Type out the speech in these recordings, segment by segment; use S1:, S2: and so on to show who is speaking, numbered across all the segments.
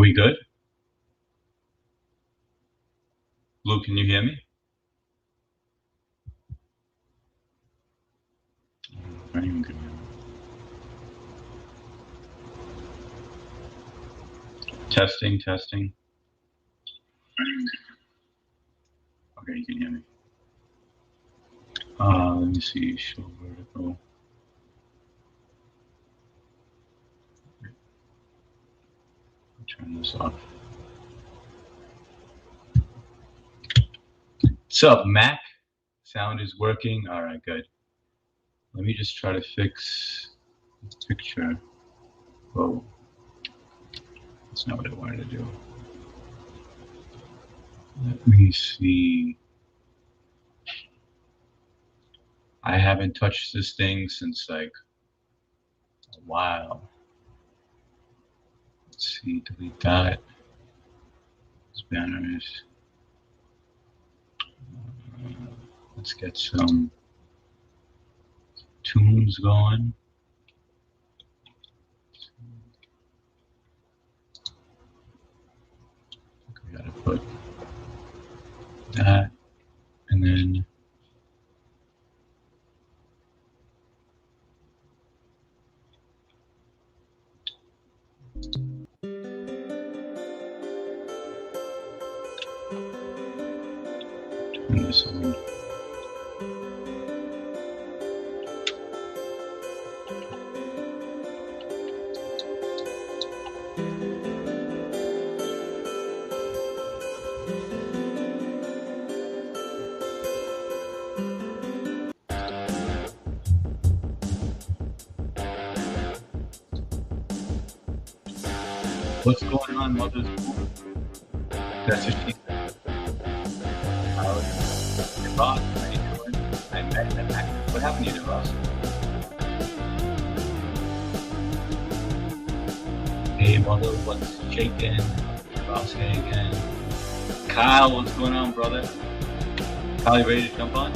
S1: we good? Blue, can you hear me? Not even good. Testing, testing. Okay, you can hear me. Let me see. Show vertical. Turn this off. What's up, Mac? Sound is working. All right, good. Let me just try to fix this picture. Whoa. That's not what I wanted to do. Let me see. I haven't touched this thing since like a while. Let's see, delete that. These banners. Let's get some tunes going. We gotta put that, and then turn this on. What's going on, Mother's Board? That's what she said. Hey, boss, how you doing? I met him. What happened to you, boss? Hey, Mother, what's shaking? Boss, hey again. Kyle, what's going on, brother? Kyle, you ready to jump on?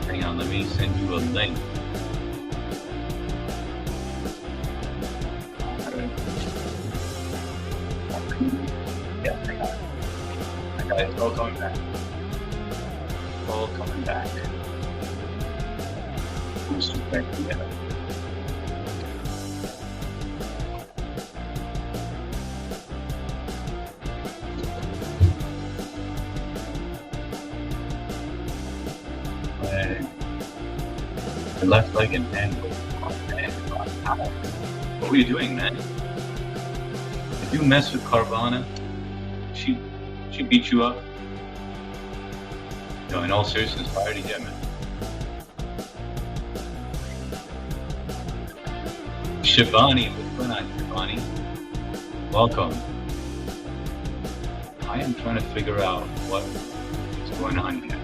S1: Hang on, let me send you a link. It's all coming back. All coming back. Let's just back together. I left leg and hand. What were you doing, man? Did you mess with Carvana? She beat you up? No, in all seriousness, why did you get, man? Shivani, what's going on, Shivani? Welcome. I am trying to figure out what is going on here.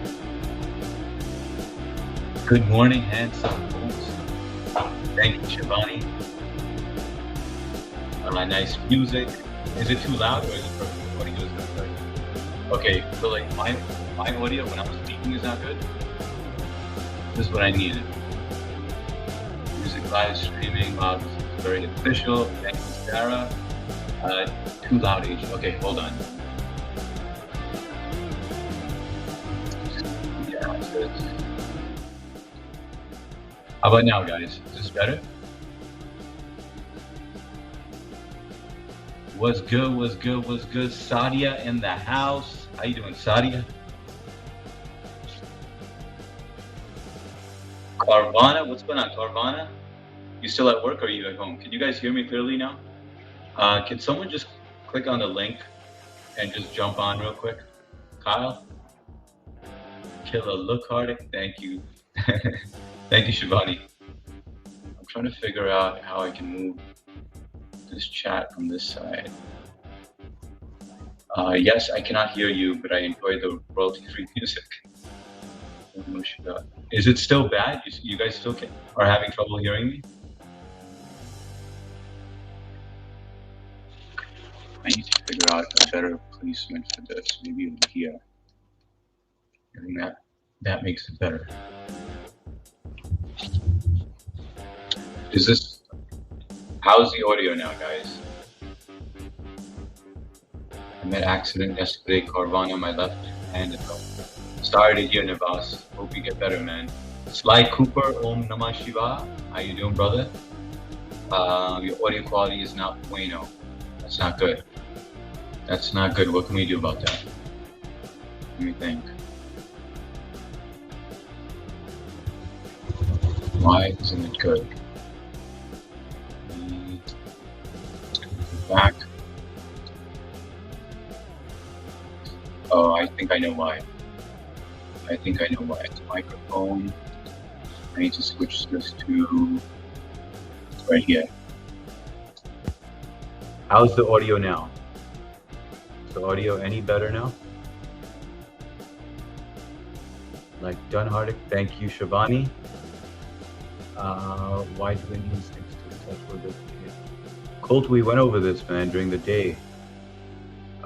S1: Good morning, handsome folks. Thank you, Shivani. Nice music. Is it too loud or is it perfect? What do you do? Okay, so like my audio when I'm speaking is not good. This is what I needed. Music live streaming, wow, this is very official. Thank you, Sarah. Too loud, H. Okay, hold on. Yeah, it's good. How about now, guys? Is this better? What's good, what's good, what's good? Sadia in the house. How you doing, Sadia? Carvana, what's going on, Carvana? You still at work or are you at home? Can you guys hear me clearly now? Can someone just click on the link and just jump on real quick? Kyle? Killer, look hard. Thank you. Thank you, Shivani. I'm trying to figure out how I can move this chat from this side. Yes, I cannot hear you, but I enjoy the royalty-free music. Is it still bad? You guys still are having trouble hearing me? I need to figure out a better placement for this. Maybe over here. I think that makes it better. Is this? How's the audio now, guys? met accident yesterday, Carvana, my left hand. Sorry to hear, Navas. Hope you get better, man. Sly Cooper, Om Namah Shiva. How you doing, brother? Your audio quality is not bueno. That's not good. That's not good. What can we do about that? Let me think. Why isn't it good? Back. Oh, I think I know why. It's microphone. I need to switch this to right here. How's the audio now? Is the audio any better now? Like Dunhardick, thank you, Shavani. Why do we need things to touch with this? Colt, we went over this, man, during the day.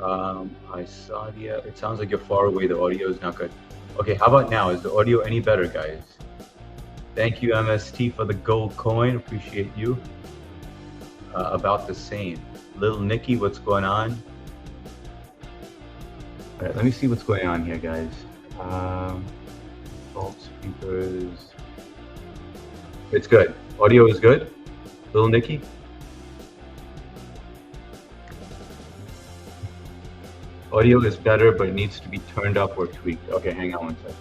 S1: I saw it sounds like you're far away. The audio is not good. Okay, how about now? Is the audio any better, guys? Thank you, MST, for the gold coin. Appreciate you. About the same. Little Nicky, what's going on? All right, let me see what's going on here, guys. Alt speakers. It's good. Audio is good. Little Nicky. Audio is better, but it needs to be turned up or tweaked. Okay, hang on one second.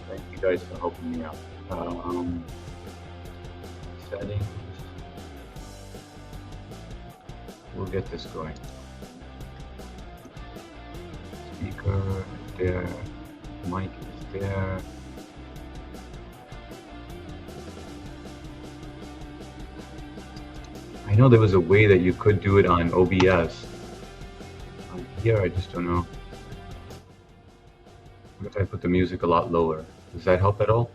S1: Thank you guys for helping me out. Settings. We'll get this going. Speaker there. Mic is there. I know there was a way that you could do it on OBS. Here, I just don't know. What if I put the music a lot lower? Does that help at all?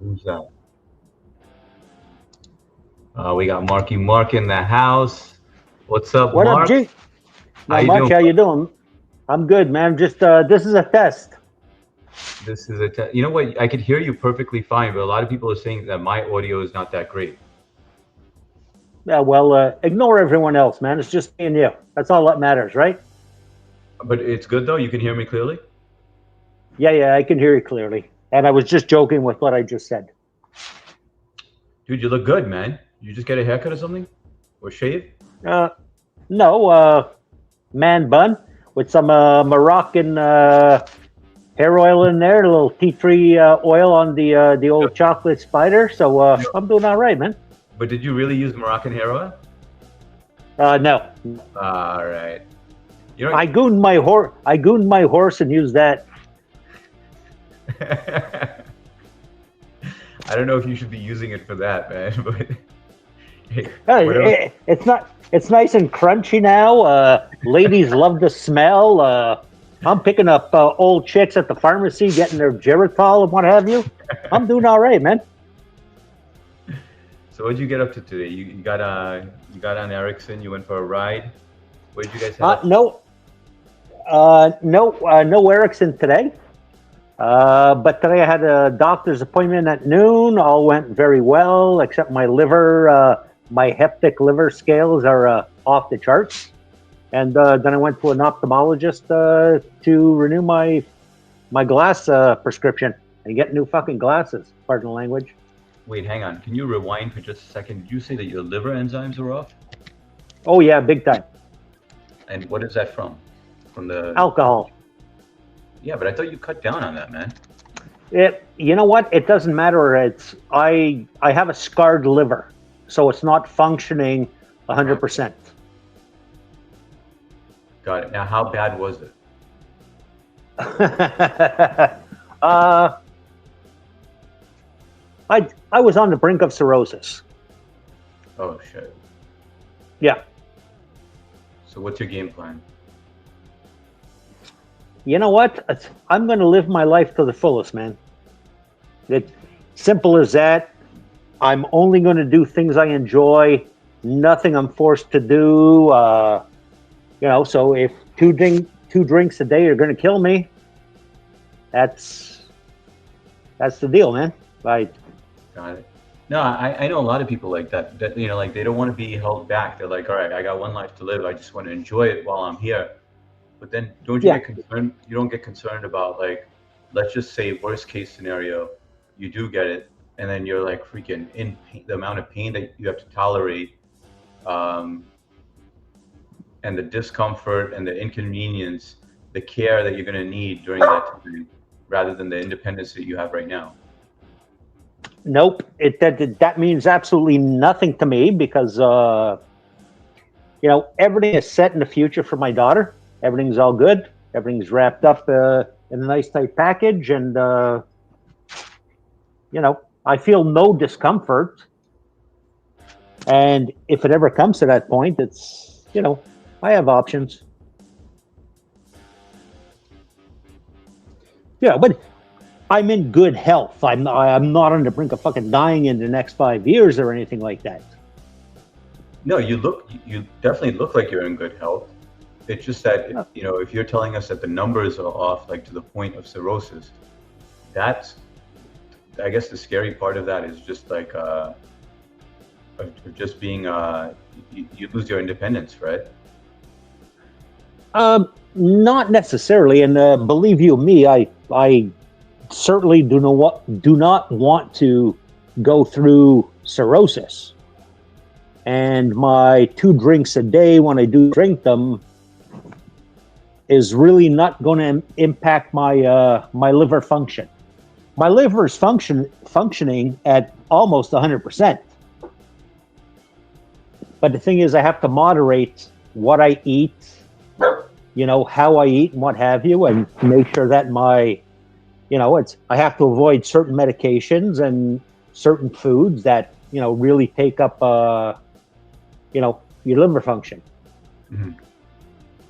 S1: Who's that? We got Marky Mark in the house. What's up,
S2: Mark?
S1: What up,
S2: G? Not much. How you doing? I'm good, man. Just this is a test.
S1: This is a test. You know what? I could hear you perfectly fine, but a lot of people are saying that my audio is not that great.
S2: Yeah, well, ignore everyone else, man. It's just me and you. That's all that matters, right?
S1: But it's good, though? You can hear me clearly?
S2: Yeah, I can hear you clearly. And I was just joking with what I just said.
S1: Dude, you look good, man. You just get a haircut or something? Or shave?
S2: No, man bun with some Moroccan hair oil in there, a little tea tree oil on the old chocolate spider. So I'm doing all right, man.
S1: But did you really use Moroccan hair oil?
S2: No.
S1: All right. You know,
S2: I gooned my horse and used that.
S1: I don't know if you should be using it for that, man. But
S2: hey, it's nice and crunchy now. Ladies love the smell. I'm picking up old chicks at the pharmacy, getting their Geritol and what have you. I'm doing all right, man.
S1: So what'd you get up to today? You got on Ericsson. You went for a ride. Where did you guys head?
S2: No Ericsson today. But today I had a doctor's appointment at noon. All went very well, except my liver, my heptic liver scales are off the charts. And then I went to an ophthalmologist to renew my glass prescription and get new fucking glasses. Pardon the language.
S1: Wait, hang on. Can you rewind for just a second? Did you say that your liver enzymes are off?
S2: Oh yeah, big time.
S1: And what is that from? From the
S2: alcohol.
S1: Yeah, but I thought you cut down on that, man.
S2: You know what? It doesn't matter. I have a scarred liver, so it's not functioning 100%.
S1: Got it. Now, how bad was it?
S2: I was on the brink of cirrhosis.
S1: Oh shit.
S2: Yeah.
S1: So what's your game plan?
S2: You know what? I'm going to live my life to the fullest, man. It's simple as that. I'm only going to do things I enjoy. Nothing I'm forced to do. So if two drinks a day are going to kill me, that's that's the deal, man. Like,
S1: Got it. No, I know a lot of people like that. That like they don't want to be held back. They're like, all right, I got one life to live. I just want to enjoy it while I'm here. But then, don't you
S2: yeah,
S1: get concerned? You don't get concerned about like, let's just say worst case scenario, you do get it, and then you're like freaking in pain, the amount of pain that you have to tolerate, um, and the discomfort and the inconvenience, the care that you're gonna need during that time, rather than the independence that you have right now.
S2: nope. That means absolutely nothing to me because everything is set in the future for my daughter. Everything's all good. Everything's wrapped up in a nice tight package, and I feel no discomfort. And if it ever comes to that point, it's I have options. Yeah, but I'm in good health. I'm not on the brink of fucking dying in the next 5 years or anything like that.
S1: No, you definitely look like you're in good health. It's just that if you're telling us that the numbers are off, like to the point of cirrhosis, that's, I guess the scary part of that is just like of just being you lose your independence, right?
S2: Not necessarily, and believe you me, I certainly do not want to go through cirrhosis. And my 2 drinks a day, when I do drink them, is really not going to impact my my liver function. My liver is functioning at almost 100%. But the thing is, I have to moderate what I eat, how I eat and what have you, and make sure that I have to avoid certain medications and certain foods that, really take up, your liver function.
S1: Mm-hmm.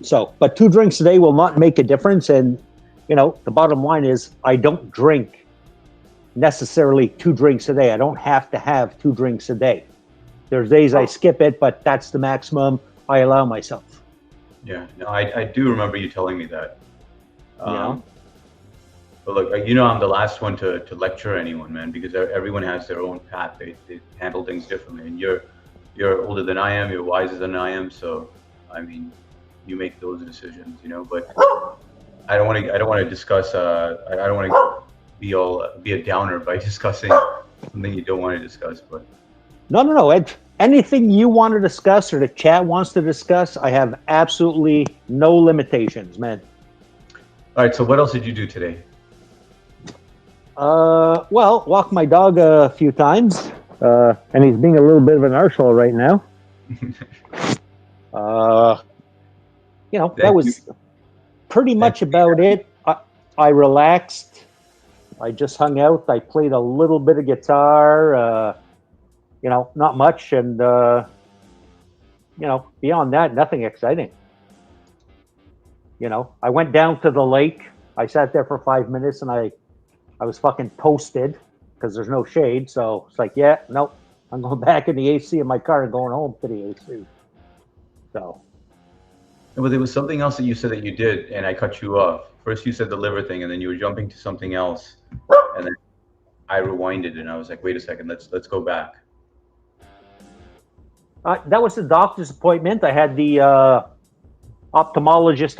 S2: So, but 2 drinks a day will not make a difference. And, the bottom line is I don't drink necessarily 2 drinks a day. I don't have to have 2 drinks a day. There's days I skip it, but that's the maximum I allow myself.
S1: Yeah, no, I do remember you telling me that.
S2: Yeah.
S1: But look, I'm the last one to lecture anyone, man, because everyone has their own path. They handle things differently, and you're older than I am, you're wiser than I am, so I mean, you make those decisions, But I don't want to discuss. I don't want to be a downer by discussing something you don't want to discuss. But
S2: no, Ed. Anything you want to discuss or the chat wants to discuss, I have absolutely no limitations, man.
S1: All right. So what else did you do today?
S2: Well, walked my dog a few times, and he's being a little bit of an arsehole right now. That was pretty much about it. I relaxed. I just hung out. I played a little bit of guitar, not much. And, beyond that, nothing exciting. I went down to the lake. I sat there for 5 minutes and I was fucking toasted because there's no shade. So it's like, yeah, nope. I'm going back in the AC in my car and going home to the AC. So.
S1: Well, there was something else that you said that you did, and I cut you off. First, you said the liver thing, and then you were jumping to something else, and then I rewinded, and I was like, "Wait a second, let's go back."
S2: That was the doctor's appointment. I had the ophthalmologist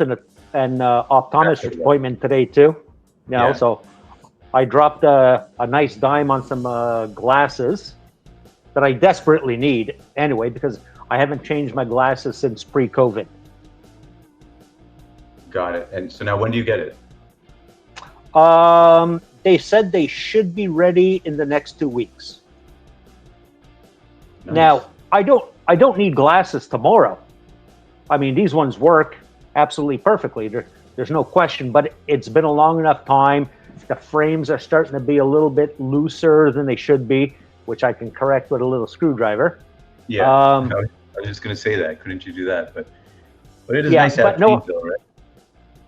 S2: and optometrist appointment today too. So I dropped a nice dime on some glasses that I desperately need anyway because I haven't changed my glasses since pre-COVID.
S1: Got it. And so now when do you get it?
S2: They said they should be ready in the next 2 weeks.
S1: Nice.
S2: Now, I don't need glasses tomorrow. I mean, these ones work absolutely perfectly. There's no question, but it's been a long enough time. The frames are starting to be a little bit looser than they should be, which I can correct with a little screwdriver.
S1: Yeah, I was just going to say that. Couldn't you do that? But it is nice to have these though, right?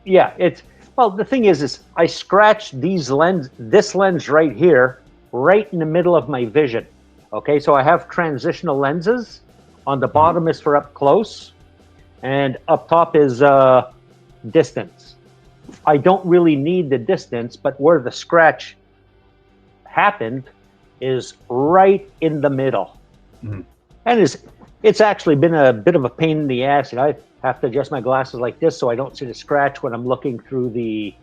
S2: Yeah, the thing is I scratched this lens right here, right in the middle of my vision. Okay, so I have transitional lenses. On the bottom is for up close, and up top is distance. I don't really need the distance, but where the scratch happened is right in the middle.
S1: Mhm.
S2: And it's actually been a bit of a pain in the ass. I have to adjust my glasses like this so I don't see the scratch when I'm looking through the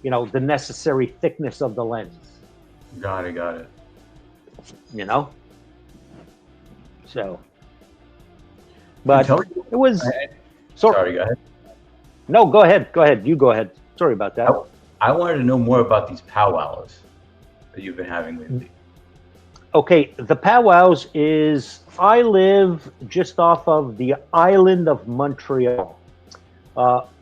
S2: necessary thickness of the lens.
S1: Got it.
S2: So, but
S1: Tell me-
S2: it was.
S1: Sorry, go ahead.
S2: No, go ahead. You go ahead. Sorry about that.
S1: I wanted to know more about these powwows that you've been having lately.
S2: Okay, the powwows is, I live just off of the island of Montreal.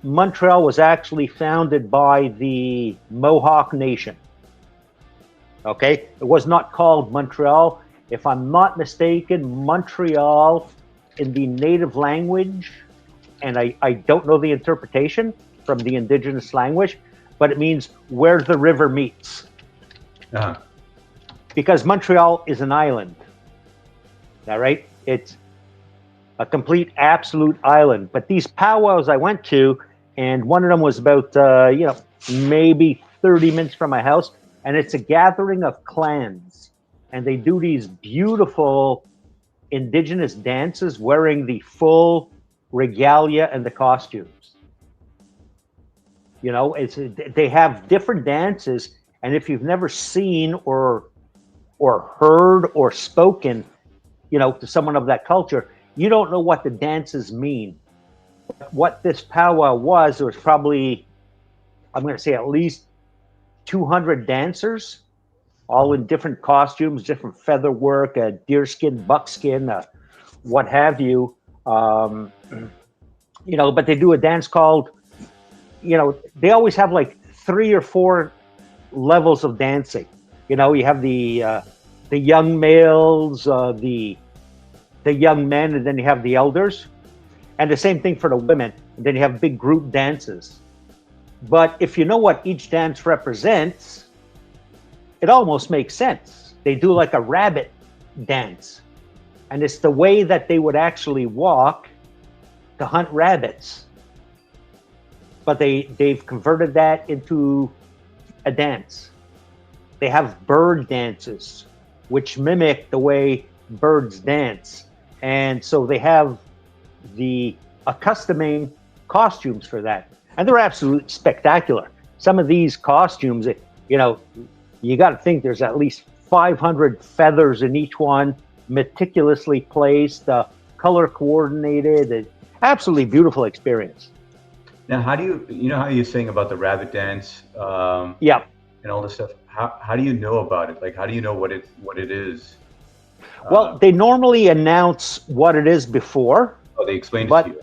S2: Montreal was actually founded by the Mohawk Nation. Okay, it was not called Montreal. If I'm not mistaken, Montreal in the native language, and I don't know the interpretation from the indigenous language, but it means where the river meets.
S1: Uh-huh.
S2: Because Montreal is an island. All right? It's a complete, absolute island. But these powwows I went to, and one of them was about, maybe 30 minutes from my house, and it's a gathering of clans. And they do these beautiful indigenous dances wearing the full regalia and the costumes. They have different dances, and if you've never seen or heard or spoken, to someone of that culture, you don't know what the dances mean. What this powwow was, there was probably, I'm going to say at least 200 dancers, all in different costumes, different feather work, deerskin, buckskin, what have you. But they do a dance called, they always have like 3 or 4 levels of dancing. You have the young males, the young men, and then you have the elders, and the same thing for the women. And then you have big group dances. But if you know what each dance represents, it almost makes sense. They do like a rabbit dance, and it's the way that they would actually walk to hunt rabbits. But they've converted that into a dance. They have bird dances, which mimic the way birds dance. And so they have the accustoming costumes for that. And they're absolutely spectacular. Some of these costumes, you got to think there's at least 500 feathers in each one, meticulously placed, color coordinated, absolutely beautiful experience.
S1: Now, how do how you're saying about the rabbit dance?
S2: Yeah.
S1: And all this stuff. How do you know about it? Like, how do you know what it is?
S2: Well, they normally announce what it is before.
S1: Oh, they explain it to you.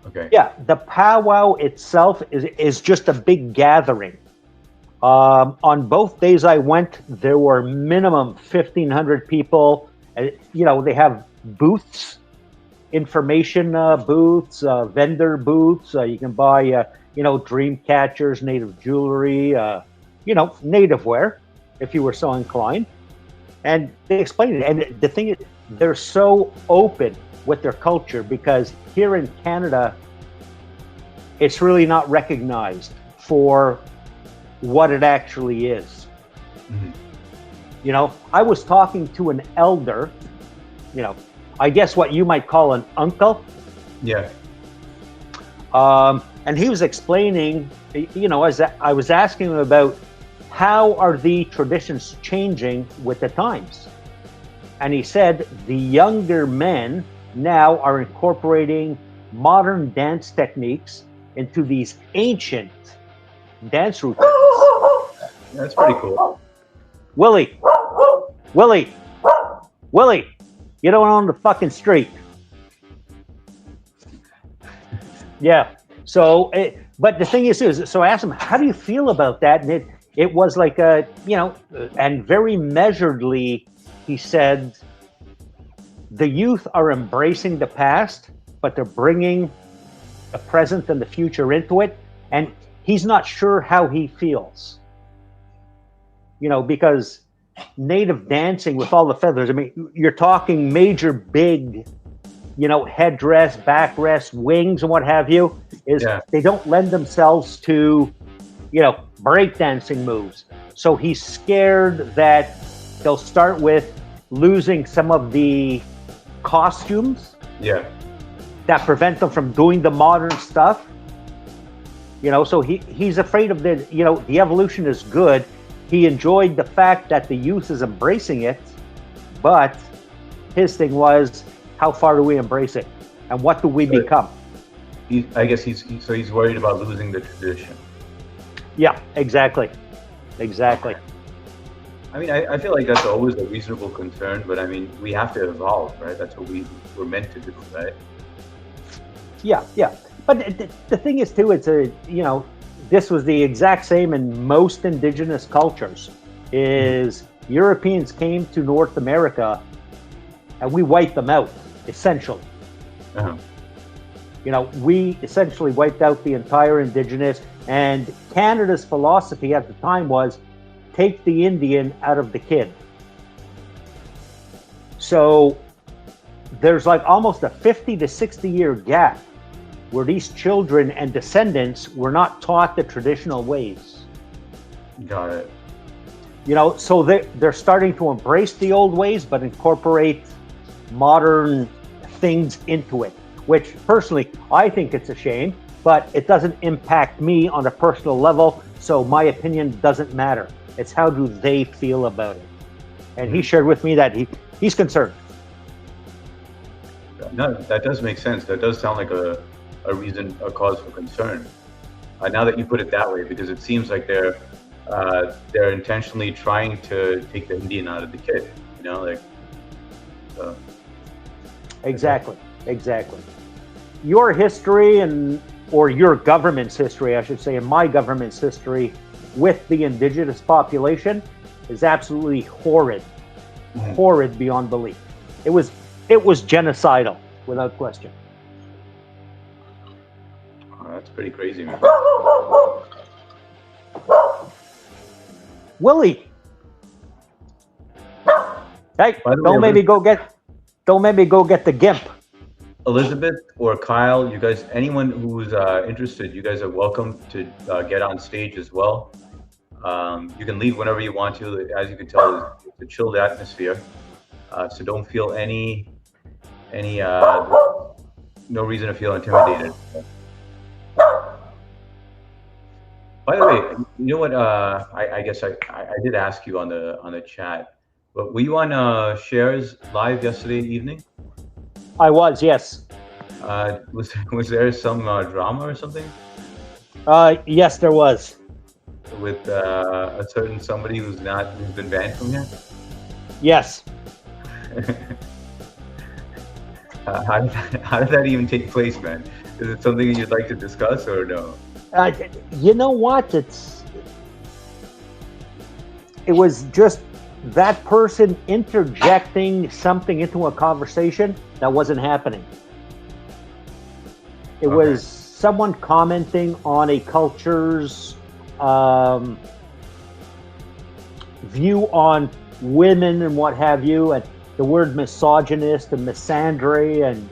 S1: Okay.
S2: Yeah, the powwow itself is just a big gathering. On both days I went, there were minimum 1,500 people. They have booths, information booths, vendor booths. You can buy, dream catchers, native jewelry, native wear, if you were so inclined. And they explain it. And the thing is, they're so open with their culture, because here in Canada, it's really not recognized for what it actually is. Mm-hmm. I was talking to an elder, I guess what you might call an uncle.
S1: Yeah.
S2: And he was explaining, as I was asking him about how are the traditions changing with the times. And he said the younger men now are incorporating modern dance techniques into these ancient dance routines.
S1: That's pretty cool.
S2: Willie, you don't own the fucking street. Yeah. So, but the thing is, so I asked him, how do you feel about that? And it was like and very measuredly, he said, the youth are embracing the past, but they're bringing the present and the future into it. And he's not sure how he feels. Because native dancing with all the feathers, I mean, you're talking major, big, headdress, backrest, wings, and what have you, They don't lend themselves to, breakdancing moves. So he's scared that they'll start with losing some of the costumes
S1: Yeah.
S2: that prevent them from doing the modern stuff. So he's afraid of the evolution is good. He enjoyed the fact that the youth is embracing it, but his thing was, how far do we embrace it, and what do we become?
S1: I guess he's worried about losing the tradition.
S2: Yeah, exactly.
S1: I mean, I feel like that's always a reasonable concern, but I mean, we have to evolve, right? That's what we're meant to do, right?
S2: Yeah. But the thing is, too, it's this was the exact same in most indigenous cultures. Is Europeans came to North America, and we wiped them out, essentially.
S1: Uh-huh.
S2: We essentially wiped out the entire indigenous, and Canada's philosophy at the time was, take the Indian out of the kid. So there's like almost a 50 to 60 year gap where these children and descendants were not taught the traditional ways.
S1: Got it.
S2: So they're starting to embrace the old ways, but incorporate modern things into it, which personally, I think it's a shame, but it doesn't impact me on a personal level. So my opinion doesn't matter. It's how do they feel about it. And he shared with me that he's concerned.
S1: No, that does make sense. That does sound like a cause for concern. Now that you put it that way, because it seems like they're intentionally trying to take the Indian out of the kid. So.
S2: Exactly. Your history or your government's history, I should say, and my government's history with the indigenous population is absolutely horrid. Horrid beyond belief. It was genocidal, without question.
S1: Oh, that's pretty crazy, man.
S2: Willie, hey, don't make me go get the gimp.
S1: Elizabeth or Kyle, you guys, anyone who's interested, you guys are welcome to get on stage as well. You can leave whenever you want to. As you can tell, it's a chilled atmosphere, so don't feel any no reason to feel intimidated. By the way, you know what? I guess I did ask you on the chat, but were you on Shares Live yesterday evening?
S2: I was, yes.
S1: Was there some drama or something?
S2: Yes, there was.
S1: With a certain somebody who's been banned from here?
S2: Yes.
S1: How did that even take place, man? Is it something you'd like to discuss or no?
S2: You know what? It was just that person interjecting something into a conversation that wasn't happening. It was someone commenting on a culture's view on women and what have you, and the word misogynist and misandry, and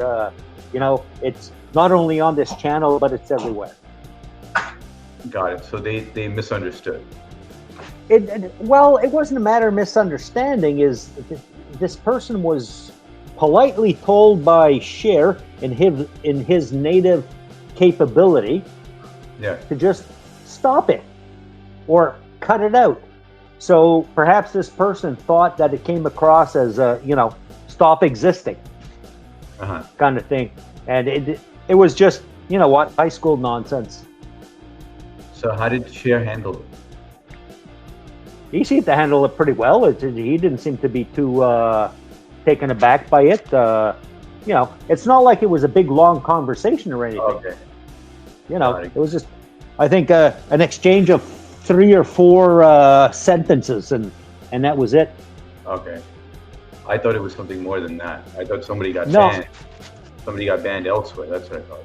S2: it's not only on this channel, but it's everywhere.
S1: Got it. So they misunderstood.
S2: It wasn't a matter of misunderstanding. This person was politely told by Cher in his native capability, to just stop it or cut it out. So perhaps this person thought that it came across as stop existing kind of thing, and it was just high school nonsense.
S1: So how did Cher handle it?
S2: He seemed to handle it pretty well. He didn't seem to be too taken aback by it. It's not like it was a big long conversation or anything.
S1: Okay.
S2: It was just, I think, an exchange of 3 or 4 sentences, and that was it.
S1: Okay. I thought it was something more than that. I thought somebody got banned. Somebody got banned elsewhere. That's what I thought.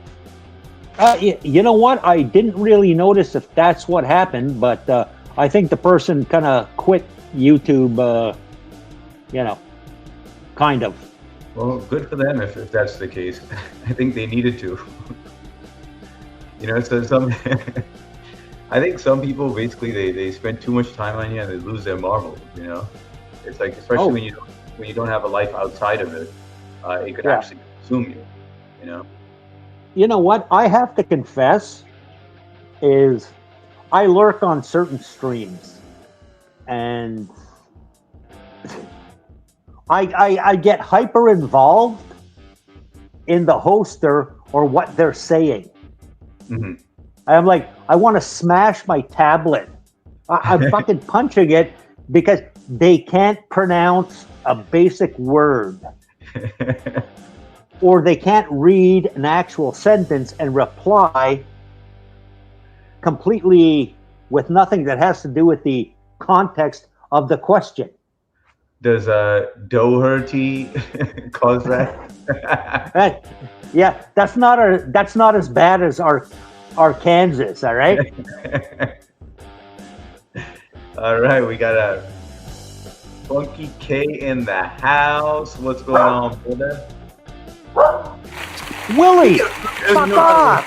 S2: You know what? I didn't really notice if that's what happened, but I think the person kind of quit YouTube, kind of.
S1: Well, good for them if that's the case. I think they needed to. So I think some people basically they spend too much time on here and they lose their marbles. It's like, especially when you don't have a life outside of it, it could actually consume you. You know.
S2: You know what? I have to confess is I lurk on certain streams, and I get hyper involved in the hoster or what they're saying.
S1: Mm-hmm.
S2: I'm like, I want to smash my tablet. I'm fucking punching it because they can't pronounce a basic word. Or they can't read an actual sentence and reply completely with nothing that has to do with the context of the question.
S1: Does Doherty cause that?
S2: Yeah, that's not as bad as Arkansas, all right?
S1: All right, we got a Funky K in the house. What's going on, brother?
S2: Willie, fuck off!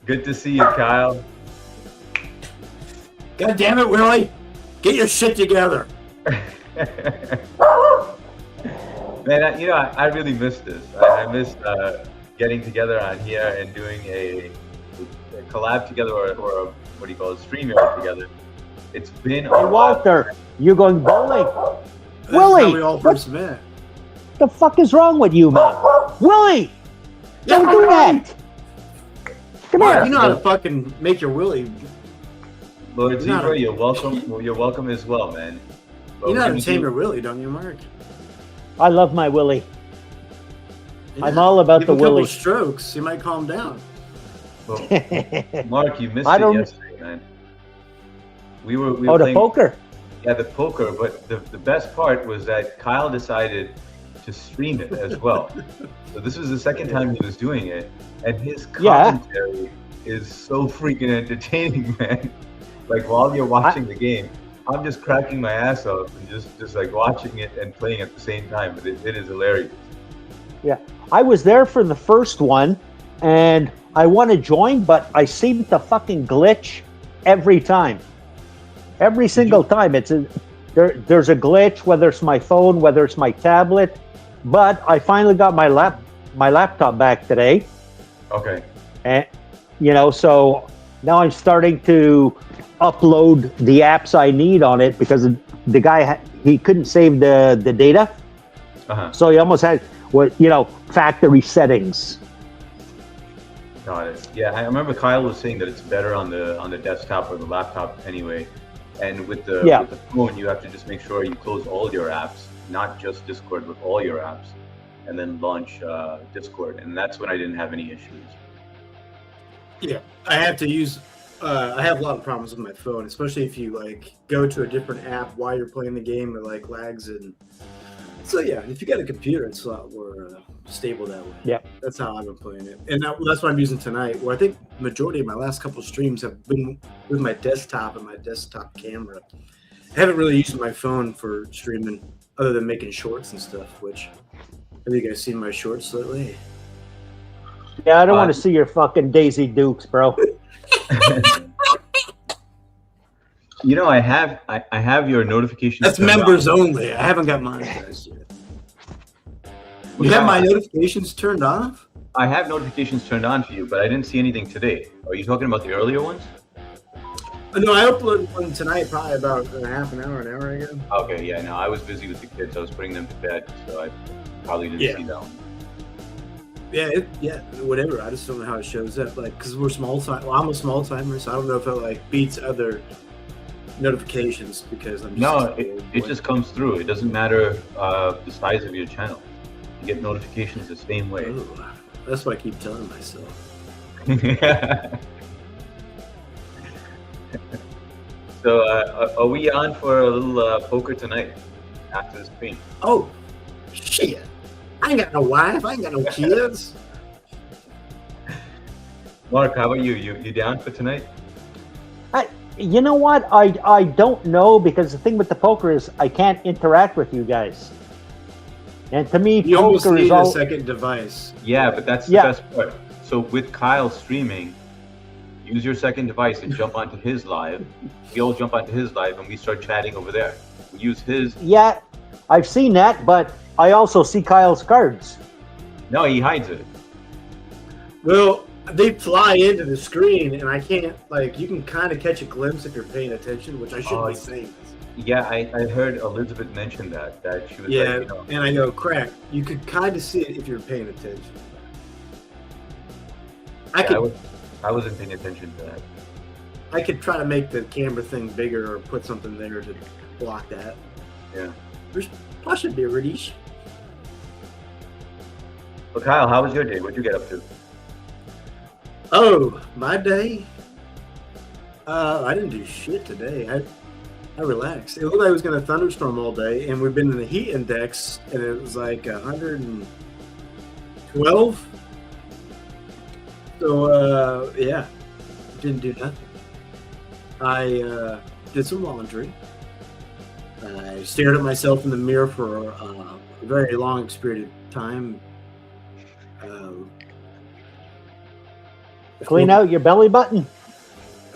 S1: Good to see you, Kyle.
S3: God damn it, Willie! Get your shit together.
S1: Man, I really miss this. I miss getting together on here and doing a collab together or a, what do you call it, StreamYard together. It's been
S2: Hey, Walter, you going bowling?
S3: That's
S2: Willie,
S3: how we all first met.
S2: the fuck is wrong with you, man? Willie, don't do that. Come
S3: Mark,
S2: here.
S3: you know how to fucking make your Willie.
S1: Lord Zebra, you're welcome. Well, you're welcome as well, man. But
S3: You know how to
S1: we're
S3: tame
S1: gonna
S3: your Willie, don't you, Mark?
S2: I love my Willie.
S3: Yeah.
S2: I'm all about
S3: Give
S2: the
S3: him a couple
S2: Willie.
S3: strokes, you might calm down.
S1: well, Mark, you missed
S2: I
S1: it
S2: don't-
S1: yesterday, man. We were
S2: Oh, the
S1: playing,
S2: poker.
S1: Yeah, the poker. But the best part was that Kyle decided to stream it as well. So this was the second time he was doing it, and his
S2: Yeah.
S1: commentary is so freaking entertaining, man. Like while you're watching the game, I'm just cracking my ass off and just like watching it and playing at the same time. But it is hilarious.
S2: Yeah, I was there for the first one, and I want to join, but I seem to fucking glitch every time. Every single time, there's a glitch. Whether it's my phone, whether it's my tablet, but I finally got my laptop back today,
S1: Okay.
S2: and so now I'm starting to upload the apps I need on it because the guy he couldn't save the data,
S1: Uh-huh.
S2: so he almost had factory settings.
S1: Got it. Yeah, I remember Kyle was saying that it's better on the desktop or the laptop anyway. And with the phone, you have to just make sure you close all your apps, not just Discord, but all your apps, and then launch Discord. And that's when I didn't have any issues.
S3: Yeah, I have to use. I have a lot of problems with my phone, especially if you like go to a different app while you're playing the game, or like lags and. So yeah, if you got a computer, it's a lot more stable that way.
S2: Yeah,
S3: that's how I've been playing it, and that's what I'm using tonight. Well, I think majority of my last couple of streams have been with my desktop and my desktop camera. I haven't really used my phone for streaming, other than making shorts and stuff. Which have you guys seen my shorts lately?
S2: Yeah, I don't want to see your fucking Daisy Dukes, bro.
S1: I have your notifications.
S3: That's members only. I haven't got monetized yet. You have my notifications turned off?
S1: I have notifications turned on for you, but I didn't see anything today. Are you talking about the earlier ones?
S3: No, I uploaded one tonight, probably about an hour ago.
S1: Okay, yeah, no, I was busy with the kids. I was putting them to bed, so I probably didn't see that one.
S3: Yeah, whatever. I just don't know how it shows up. Like, because we're small time. Well, I'm a small timer, so I don't know if it like beats other notifications because I'm just
S1: it just comes through. It doesn't matter the size of your channel. You get notifications the same way.
S3: Ooh, that's what I keep telling myself.
S1: So are we on for a little poker tonight after the stream?
S3: Oh shit, I ain't got no wife, I ain't got no kids.
S1: Mark, how about you? You down for tonight?
S2: You know what? I don't know, because the thing with the poker is I can't interact with you guys. And to me,
S3: you almost
S2: poker
S3: need
S2: is
S3: a second device.
S1: Yeah, but that's the best part. So with Kyle streaming, use your second device and jump onto his live. We all jump onto his live and we start chatting over there. We use his.
S2: Yeah, I've seen that, but I also see Kyle's cards.
S1: No, he hides it.
S3: Well, they fly into the screen, and I can't, like, you can kind of catch a glimpse if you're paying attention, which I shouldn't be saying.
S1: Yeah, I heard Elizabeth mention that she was
S3: Yeah,
S1: like,
S3: and I go, crack. You could kind of see it if you're paying attention.
S1: I wasn't paying attention to that.
S3: I could try to make the camera thing bigger or put something there to block that.
S1: Yeah.
S3: There's possibilities.
S1: Well, Kyle, how was your day? What'd you get up to?
S3: Oh, my day? I didn't do shit today. I relaxed. It looked like it was going to thunderstorm all day, and we've been in the heat index, and it was like 112. So, yeah, didn't do nothing. I did some laundry. I stared at myself in the mirror for a very long period of time.
S2: Clean out your belly button.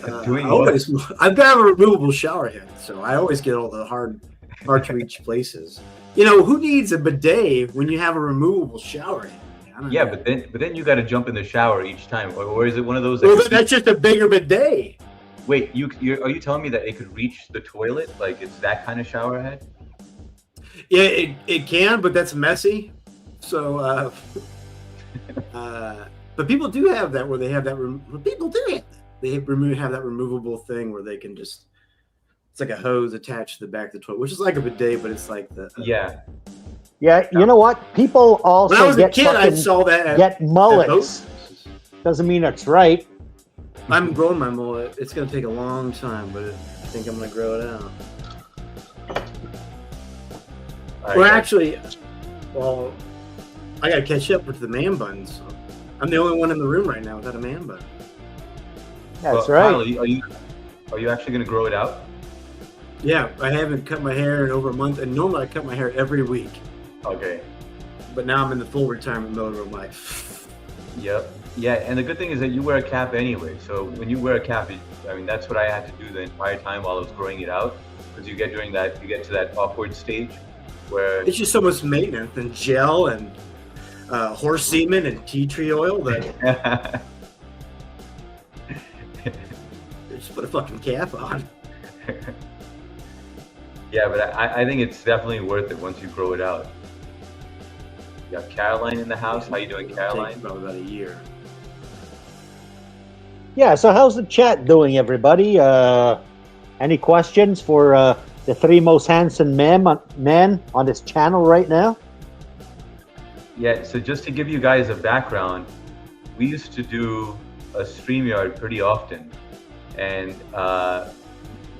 S3: I've got a removable shower head, so I always get all the hard to reach places. You know, who needs a bidet when you have a removable shower head?
S1: Yeah, but then you got to jump in the shower each time, or is it one of those?
S3: Well, that's just a bigger bidet.
S1: Wait, are you telling me that it could reach the toilet? Like it's that kind of shower head?
S3: Yeah, it can, but that's messy. So, but people do have that where they have that. People do have that. They have that removable thing where they can just. It's like a hose attached to the back of the toilet, which is like a bidet, but it's like the.
S1: Yeah.
S2: Yeah, you know what? People also
S3: when I was a kid, I saw that.
S2: Get mullets. Doesn't mean it's right.
S3: I'm growing my mullet. It's going to take a long time, but I think I'm going to grow it out. Well, actually, I got to catch up with the man buns. So I'm the only one in the room right now without a man bun.
S2: That's right.
S1: Kyle, are you actually going to grow it out?
S3: Yeah, I haven't cut my hair in over a month, and normally I cut my hair every week.
S1: Okay.
S3: But now I'm in the full retirement mode of life.
S1: Yep. Yeah, and the good thing is that you wear a cap anyway. So when you wear a cap, that's what I had to do the entire time while I was growing it out. Because you get to that awkward stage where
S3: it's just so much maintenance and gel and horse semen and tea tree oil that just put a fucking cap on.
S1: Yeah, but I think it's definitely worth it once you grow it out. You got Caroline in the house. How you doing, Caroline?
S3: Probably about a year.
S2: Yeah, so how's the chat doing, everybody? Any questions for the three most handsome men on this channel right now?
S1: Yeah, so just to give you guys a background, we used to do a StreamYard pretty often. And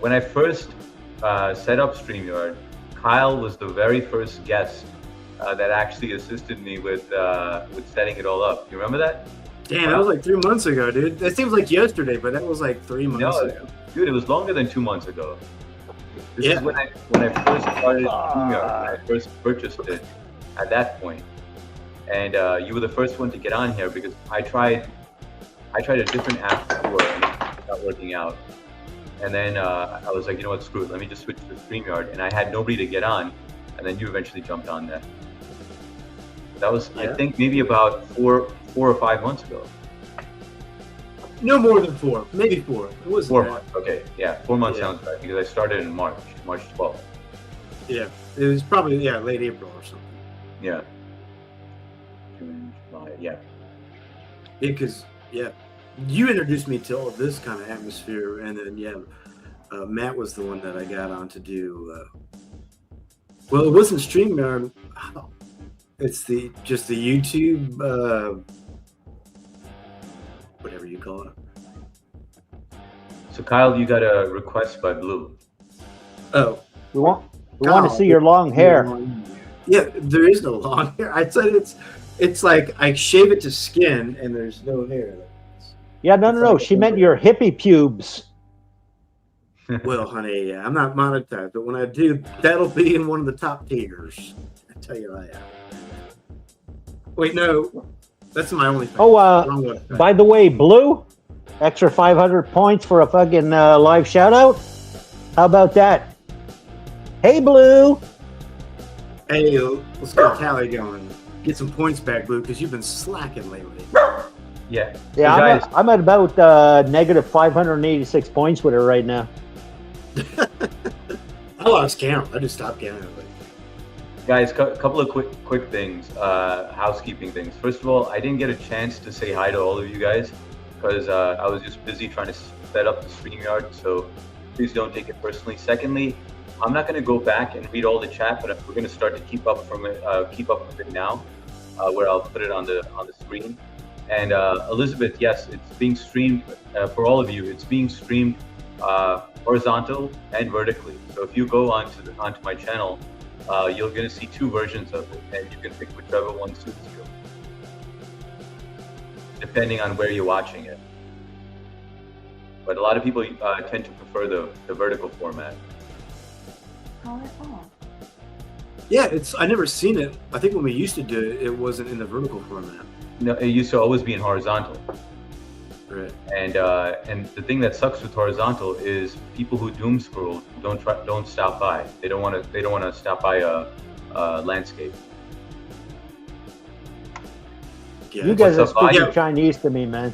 S1: when I first set up StreamYard, Kyle was the very first guest that actually assisted me with setting it all up. You remember that?
S3: Damn, that was like 3 months ago, dude. That seems like yesterday, but that was like 3 months ago.
S1: Dude, it was longer than 2 months ago. This is when I first started StreamYard, when I first purchased it at that point. And you were the first one to get on here because I tried a different app before and it's not working out. And then I was like, you know what, screw it, let me just switch to StreamYard. And I had nobody to get on, and then you eventually jumped on there. That was, I think, maybe about 4 or 5 months ago.
S3: No more than 4, maybe 4. It was
S1: 4 months. Okay, yeah, 4 months sounds right because I started in March 12th.
S3: Yeah, it was probably late April or something.
S1: Yeah. June, July, yeah.
S3: Because you introduced me to all of this kind of atmosphere, and then Matt was the one that I got on to do. Well, it wasn't StreamYard. It's just the YouTube, whatever you call it.
S1: So Kyle, you got a request by Blue.
S3: Oh,
S2: we want to see your long hair.
S3: Yeah, there is no long hair. I said it's like I shave it to skin, and there's no hair.
S2: Yeah, no. She meant your hippie pubes.
S3: Well, honey, I'm not monetized, but when I do, that'll be in one of the top tiers. I tell you that. Wait, no, that's my only thing.
S2: Oh, by the way, Blue, Extra 500 points for a fucking live shout out. How about that? Hey, Blue.
S3: Hey, let's get a tally going. Get some points back, Blue, because you've been slacking lately.
S1: Yeah.
S2: Yeah,
S1: Hey, guys,
S2: I'm at about negative 586 points with her right now.
S3: I lost count. I just stopped counting.
S1: guys, couple of quick things, housekeeping things. First of all, I didn't get a chance to say hi to all of you guys because I was just busy trying to set up the StreamYard, so please don't take it personally. Secondly, I'm not going to go back and read all the chat, but we're going to start to keep up with it now, where I'll put it on the screen. And Elizabeth, yes, it's being streamed for all of you. It's being streamed horizontal and vertically. So if you go onto my channel, you're going to see two versions of it, and you can pick whichever one suits you, depending on where you're watching it. But a lot of people tend to prefer the vertical format.
S3: Yeah, I never seen it. I think when we used to do it, it wasn't in the vertical format.
S1: No, it used to always be in horizontal.
S3: Right.
S1: And the thing that sucks with horizontal is people who doom scroll don't stop by. They don't want to stop by a landscape.
S3: Yeah.
S2: You guys are
S1: What's up,
S2: speaking
S1: Bobby?
S2: Chinese to me, man.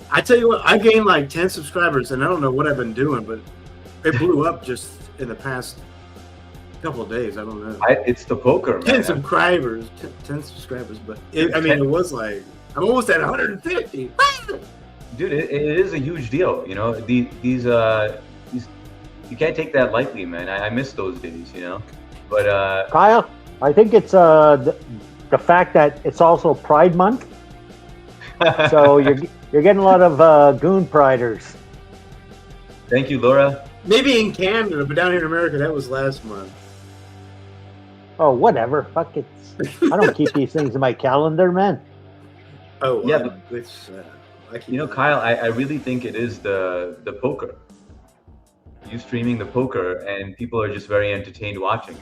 S3: I tell you what, I gained like 10 subscribers, and I don't know what I've been doing, but it blew up just in the past couple of days. I don't know.
S1: It's the poker, man.
S3: 10 subscribers, 10 subscribers, but it was like I'm almost at 150.
S1: Dude, it is a huge deal. You know, these you can't take that lightly, man. I miss those days, you know. But
S2: Kyle, I think it's the fact that it's also Pride Month, so you're getting a lot of goon priders.
S1: thank you, Laura.
S3: Maybe in Canada, but down here in America, that was last month.
S2: Oh, whatever. Fuck it. I don't keep these things in my calendar, man.
S3: Oh,
S1: Yeah,
S3: but it's, I keep
S1: You know,
S3: that.
S1: Kyle, I really think it is the poker. You streaming the poker, and people are just very entertained watching.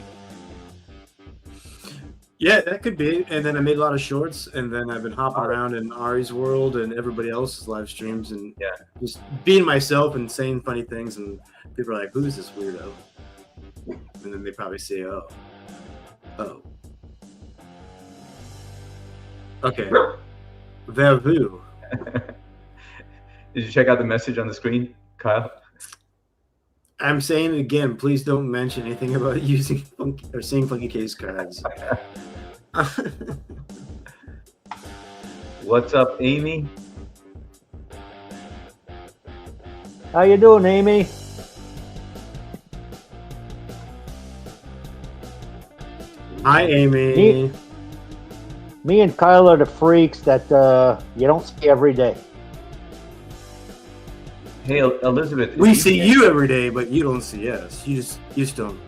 S3: Yeah, that could be. And then I made a lot of shorts, and then I've been hopping around in Ari's world and everybody else's live streams, and
S1: Yeah.
S3: just being myself and saying funny things. And people are like, "Who's this weirdo?" And then they probably say, "Oh, okay, Vervu."
S1: Did you check out the message on the screen, Kyle?
S3: I'm saying it again. Please don't mention anything about using funky or seeing funky case cards.
S1: What's up, Amy?
S2: How you doing, Amy?
S3: Hi, Amy.
S2: Me and Kyle are the freaks that you don't see every day.
S1: Hey, Elizabeth.
S3: We see you every day, but you don't see us. You just don't.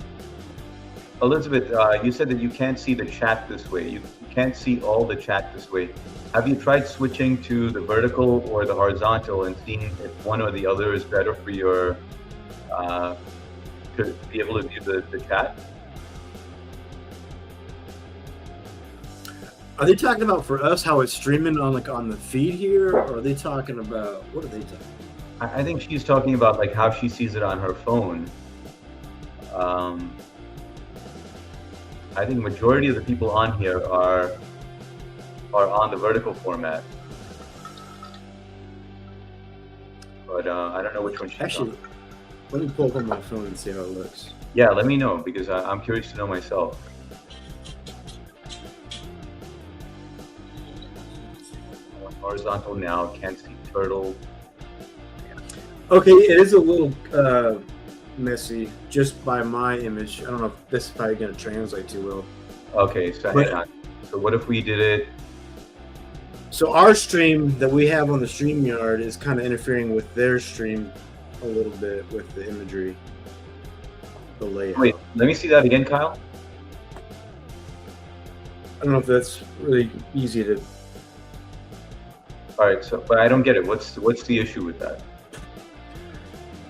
S1: Elizabeth, you said that you can't see the chat this way. You can't see all the chat this way. Have you tried switching to the vertical or the horizontal and seeing if one or the other is better for your to be able to view the chat?
S3: Are they talking about for us how it's streaming on the feed here, or are they talking about what are they talking?
S1: I think she's talking about like how she sees it on her phone. I think majority of the people on here are on the vertical format, but I don't know which one she's
S3: Actually,
S1: on.
S3: let me pull up on my phone and see how it looks.
S1: Yeah, let me know because I'm curious to know myself. Horizontal now, can't see turtle.
S3: Okay, it is a little messy just by my image. I don't know if this is probably going to translate too well.
S1: Okay, so
S3: But-
S1: hang on. So what if we did it?
S3: So our stream that we have on the StreamYard is kind of interfering with their stream a little bit with the imagery, the layout.
S1: Wait, let me see that again, Kyle.
S3: I don't know if that's really easy to.
S1: All right, so but I don't get it. What's the issue with that?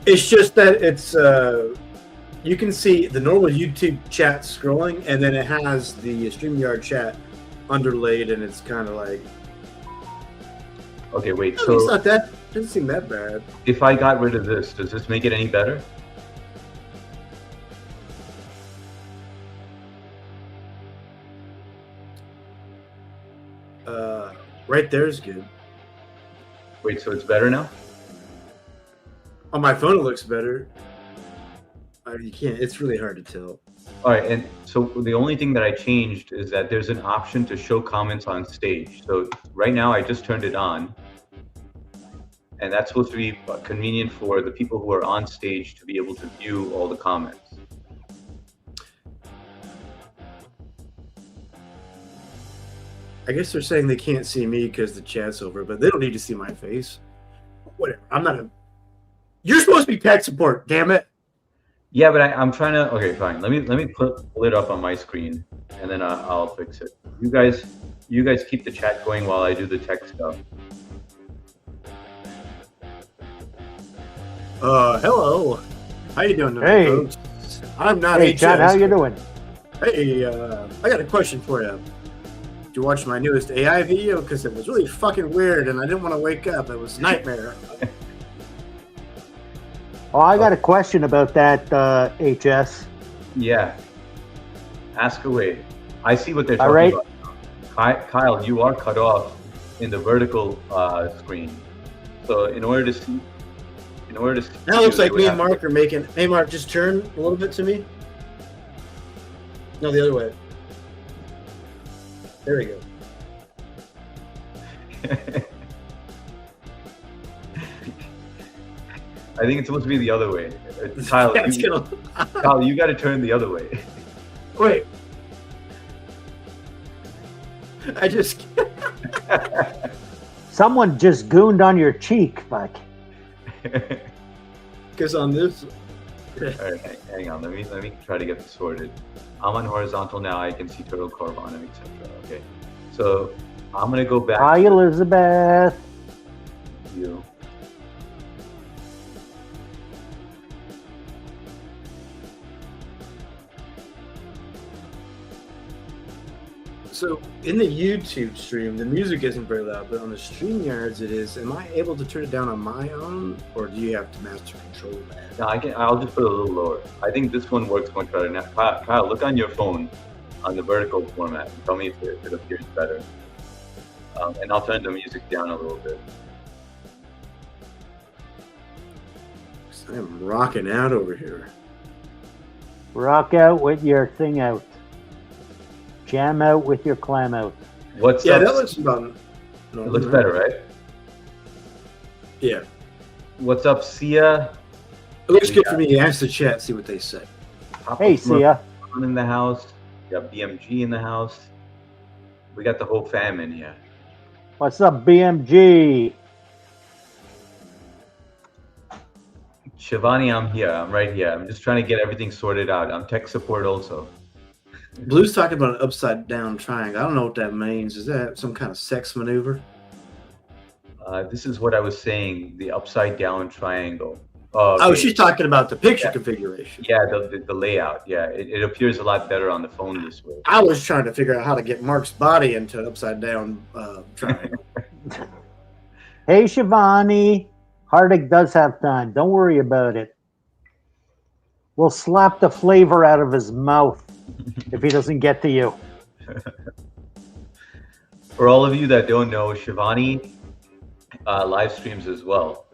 S3: It's just that it's you can see the normal YouTube chat scrolling, and then it has the StreamYard chat underlaid, and it's kind of like
S1: Okay, wait.
S3: it's
S1: So
S3: not that Doesn't seem that bad.
S1: If I got rid of this, does this make it any better?
S3: Right there is good.
S1: Wait, so it's better now?
S3: On my phone, it looks better. You can't. It's really hard to tell.
S1: All right, and so the only thing that I changed is that there's an option to show comments on stage. So right now I just turned it on, and that's supposed to be convenient for the people who are on stage to be able to view all the comments.
S3: I guess they're saying they can't see me because the chat's over, but they don't need to see my face. Whatever. I'm not a. You're supposed to be tech support. Damn it.
S1: Yeah, but I'm trying to. Okay, fine. Let me pull it up on my screen, and then I'll fix it. You guys keep the chat going while I do the tech stuff.
S3: Hello. How you doing tonight,
S2: Hey.
S3: folks? I'm not
S2: Hey, Chad, how you doing?
S3: Hey, I got a question for you. Did you watch my newest AI video? Because it was really fucking weird, and I didn't want to wake up. It was a nightmare.
S2: Oh, I got a question about that, HS.
S1: Yeah. Ask away. I see what they're
S2: All
S1: talking
S2: right.
S1: about. Kyle, you are cut off in the vertical screen. So in order to see
S3: Now it looks
S1: you,
S3: like
S1: they
S3: me
S1: would
S3: and Mark are making. Hey, Mark, just turn a little bit to me. No, the other way. There we go.
S1: I think it's supposed to be the other way. Kyle,
S3: That's
S1: you,
S3: gonna...
S1: Kyle, you got to turn the other way.
S3: Wait. I just.
S2: Someone just gooned on your cheek, fuck.
S3: Because on this.
S1: All right, hang on. Let me try to get this sorted. I'm on horizontal now. I can see Turtle Carvana, etc. Okay, so I'm gonna go back
S2: Hi, Elizabeth.
S1: to you.
S3: So in the YouTube stream, the music isn't very loud, but on the StreamYards it is. Am I able to turn it down on my own, or do you have to master control that?
S1: No, I'll just put it a little lower. I think this one works much better. Now, Kyle, look on your phone on the vertical format and tell me if it appears better. And I'll turn the music down a little bit.
S3: I'm rocking out over here.
S2: Rock out with your thing out. Jam out with your clam out.
S1: What's
S3: Yeah,
S1: up?
S3: that looks about.
S1: It looks better, right?
S3: Yeah,
S1: What's up, Sia?
S3: it looks good for me. Ask the chat, see what they say.
S1: Papa
S2: Hey,
S1: Smurf
S2: Sia.
S1: in the house. We got BMG in the house. We got the whole fam in here.
S2: What's up, BMG?
S1: Shivani, I'm here. I'm right here. I'm just trying to get everything sorted out. I'm tech support also.
S3: Blue's talking about an upside down triangle. I don't know what that means. Is that some kind of sex maneuver?
S1: This is what I was saying, the upside down triangle.
S3: Oh,
S1: okay.
S3: she's talking about the picture
S1: Yeah.
S3: configuration.
S1: Yeah, the layout. Yeah, it appears a lot better on the phone this way.
S3: I was trying to figure out how to get Mark's body into an upside down triangle.
S2: Hey, Shivani. Hardik does have time. Don't worry about it. We'll slap the flavor out of his mouth if he doesn't get to you.
S1: For all of you that don't know, Shivani live streams as well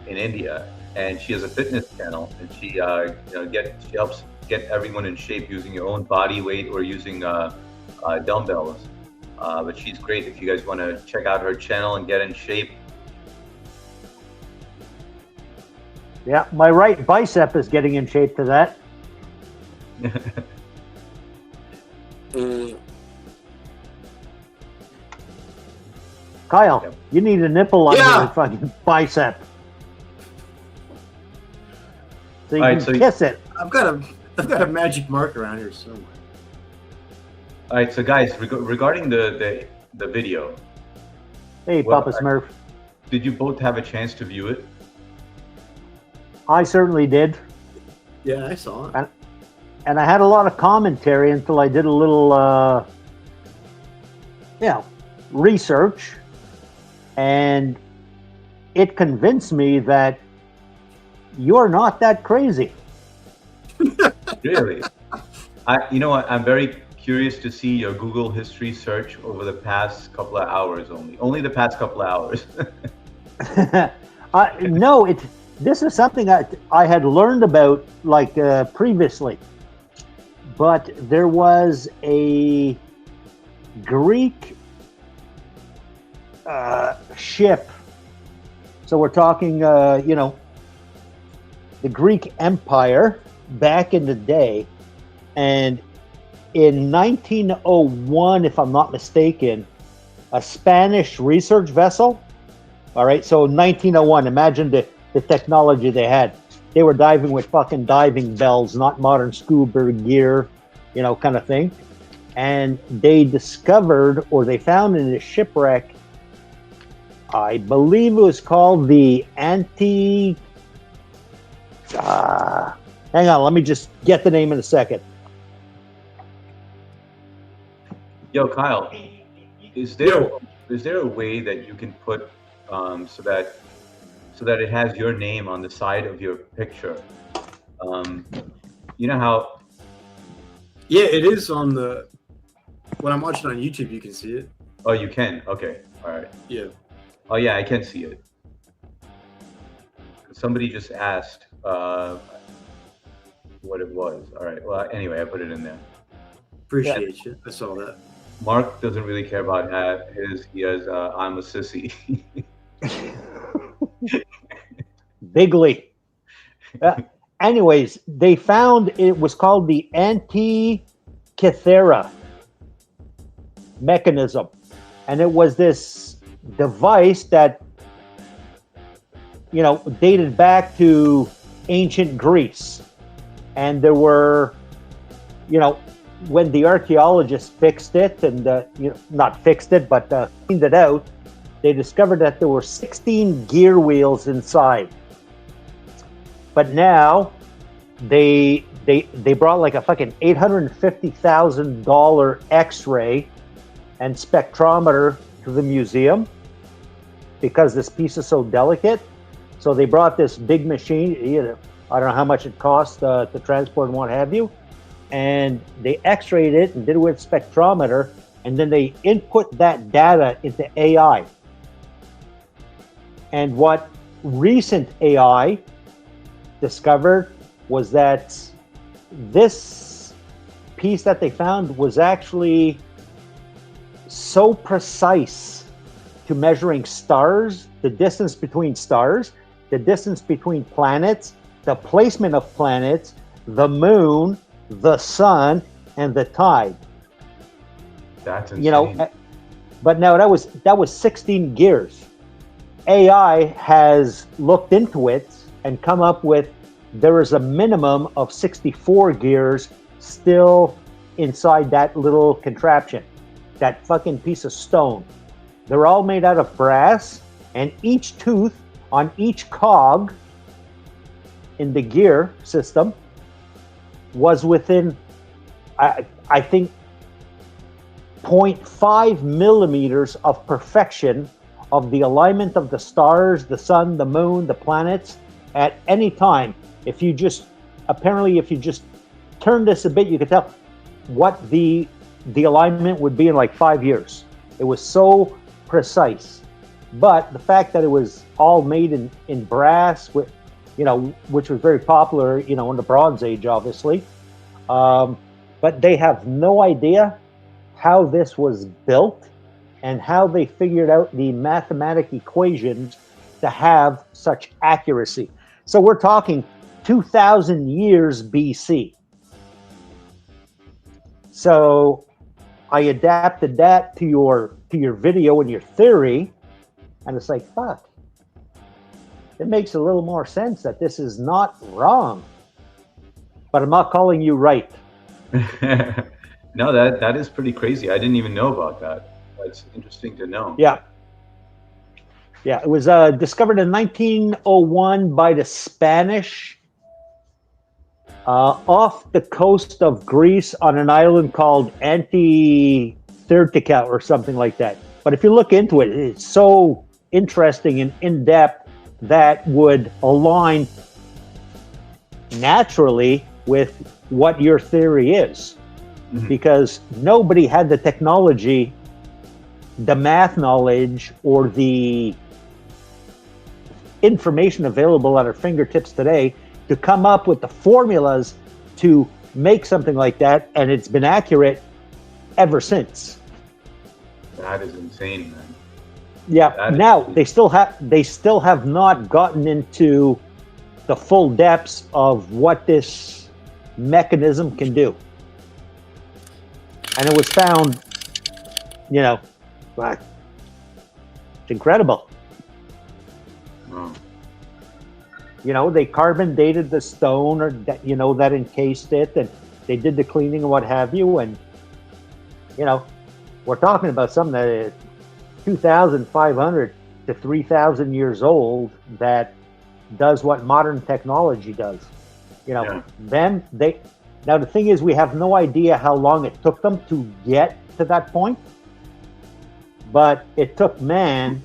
S1: in India, and she has a fitness channel, and she she helps get everyone in shape using your own body weight or using dumbbells. But she's great if you guys want to check out her channel and get in shape.
S2: Yeah, my right bicep is getting in shape to that. Kyle,
S1: Yep.
S2: you need a nipple on
S3: Yeah.
S2: your fucking bicep. So you
S1: All right,
S2: can
S1: so you-
S2: kiss it.
S3: I've got a magic mark around here somewhere.
S1: All right, so guys, regarding the video,
S2: Hey,
S1: Well,
S2: Papa Smurf.
S1: did you both have a chance to view it?
S2: I certainly did.
S3: Yeah, I saw it.
S2: And I had a lot of commentary until I did a little, research. And it convinced me that you're not that crazy.
S1: Really? You know what? I'm very curious to see your Google history search over the past couple of hours only the past couple of hours.
S2: No, this is something I had learned about like previously, but there was a Greek ship. So we're talking, the Greek Empire back in the day, and in 1901, if I'm not mistaken, a Spanish research vessel. All right, so 1901, imagine the technology they had. They were diving with fucking diving bells, not modern scuba gear, kind of thing. And they discovered, or they found in a shipwreck, I believe it was called the Hang on, let me just get the name in a second.
S1: Yo, Kyle, is there a way that you can put so that it has your name on the side of your picture? You know how?
S3: Yeah, it is on the. When I'm watching on YouTube, you can see it.
S1: Oh, you can. Okay, all right.
S3: Yeah.
S1: Oh yeah, I can see it. Somebody just asked what it was. All right. Well, anyway, I put it in there.
S3: Appreciate you. I saw that.
S1: Mark doesn't really care about his. He has I'm a sissy.
S2: Bigly. Anyways, they found it was called the Antikythera mechanism, and it was this device that dated back to ancient Greece, and there were when the archaeologists fixed it and not fixed it but cleaned it out, they discovered that there were 16 gear wheels inside. But now they brought like a fucking $850,000 x-ray and spectrometer to the museum because this piece is so delicate. So they brought this big machine, I don't know how much it cost to transport and what have you, and they x-rayed it and did it with spectrometer, and then they input that data into AI. And what recent AI discovered was that this piece that they found was actually so precise to measuring stars, the distance between stars, the distance between planets, the placement of planets, the moon, the sun, and the tide.
S1: That's insane.
S2: But now that was 16 gears. AI has looked into it and come up with there is a minimum of 64 gears still inside that little contraption, that fucking piece of stone. They're all made out of brass, and each tooth on each cog in the gear system was within, I think, 0.5 millimeters of perfection of the alignment of the stars, the sun, the moon, the planets at any time. If you just turn this a bit, you could tell what the alignment would be in like 5 years. It was so precise. But the fact that it was all made in brass, which was very popular, in the Bronze Age, obviously. But they have no idea how this was built and how they figured out the mathematic equations to have such accuracy. So we're talking 2,000 years BC. So I adapted that to your video and your theory, and it's like, fuck. It makes a little more sense that this is not wrong. But I'm not calling you right.
S1: No, that is pretty crazy. I didn't even know about that. That's interesting to know.
S2: Yeah. Yeah, it was discovered in 1901 by the Spanish off the coast of Greece on an island called Antithyrtica or something like that. But if you look into it, it's so interesting and in-depth that would align naturally with what your theory is. Because nobody had the technology, the math knowledge, or the information available at our fingertips today to come up with the formulas to make something like that, and it's been accurate ever since.
S1: That is insane, man.
S2: Yeah. Now they still have not gotten into the full depths of what this mechanism can do. And it was found, it's incredible.
S1: Oh.
S2: They carbon dated the stone or that, that encased it, and they did the cleaning and what have you. And, we're talking about something that is 2,500 to 3,000 years old that does what modern technology does. Now the thing is, we have no idea how long it took them to get to that point, but it took man,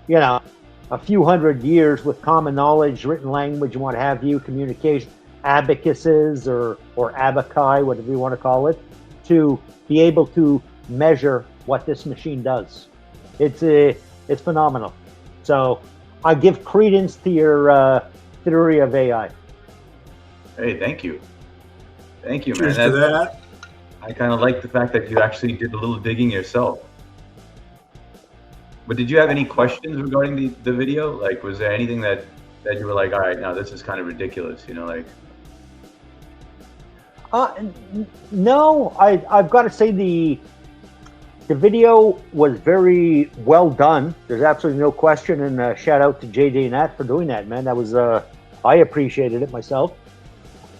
S2: a few hundred years with common knowledge, written language, and what have you, communication, abacuses or abaci, whatever you want to call it, to be able to measure what this machine does. It's phenomenal. So I give credence to your theory of AI.
S1: Hey, thank you. Thank you,
S3: Cheers
S1: man.
S3: to that.
S1: I kind of like the fact that you actually did a little digging yourself. But did you have any questions regarding the video? Like, was there anything that you were like, all right, now this is kind of ridiculous,
S2: No, I've got to say the video was very well done. There's absolutely no question, and shout out to JJ Nat for doing that, man. That was I appreciated it myself.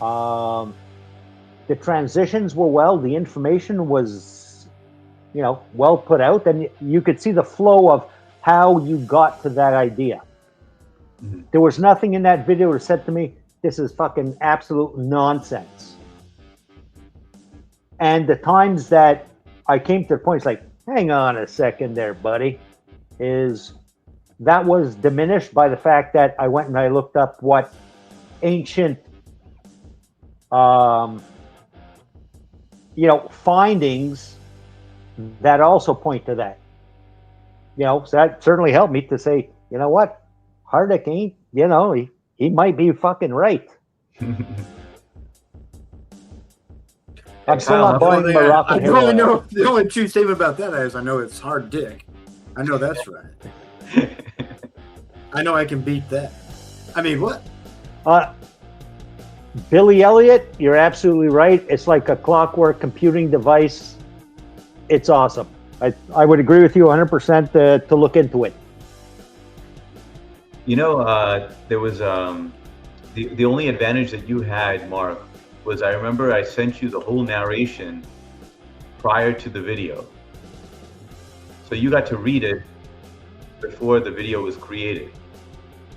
S2: The transitions were well. The information was, well put out, and you could see the flow of how you got to that idea. Mm-hmm. There was nothing in that video that said to me, "This is fucking absolute nonsense." And the times that I came to the point, it's like, hang on a second there, buddy, that was diminished by the fact that I went and I looked up what ancient findings that also point to that. So that certainly helped me to say, you know what, Hardik ain't, he might be fucking right. I'm still not buying the rocket.
S3: The only true statement about that is I know it's hard dick. I know that's right. I know I can beat that. I mean, what?
S2: Billy Elliot, you're absolutely right. It's like a clockwork computing device. It's awesome. I would agree with you 100% to look into it.
S1: There was the only advantage that you had, Mark, was I remember I sent you the whole narration prior to the video. So you got to read it before the video was created.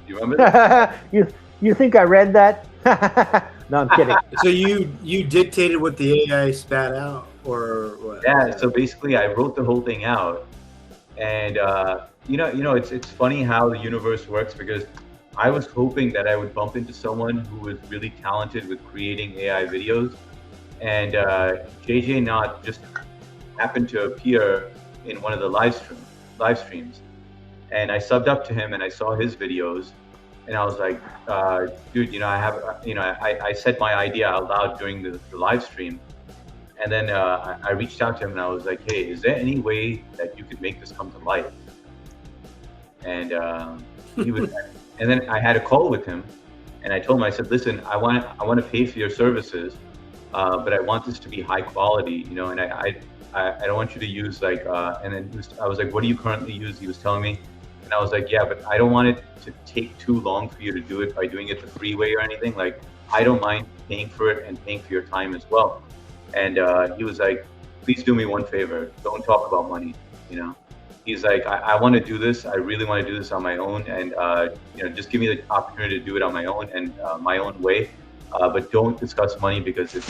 S1: Do you remember that?
S2: You think I read that? No, I'm kidding.
S3: So you dictated what the AI spat out, or what?
S1: Yeah. So basically, I wrote the whole thing out, and it's funny how the universe works, because I was hoping that I would bump into someone who was really talented with creating AI videos, and JJ Knott just happened to appear in one of the live streams, and I subbed up to him and I saw his videos. And I was like, dude, I said my idea out loud during the live stream. And then I reached out to him and I was like, hey, is there any way that you could make this come to life? And he was, and then I had a call with him and I told him, I said, listen, I want to pay for your services, but I want this to be high quality, and I don't want you to use and then I was like, what do you currently use? He was telling me. And I was like, yeah, but I don't want it to take too long for you to do it by doing it the free way or anything. Like, I don't mind paying for it and paying for your time as well. And he was like, please do me one favor. Don't talk about money, He's like, I want to do this. I really want to do this on my own. And, just give me the opportunity to do it on my own and my own way. But don't discuss money, because it's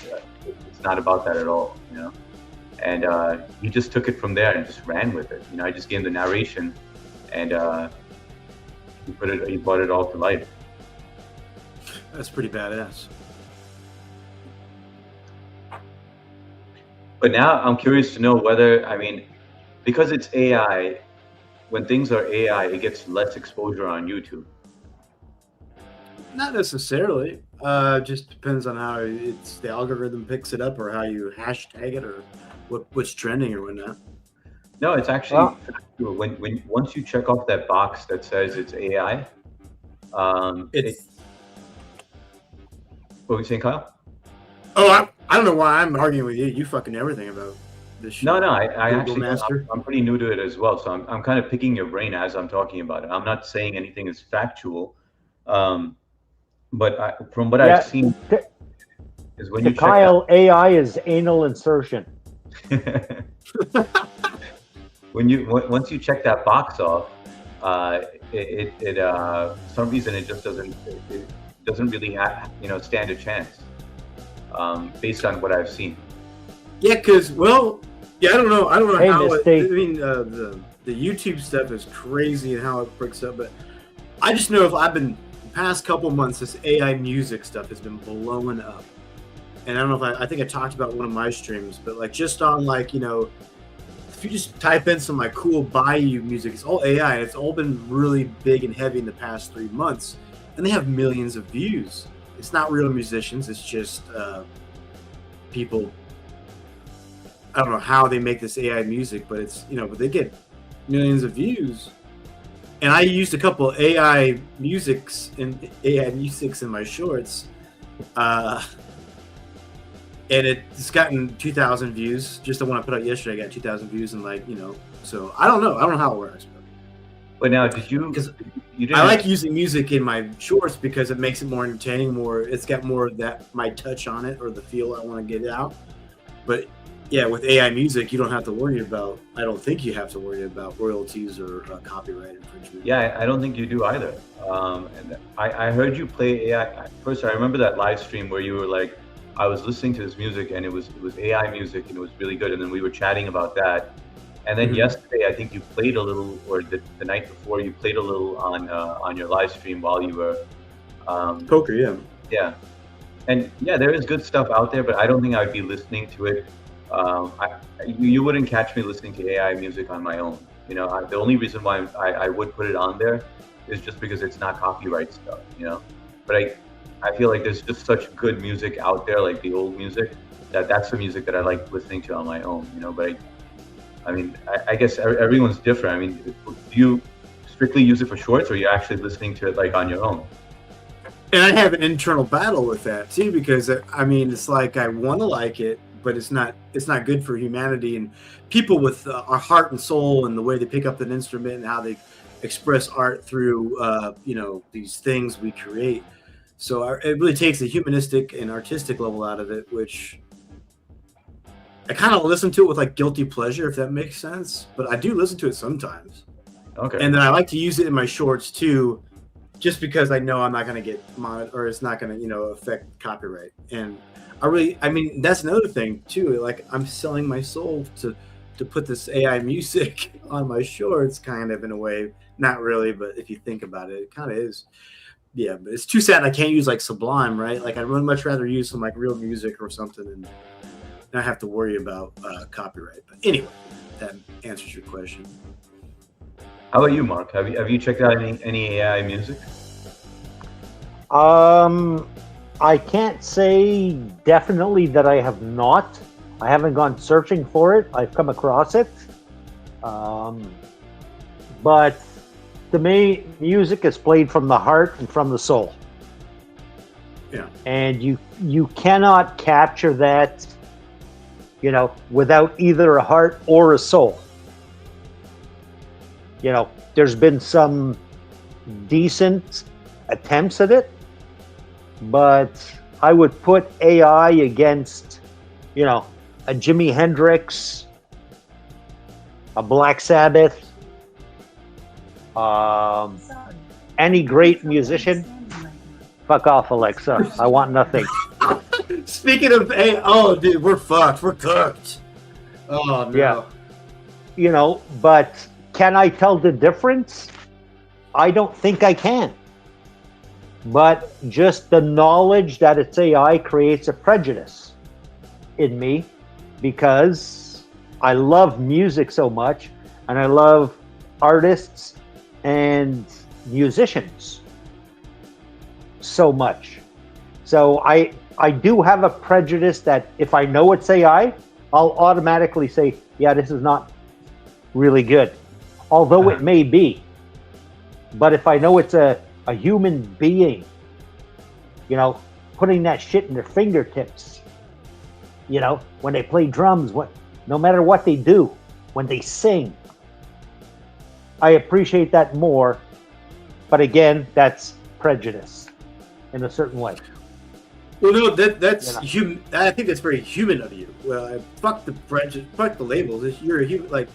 S1: not about that at all, And he just took it from there and just ran with it. I just gave him the narration. And he brought it all to life.
S3: That's pretty badass.
S1: But now I'm curious to know whether, I mean, because it's AI, when things are AI, it gets less exposure on YouTube.
S3: Not necessarily. Just depends on how the algorithm picks it up, or how you hashtag it, or what's trending or whatnot.
S1: No, it's actually when once you check off that box that says it's AI,
S3: It's
S1: what were you saying, Kyle?
S3: I don't know why I'm arguing with you. You fucking everything about this shit.
S1: No, I
S3: Google
S1: actually
S3: Master.
S1: I'm pretty new to it as well, so I'm kind of picking your brain as I'm talking about it. I'm not saying anything is factual, but from what I've seen is when you
S2: Kyle, AI is anal insertion.
S1: Once you check that box off, it for some reason it just doesn't really stand a chance, based on what I've seen.
S3: Yeah, because I don't know
S2: Hey,
S3: how
S2: Misty.
S3: the YouTube stuff is crazy and how it breaks up, but I just know the past couple months, this AI music stuff has been blowing up. And I don't know if I think I talked about one of my streams, but like just on if you just type in some like cool Bayou music, it's all AI. It's all been really big and heavy in the past 3 months, and they have millions of views. It's not real musicians. It's just people. I don't know how they make this AI music, but it's but they get millions of views. And I used a couple of AI musics in my shorts, and it's gotten 2,000 views. Just the one I put out yesterday got 2,000 views, and so I don't know how it works.
S1: But now, did you? Because
S3: I like using music in my shorts because it makes it more entertaining. It's got more of my touch on it, or the feel I want to get out. But yeah, with AI music, you don't have to worry about. I don't think you have to worry about royalties or copyright infringement.
S1: Yeah, I don't think you do either. And I heard you play AI. First, I remember that live stream where you were like, I was listening to this music and it was AI music and it was really good. And then we were chatting about that. And then yesterday, I think you played a little, or the night before, you played a little on your live stream while you were
S3: poker. Yeah.
S1: Yeah, and yeah, there is good stuff out there, but I don't think I would be listening to it. You wouldn't catch me listening to AI music on my own. The only reason why I would put it on there is just because it's not copyright stuff. But I feel like there's just such good music out there, like the old music, that's the music that I like listening to on my own. But I guess everyone's different. I mean, do you strictly use it for shorts, or are you actually listening to it like on your own?
S3: And I have an internal battle with that too, because it's like I want to like it, but it's not good for humanity and people with our heart and soul and the way they pick up an instrument and how they express art through these things we create. So it really takes a humanistic and artistic level out of it, which I kind of listen to it with like guilty pleasure, if that makes sense. But I do listen to it sometimes.
S1: Okay.
S3: And then I like to use it in my shorts too, just because I know I'm not going to get monetized, or it's not going to affect copyright. And that's another thing too. Like, I'm selling my soul to put this AI music on my shorts, kind of, in a way. Not really, but if you think about it, it kind of is. Yeah, but it's too sad I can't use like Sublime, right? Like, I'd much rather use some like real music or something and not have to worry about copyright. But anyway, that answers your question.
S1: How about you, Mark? Have you checked out any AI music?
S2: I can't say definitely that I have not. I haven't gone searching for it. I've come across it. But to me, music is played from the heart and from the soul.
S3: Yeah. And
S2: you cannot capture that, without either a heart or a soul. There's been some decent attempts at it, but I would put AI against, a Jimi Hendrix, a Black Sabbath, any great musician. Fuck off, Alexa. I want nothing.
S3: Speaking of AI, oh, dude, we're fucked. We're cooked. Oh, no.
S2: Yeah. But can I tell the difference? I don't think I can. But just the knowledge that it's AI creates a prejudice in me because I love music so much and I love artists and musicians so much. So I do have a prejudice that if I know it's AI, I'll automatically say, yeah, this is not really good. Although it may be. But if I know it's a human being, you know, putting that shit in their fingertips, you know, when they play drums, no matter what they do, when they sing, I appreciate that more. But again, that's prejudice in a certain way.
S3: Well, no, that's human. I think that's very human of you. Well, fuck the prejudice, fuck the labels. You're a human. Like,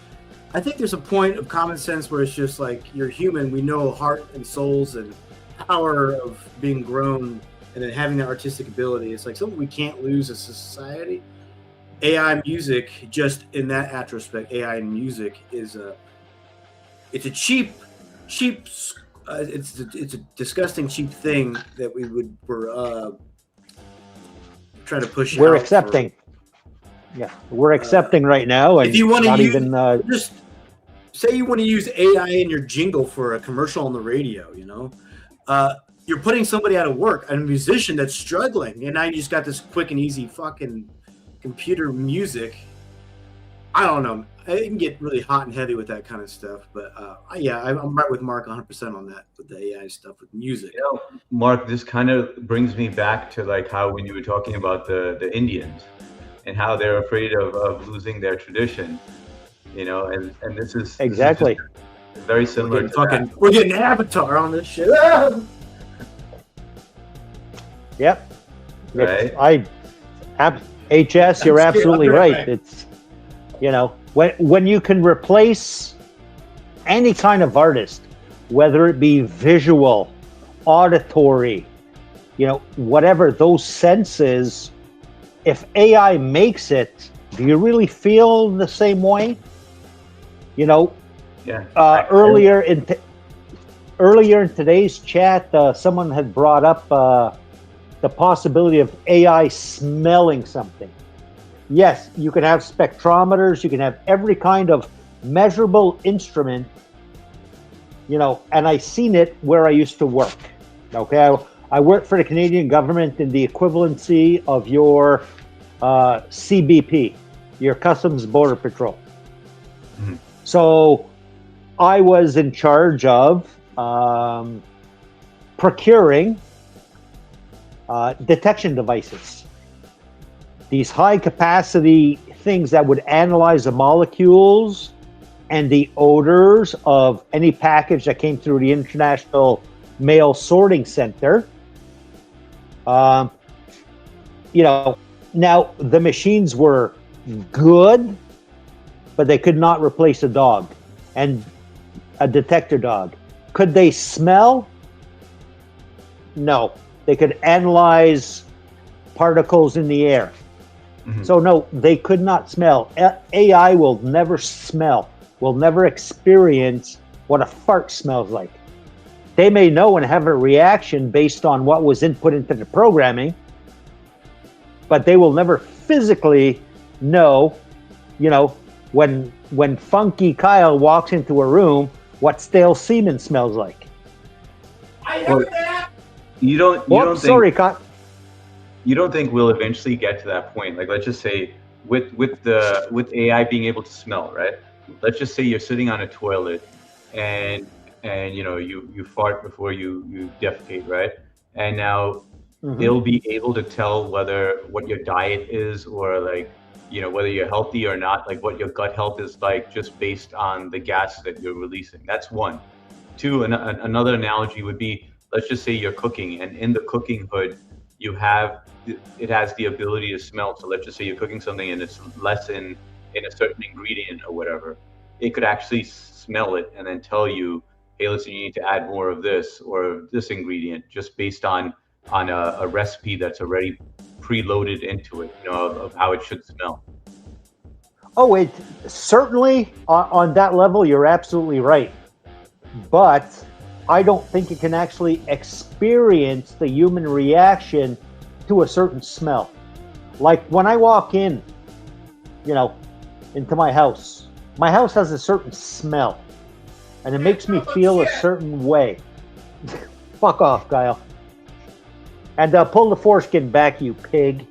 S3: I think there's a point of common sense where it's just like you're human. We know heart and souls and power of being grown and then having that artistic ability. It's like something we can't lose as a society. AI music, just in that retrospect, AI music is it's a cheap, it's a disgusting cheap thing that we're trying to push.
S2: We're accepting. Yeah, we're accepting right now, and
S3: if you want to use,
S2: even
S3: just say you want to use AI in your jingle for a commercial on the radio, you know, you're putting somebody out of work, a musician that's struggling, and now you just got this quick and easy fucking computer music. I don't know. I can get really hot and heavy with that kind of stuff, but yeah, I'm right with Mark 100% on that with the AI stuff with music.
S1: You know, Mark, this kind of brings me back to like how when you were talking about the Indians and how they're afraid of losing their tradition, you know, and this is
S2: exactly
S1: this is very similar.
S3: We're getting Avatar on this shit.
S2: Yep.
S1: Right.
S2: HS, you're absolutely right. It's, you know, when you can replace any kind of artist, whether it be visual, auditory, you know, whatever those senses, if AI makes it, do you really feel the same way? You know,
S1: yeah.
S2: Earlier in today's chat, someone had brought up the possibility of AI smelling something. Yes, you can have spectrometers, you can have every kind of measurable instrument, you know, and I seen it where I used to work. Okay, I worked for the Canadian government in the equivalency of your CBP, your Customs Border Patrol. Mm-hmm. So I was in charge of procuring detection devices. These high capacity things that would analyze the molecules and the odors of any package that came through the International Mail Sorting Center. You know, now the machines were good, but they could not replace a dog and a detector dog. Could they smell? No. They could analyze particles in the air. Mm-hmm. So no, they could not smell. AI will never smell, will never experience what a fart smells like. They may know and have a reaction based on what was input into the programming, but they will never physically know, you know, when Funky Kyle walks into a room, what stale semen smells like.
S3: I heard that.
S1: You don't
S2: sorry, Kyle.
S1: You don't think we'll eventually get to that point? Like, let's just say with AI being able to smell, right? Let's just say you're sitting on a toilet and you know you fart before you defecate, right? And now they'll be able to tell what your diet is, or like, you know, whether you're healthy or not, like what your gut health is like, just based on the gas that you're releasing. That's one. Two, another analogy would be, let's just say you're cooking, and in the cooking hood, it has the ability to smell. So let's just say you're cooking something and it's less in a certain ingredient or whatever. It could actually smell it and then tell you, hey, listen, you need to add more of this or this ingredient, just based on a recipe that's already preloaded into it, you know, of how it should smell.
S2: Oh, it certainly on that level, you're absolutely right. But I don't think it can actually experience the human reaction to a certain smell. Like when I walk in, into my house has a certain smell, and it makes me feel a certain way. Fuck off, Kyle. And pull the foreskin back, you pig.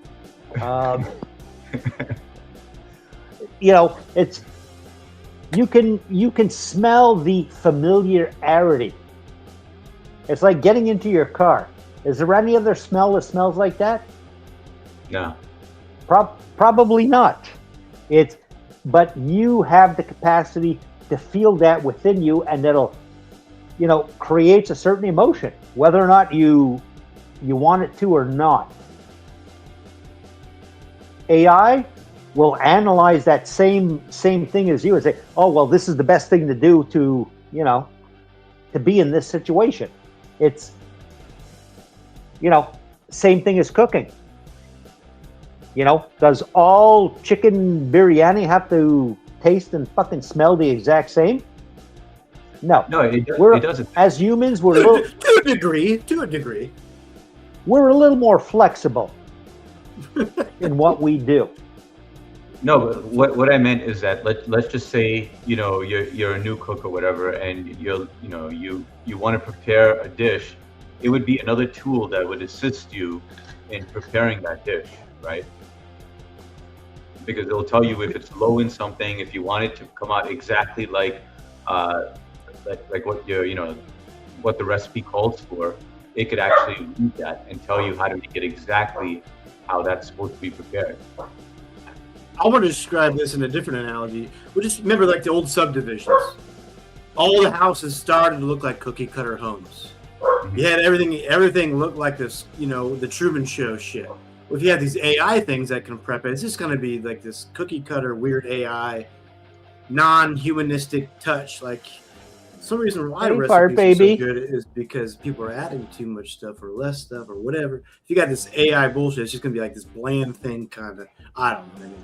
S2: It's you can smell the familiarity. It's like getting into your car. Is there any other smell that smells like that?
S1: No.
S2: Probably not. But you have the capacity to feel that within you, and that'll, creates a certain emotion, whether or not you want it to or not. AI will analyze that same thing as you and say, oh, well, this is the best thing to do to be in this situation. It's, same thing as cooking. Does all chicken biryani have to taste and fucking smell the exact same? No.
S1: No, it doesn't.
S2: As humans, we're
S3: to a degree.
S2: We're a little more flexible in what we do.
S1: No, but what I meant is that let's just say you're a new cook or whatever, and you want to prepare a dish. It would be another tool that would assist you in preparing that dish, right? Because it'll tell you if it's low in something, if you want it to come out exactly like what what the recipe calls for. It could actually read that and tell you how to make it exactly how that's supposed to be prepared.
S3: I want to describe this in a different analogy. We just remember like the old subdivisions. All the houses started to look like cookie cutter homes. You had everything looked like this, the Truman Show shit. Well, if you have these AI things that can prep it, it's just going to be like this cookie cutter, weird AI, non-humanistic touch. Like, some reason why recipes are so good is because people are adding too much stuff or less stuff or whatever. If you got this AI bullshit, it's just going to be like this bland thing kind of, I don't know. Anyways.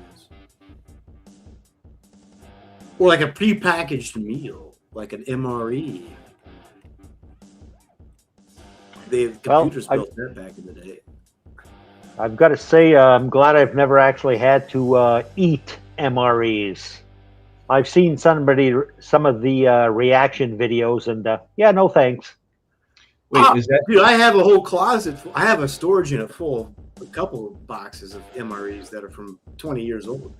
S3: Or like a prepackaged meal, like an MRE. The computers built that back in the day.
S2: I've got to say, I'm glad I've never actually had to eat MREs. I've seen some of the reaction videos, and no thanks.
S1: Wait, is that?
S3: Dude, I have a whole closet. I have a storage unit full of a couple of boxes of MREs that are from 20 years old.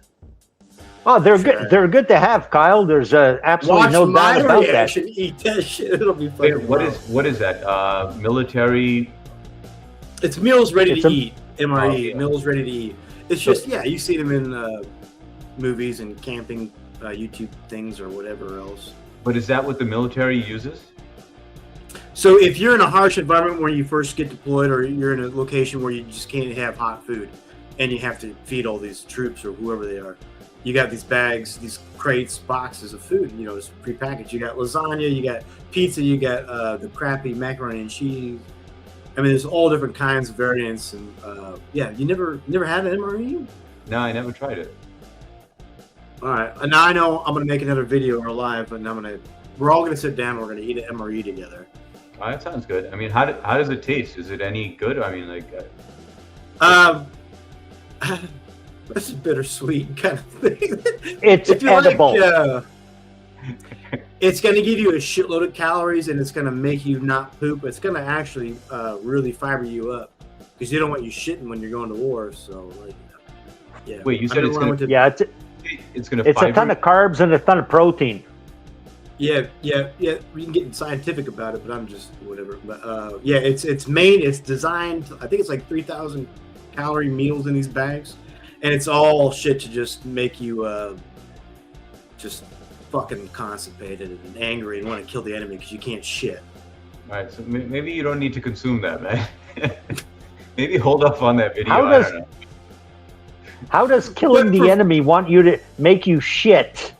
S2: Oh, they're good. They're good to have, Kyle. There's absolutely no doubt about that.
S3: Eat that shit. It'll be fun.
S1: What is that? Military.
S3: It's meals ready to eat. MRE, meals ready to eat. It's just you see them in movies and camping YouTube things or whatever else.
S1: But is that what the military uses?
S3: So if you're in a harsh environment where you first get deployed, or you're in a location where you just can't have hot food, and you have to feed all these troops or whoever they are, you got these bags, these crates, boxes of food. It's prepackaged. You got lasagna, you got pizza, you got the crappy macaroni and cheese. I mean, there's all different kinds of variants, and you never had an MRE?
S1: No, I never tried it.
S3: All right, and now I know I'm gonna make another video or live, and we're all gonna sit down. We're gonna eat an MRE together.
S1: Oh, that sounds good. I mean, how does it taste? Is it any good? I mean, like.
S3: That's a bittersweet kind of thing.
S2: It's edible.
S3: It's going to give you a shitload of calories, and it's going to make you not poop. It's going to actually really fiber you up, because you don't want you shitting when you're going to war. So,
S1: Wait, you said it's going to?
S2: Yeah,
S1: it's going to.
S2: It's a ton of carbs and a ton of protein.
S3: Yeah. We can get scientific about it, but I'm just whatever. But it's designed. I think it's like 3,000 calorie meals in these bags, and it's all shit to just make you just fucking constipated and angry and want to kill the enemy because you can't shit.
S1: All right, so maybe you don't need to consume that, man. Maybe hold off on that video.
S2: How does killing the enemy want you to make you shit?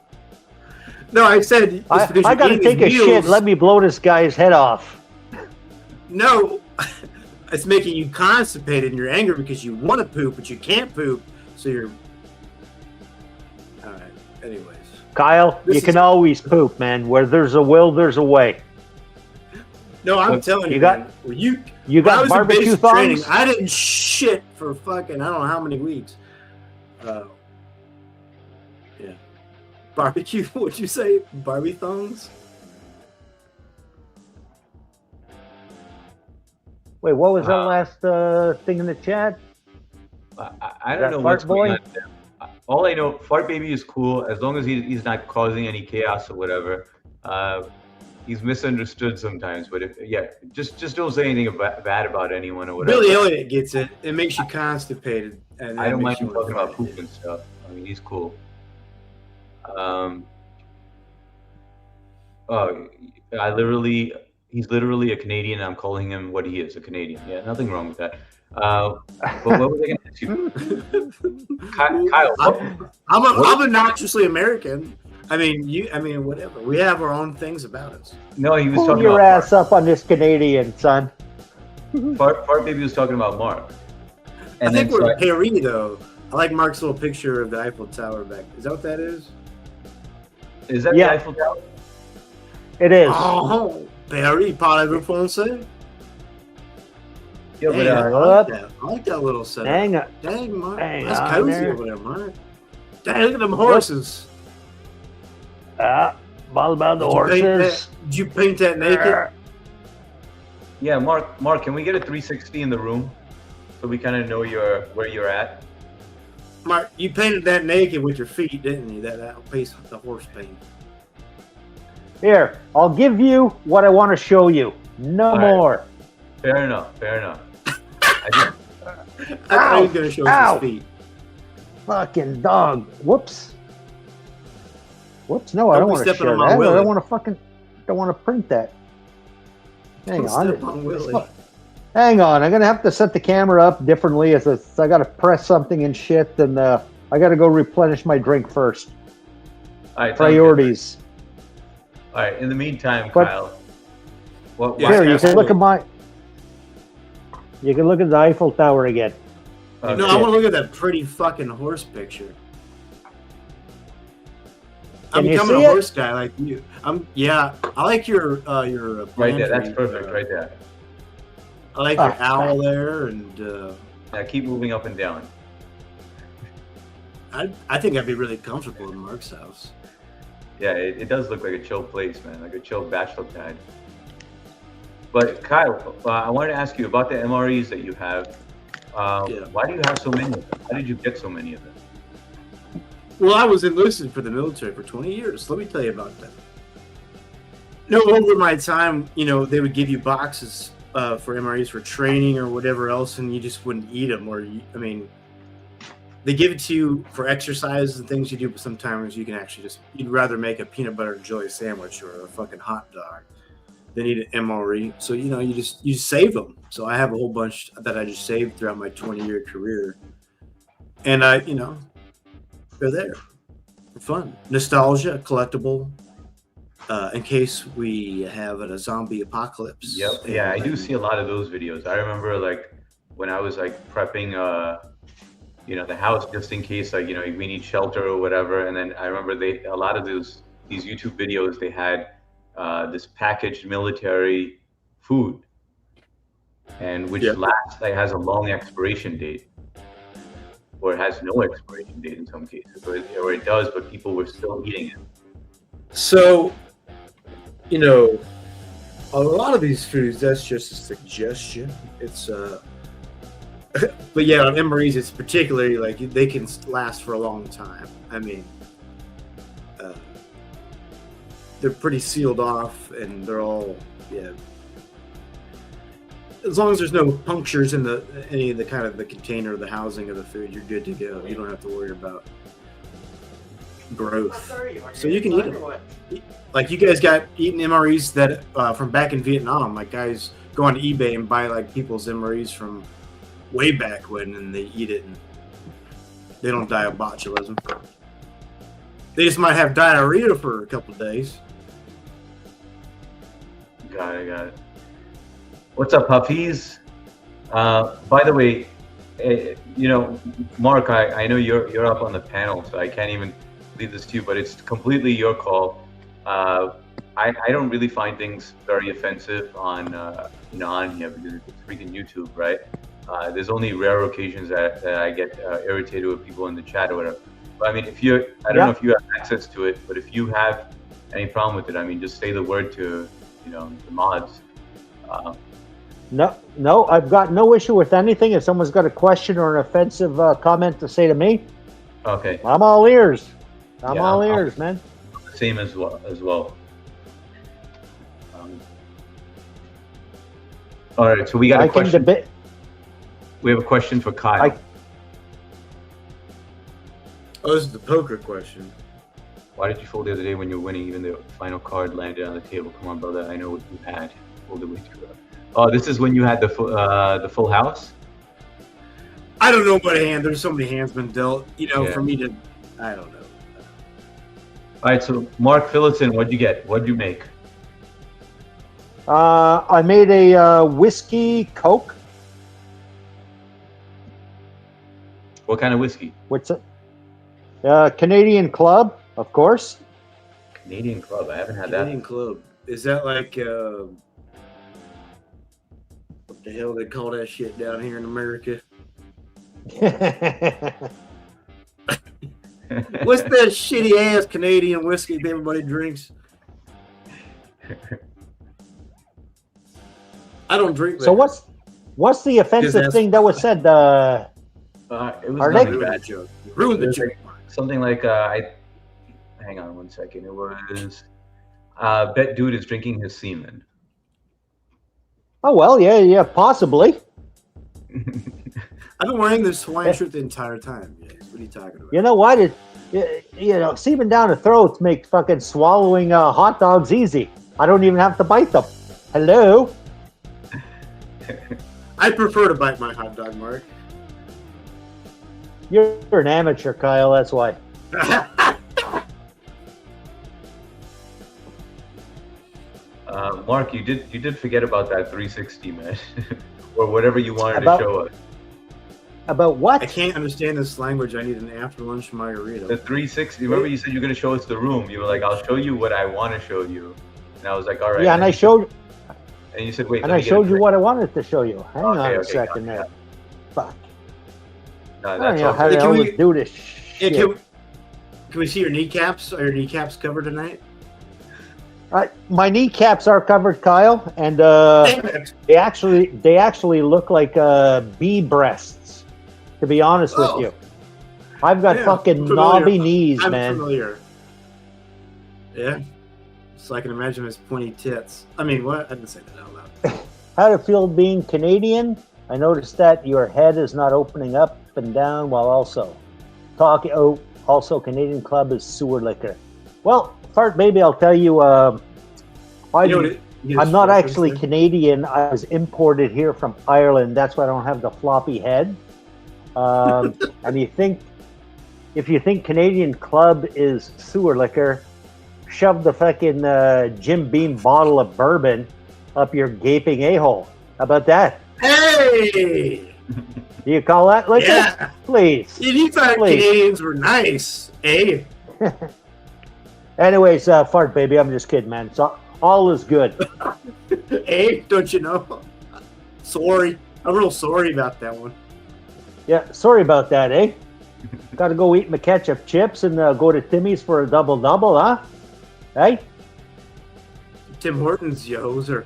S3: No, I said
S2: I got to take a shit. Let me blow this guy's head off.
S3: No, it's making you constipated and you're angry because you want to poop but you can't poop, so you're. All right. Anyways,
S2: Kyle, you can always poop, man. Where there's a will, there's a way.
S3: No, I'm
S2: Look,
S3: telling you,
S2: you got-
S3: man, when you
S2: You
S3: when I
S2: got
S3: was in
S2: barbecue
S3: basic training,
S2: thongs?
S3: I didn't shit for fucking I don't know how many weeks. Yeah, barbecue. What'd you say? Barbie thongs?
S2: Wait, what was that last thing in the chat?
S1: I
S2: Is
S1: don't
S2: that
S1: know
S2: Fart
S1: what's going
S2: Boy?
S1: on there. All I know, Fart Baby is cool as long as he's not causing any chaos or whatever. He's misunderstood sometimes, but just don't say anything bad about anyone or whatever.
S3: Billy Elliot gets it. It makes you constipated, and
S1: I
S3: that
S1: don't mind
S3: makes you
S1: him
S3: wanna
S1: talking about
S3: fight.
S1: poop and stuff. I mean, he's cool. He's literally a Canadian. I'm calling him what he is, a Canadian. Yeah, nothing wrong with that. But what was I going to ask you? Kyle,
S3: I'm obnoxiously American. I mean, whatever. We have our own things about us.
S1: no, he was
S2: Pull
S1: talking
S2: your
S1: about
S2: ass up on this Canadian, son.
S1: Fart Baby was talking about Mark.
S3: I think we're Perry, though. I like Mark's little picture of the Eiffel Tower back. Is that what that is?
S1: Is that
S2: Yeah.
S1: the Eiffel Tower?
S2: It is.
S3: Oh, Perry, parlez-vous français?
S1: Yeah,
S3: Dang,
S1: but
S3: I like that. I like that little setup.
S2: Hang on.
S3: Dang, Mark.
S2: Hang
S3: That's
S2: on
S3: cozy
S2: there.
S3: over there, Mark. Dang, look at them horses.
S2: All about the horses.
S3: Did you paint that naked?
S1: yeah, Mark, can we get a 360 in the room so we kind of know where you're at?
S3: Mark, you painted that naked with your feet, didn't you? That piece of the horse paint.
S2: Here, I'll give you what I want to show you. No
S1: All right.
S2: more.
S1: Fair enough.
S3: I thought he was going to show us his feet.
S2: Fucking dog. Whoops. No, I
S3: Don't
S2: don't
S3: be
S2: want to
S3: stepping
S2: share
S3: on my
S2: that. I
S3: willy.
S2: don't want to print that. Hang
S3: Don't
S2: on.
S3: step on Willie.
S2: Hang on. I'm going to have to set the camera up differently as I got to press something and shit. And I got to go replenish my drink first.
S1: All right, sounds good.
S2: Priorities.
S1: All right. In the meantime,
S2: But-
S1: Kyle, what?
S3: Yeah,
S2: Here, you can
S3: absolutely.
S2: look at my. You can look at the Eiffel Tower again.
S1: okay.
S3: No, I want to look at that pretty fucking horse picture. I'm
S2: Can you
S3: becoming
S2: see
S3: a
S2: it?
S3: horse guy like you. I like your
S1: Right there. That's
S3: pantry,
S1: perfect. Right there.
S3: I like your owl there, and
S1: Now keep moving up and down.
S3: I think I'd be really comfortable in Mark's house.
S1: Yeah, it does look like a chill place, man, like a chill bachelor pad. But Kyle, I wanted to ask you about the MREs that you have.
S3: Yeah.
S1: Why do you have so many of them? How did you get so many of them?
S3: Well, I was enlisted for the military for 20 years. Let me tell you about that. No, over my time, they would give you boxes for MREs for training or whatever else, and you just wouldn't eat them. They give it to you for exercises and things you do, but sometimes you can actually you'd rather make a peanut butter and jelly sandwich or a fucking hot dog than eat an MRE. So, you save them. So I have a whole bunch that I just saved throughout my 20-year career. And they're there for fun. Nostalgia, collectible, in case we have a zombie apocalypse.
S1: Yep. Yeah, I do see a lot of those videos. I remember when I was prepping the house just in case we need shelter or whatever. And then I remember a lot of these YouTube videos, they had this packaged military food, and which has a long expiration date, or it has no expiration date in some cases, or it does, but people were still eating it.
S3: So, a lot of these foods, that's just a suggestion. It's but yeah, on MREs, it's particularly they can last for a long time. I mean, they're pretty sealed off, and they're all as long as there's no punctures in any of the kind of the container, the housing of the food, you're good to go. You don't have to worry about growth. So you can eat them. Like you guys got eating MREs that from back in Vietnam. Like guys go on eBay and buy people's MREs from way back when, and they eat it, and they don't die of botulism. They just might have diarrhea for a couple of days.
S1: Got it. What's up, puppies? By the way, Mark, I know you're up on the panel, so I can't even leave this to you, but it's completely your call. I don't really find things very offensive on on here because it's freaking YouTube, right? There's only rare occasions that I get irritated with people in the chat or whatever. But I mean, I don't know if you have access to it, but if you have any problem with it, I mean, just say the word to the mods.
S2: No, I've got no issue with anything. If someone's got a question or an offensive comment to say to me,
S1: Okay.
S2: I'm all ears. I'm
S1: Yeah,
S2: all
S1: I'm-
S2: ears, man.
S1: Same as well. All right, so we got a
S2: I can
S1: question.
S2: debate.
S1: We have a question for Kyle.
S3: Oh, this is the poker question.
S1: Why did you fold the other day when you were winning, even the final card landed on the table? Come on, brother. I know what you had. Fold it way too early. Oh, this is when you had the full house?
S3: I don't know what hand. There's so many hands been dealt.
S1: Yeah.
S3: For me to, I don't know.
S1: All right, so Mark Phillipson, what'd you get? What'd you make?
S2: I made a whiskey Coke.
S1: What kind of whiskey?
S2: What's it? Canadian Club, of course.
S1: Canadian Club. I haven't had
S3: Canadian Club. Is that like what the hell they call that shit down here in America?
S1: that.
S3: What's that shitty ass Canadian whiskey that everybody drinks? I don't drink that.
S2: So what's the offensive
S3: that's-
S2: thing that was said?
S1: It was
S2: Are
S1: nothing
S2: they-
S3: Ruined the
S1: bad.
S3: joke. Ruined the
S1: It was
S3: joke.
S1: Something like hang on one second. It was bet dude is drinking his semen.
S2: Oh well, yeah, possibly.
S3: I've been wearing this Hawaiian shirt the entire time. Yes. What are you talking about?
S2: You know what? Seeping down the throats makes fucking swallowing hot dogs easy. I don't even have to bite them. Hello?
S3: I prefer to bite my hot dog, Mark.
S2: You're an amateur, Kyle. That's why.
S1: Mark, you did forget about that 360, man, or whatever you wanted
S2: About-
S1: to show us.
S2: About
S3: I
S2: what?
S3: can't understand this language. I need an after lunch margarita.
S1: The 360. Remember, you said you were going to show us the room. You were like, "I'll show you what I want to show you," and I was like, "All right."
S2: Yeah, and I showed
S1: And you said, "Wait."
S2: and
S1: let
S2: I
S1: me get a
S2: showed you
S1: drink."
S2: what I wanted to show you. Hang on a
S1: Okay,
S2: second
S1: got it.
S2: there. Fuck.
S1: No,
S2: I don't
S1: that's
S2: know
S1: all
S2: how
S1: good.
S2: the
S3: Can
S2: hell
S3: we-
S2: to do this
S3: Yeah,
S2: shit.
S3: can we see your kneecaps? Are your kneecaps covered tonight?
S2: My kneecaps are covered, Kyle, and
S3: Damn it.
S2: they actually look like bee breasts. To be honest
S3: Oh.
S2: with you, I've got
S3: Yeah,
S2: fucking
S3: familiar.
S2: knobby knees,
S3: I'm
S2: man.
S3: familiar. Yeah. So I can imagine his pointy tits. I mean, what? I didn't say that out loud.
S2: How to feel being Canadian? I noticed that your head is not opening up and down while also talking. Oh, also Canadian Club is sewer liquor. Well, Fart Baby, I'll tell you.
S3: You know what
S2: I'm not actually Canadian. I was imported here from Ireland. That's why I don't have the floppy head. And if you think Canadian Club is sewer liquor, shove the fucking Jim Beam bottle of bourbon up your gaping a-hole. How about that?
S3: Hey!
S2: Do you call that liquor?
S3: Yeah.
S2: Please.
S3: You thought
S2: Please.
S3: Canadians were nice, eh?
S2: Anyways, Fart Baby, I'm just kidding, man. So all is good.
S3: Eh? Don't you know? Sorry. I'm real sorry about that one.
S2: Yeah, sorry about that, eh? Got to go eat my ketchup chips and go to Timmy's for a double-double, huh? Hey?
S3: Tim Hortons, you hoser.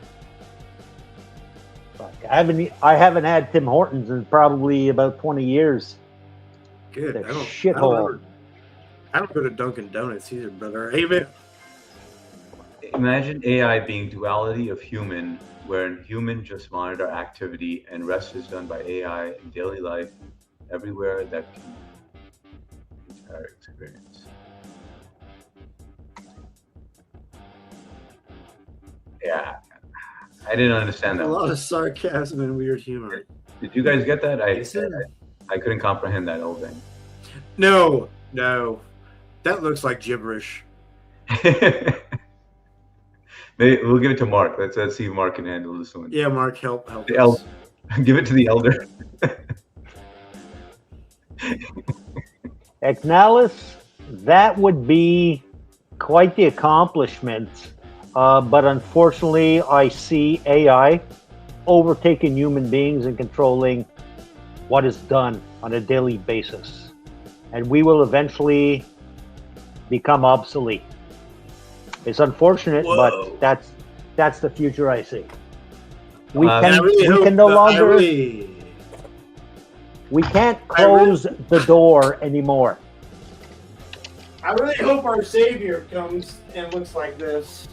S2: Fuck, I haven't had Tim Hortons in probably about 20 years.
S3: Good.
S2: The
S3: I don't
S2: shithole.
S3: I don't go to Dunkin' Donuts either, brother. Hey, man.
S1: Imagine AI being duality of human, wherein human just monitor activity and rest is done by AI in daily life, everywhere that can entire experience. Yeah, I didn't understand
S3: A
S1: that.
S3: lot of sarcasm and weird humor.
S1: Did you guys get that?
S3: Yes, sir.
S1: I couldn't comprehend that whole thing.
S3: No. That looks like gibberish.
S1: Maybe we'll give it to Mark. Let's see if Mark can handle this one.
S3: Yeah, Mark, help
S1: The
S3: us.
S1: Give it to the elder.
S2: Ignalis, that would be quite the accomplishment. but unfortunately, I see AI overtaking human beings and controlling what is done on a daily basis. And we will eventually become obsolete. It's unfortunate,
S3: Whoa.
S2: but that's the future I see. We
S1: I
S2: can
S3: really
S2: we
S3: hope
S2: can no
S3: that-
S2: longer we can't close the door anymore.
S3: I really hope our savior comes and looks like this.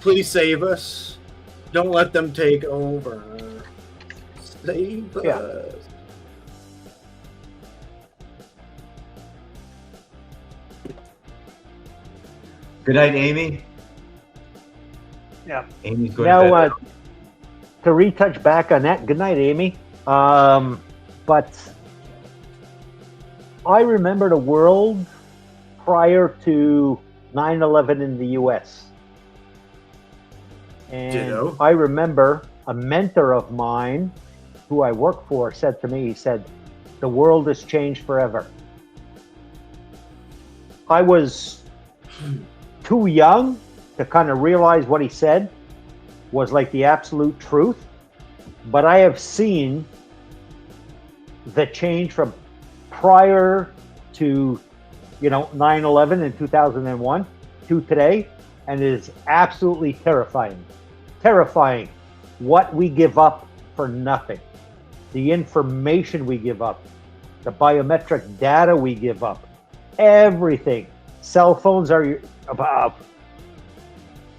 S3: Please save us. Don't let them take over. Save
S2: Yeah.
S3: us.
S1: Good night, Amy.
S2: Yeah.
S1: Amy's going
S2: Now,
S1: to bed.
S2: to retouch back on that, good night, Amy. But I remember the world prior to 9/11 in the U.S. And
S3: Ditto.
S2: I remember a mentor of mine who I work for said to me, he said, the world has changed forever. I was too young to kind of realize what he said was like the absolute truth. But I have seen the change from prior to, 9/11 in 2001 to today, and it is absolutely terrifying. Terrifying what we give up for nothing. The information we give up, the biometric data we give up, everything. Cell phones are about,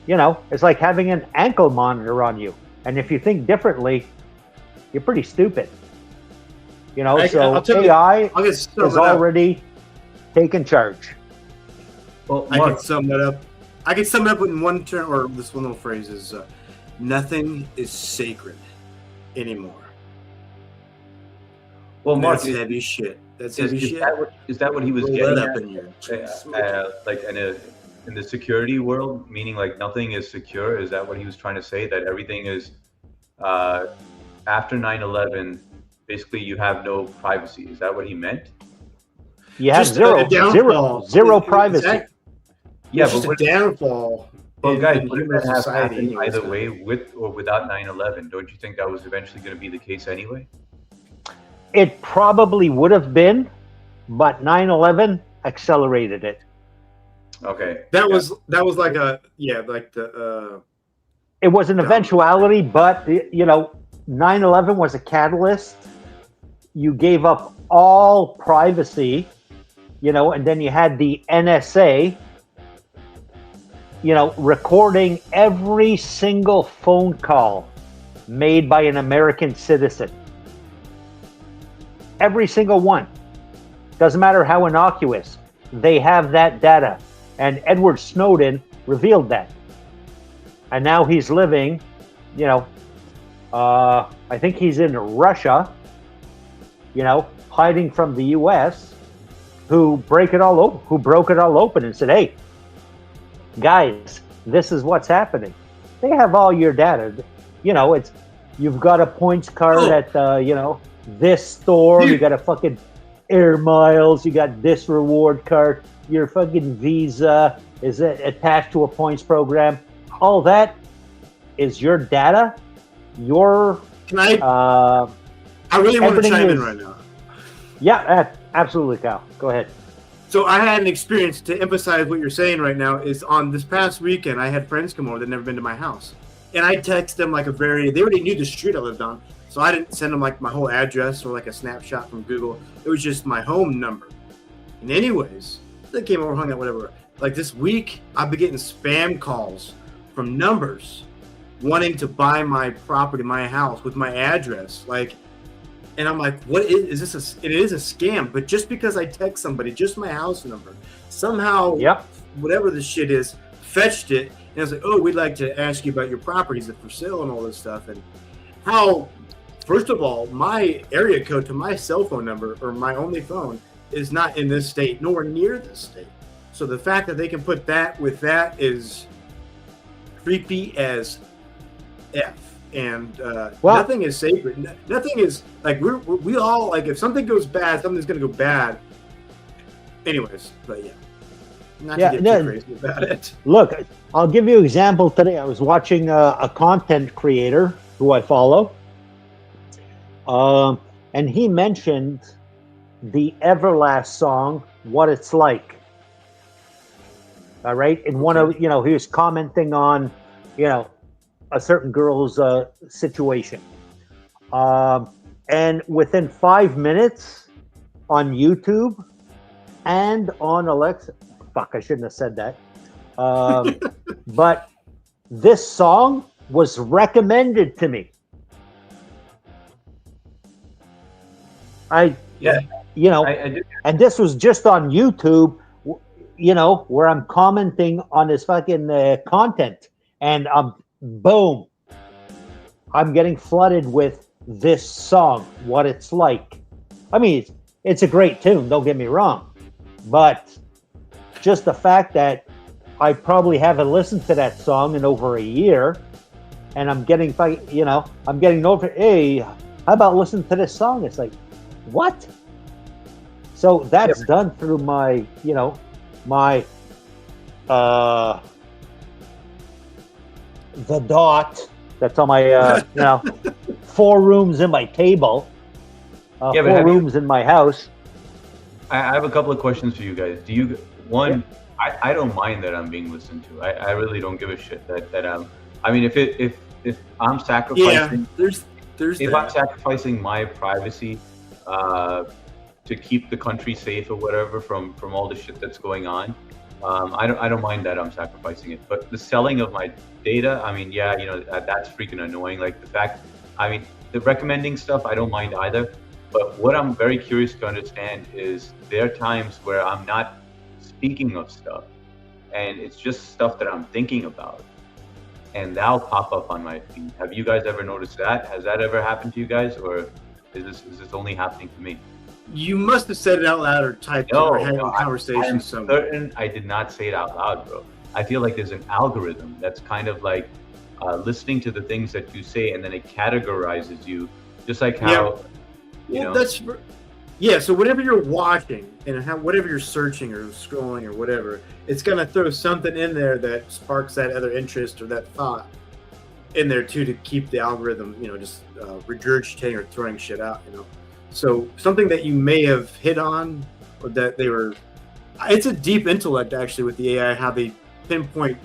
S2: it's like having an ankle monitor on you. And if you think differently, you're pretty stupid.
S3: I'll
S2: So
S3: tell you-
S2: AI
S3: I'll get sum
S2: is
S3: it up.
S2: already taking charge.
S1: Well,
S3: I
S1: Mark,
S3: can sum it up. I can sum it up in one term, or this one little phrase is, nothing is sacred anymore.
S1: well, Mark,
S3: That's heavy shit. That's
S1: is,
S3: heavy
S1: is
S3: shit.
S1: that what he was
S3: Roll
S1: getting
S3: that up
S1: at?
S3: in your
S1: Like in the security world, meaning like nothing is secure. Is that what he was trying to say? That everything is after 9/11, basically you have no privacy. Is that what he meant?
S2: You have
S3: Just a downfall.
S2: zero
S3: It's
S2: privacy.
S1: Yeah,
S3: It's just
S1: but
S3: a downfall.
S1: well,
S3: in-
S1: guys,
S3: in
S1: wouldn't
S3: human
S1: that have
S3: society
S1: happened
S3: anyways.
S1: either way, with or without 9/11? Don't you think that was eventually going to be the case anyway?
S2: It probably would have been, but 9/11 accelerated it.
S1: Okay.
S3: That
S1: yeah.
S3: was like the
S2: It was an
S3: Yeah.
S2: eventuality, but 9/11 was a catalyst. You gave up all privacy, and then you had the NSA, recording every single phone call made by an American citizen. Every single one. Doesn't matter how innocuous. They have that data. And Edward Snowden revealed that. And now he's living, I think he's in Russia, hiding from the U.S., who broke it all open and said, hey, guys, this is what's happening. They have all your data. You've got a points card at, this store. You got a fucking air miles. You got this reward card. Your fucking Visa is attached to a points program. All that is your data. Your
S3: Can I really want to
S2: everything
S3: chime in
S2: is-
S3: right now.
S2: yeah, absolutely, Kyle. Go ahead.
S3: So I had an experience to emphasize what you're saying right now. Is on this past weekend, I had friends come over that never been to my house, and I text them like they already knew the street I lived on, so I didn't send them like my whole address or like a snapshot from Google. It was just my home number. And anyways, they came over, hung out, whatever. Like this week, I've been getting spam calls from numbers wanting to buy my property, my house with my address, like. And I'm like, what is this? It is a scam. But just because I text somebody, just my house number, somehow,
S2: Yep.
S3: whatever this shit is, fetched it. And I was like, oh, we'd like to ask you about your properties that are for sale and all this stuff. And how, first of all, my area code to my cell phone number or my only phone is not in this state, nowhere near this state. So the fact that they can put that with that is creepy as F. And
S2: Well-
S3: nothing is sacred. Nothing is like we all like if something goes bad, something's gonna go bad. Anyways, but yeah, not
S2: Yeah,
S3: to get
S2: no,
S3: too crazy about it.
S2: Look, I'll give you an example today. I was watching a content creator who I follow, and he mentioned the Everlast song, "What It's Like." All right, and one of he was commenting on, a certain girl's situation, and within 5 minutes on YouTube and on Alexa, fuck, I shouldn't have said that. But this song was recommended to me. I
S1: did.
S2: and this was just on YouTube, where I'm commenting on his fucking content, and boom, I'm getting flooded with this song, "What It's Like." I mean, it's a great tune, don't get me wrong, but just the fact that I probably haven't listened to that song in over a year, and I'm getting over, hey, how about listen to this song? It's like, what? So that's done through my, my the dot that's on my 4 rooms in my table, 4 rooms in my house.
S1: I have a couple of questions for you guys. Do you I don't mind that I'm being listened to. I really don't give a shit that I mean, if I'm sacrificing, I'm sacrificing my privacy to keep the country safe or whatever from all the shit that's going on, I don't mind that I'm sacrificing it. But the selling of my data, I mean, that's freaking annoying. Like the fact, I mean, the recommending stuff, I don't mind either. But what I'm very curious to understand is there are times where I'm not speaking of stuff, and it's just stuff that I'm thinking about, and that'll pop up on my feed. Have you guys ever noticed that? Has that ever happened to you guys, or is this only happening to me?
S3: You must have said it out loud or typed it or had a conversation.
S1: I'm
S3: somewhere.
S1: certain I did not say it out loud, bro. I feel like there's an algorithm that's kind of like listening to the things that you say, and then it categorizes you, just like how
S3: so whatever you're watching and whatever you're searching or scrolling or whatever, it's gonna throw something in there that sparks that other interest or that thought in there too, to keep the algorithm, just regurgitating or throwing shit out, So something that you may have hit on, or that it's a deep intellect actually with the AI, how they pinpoint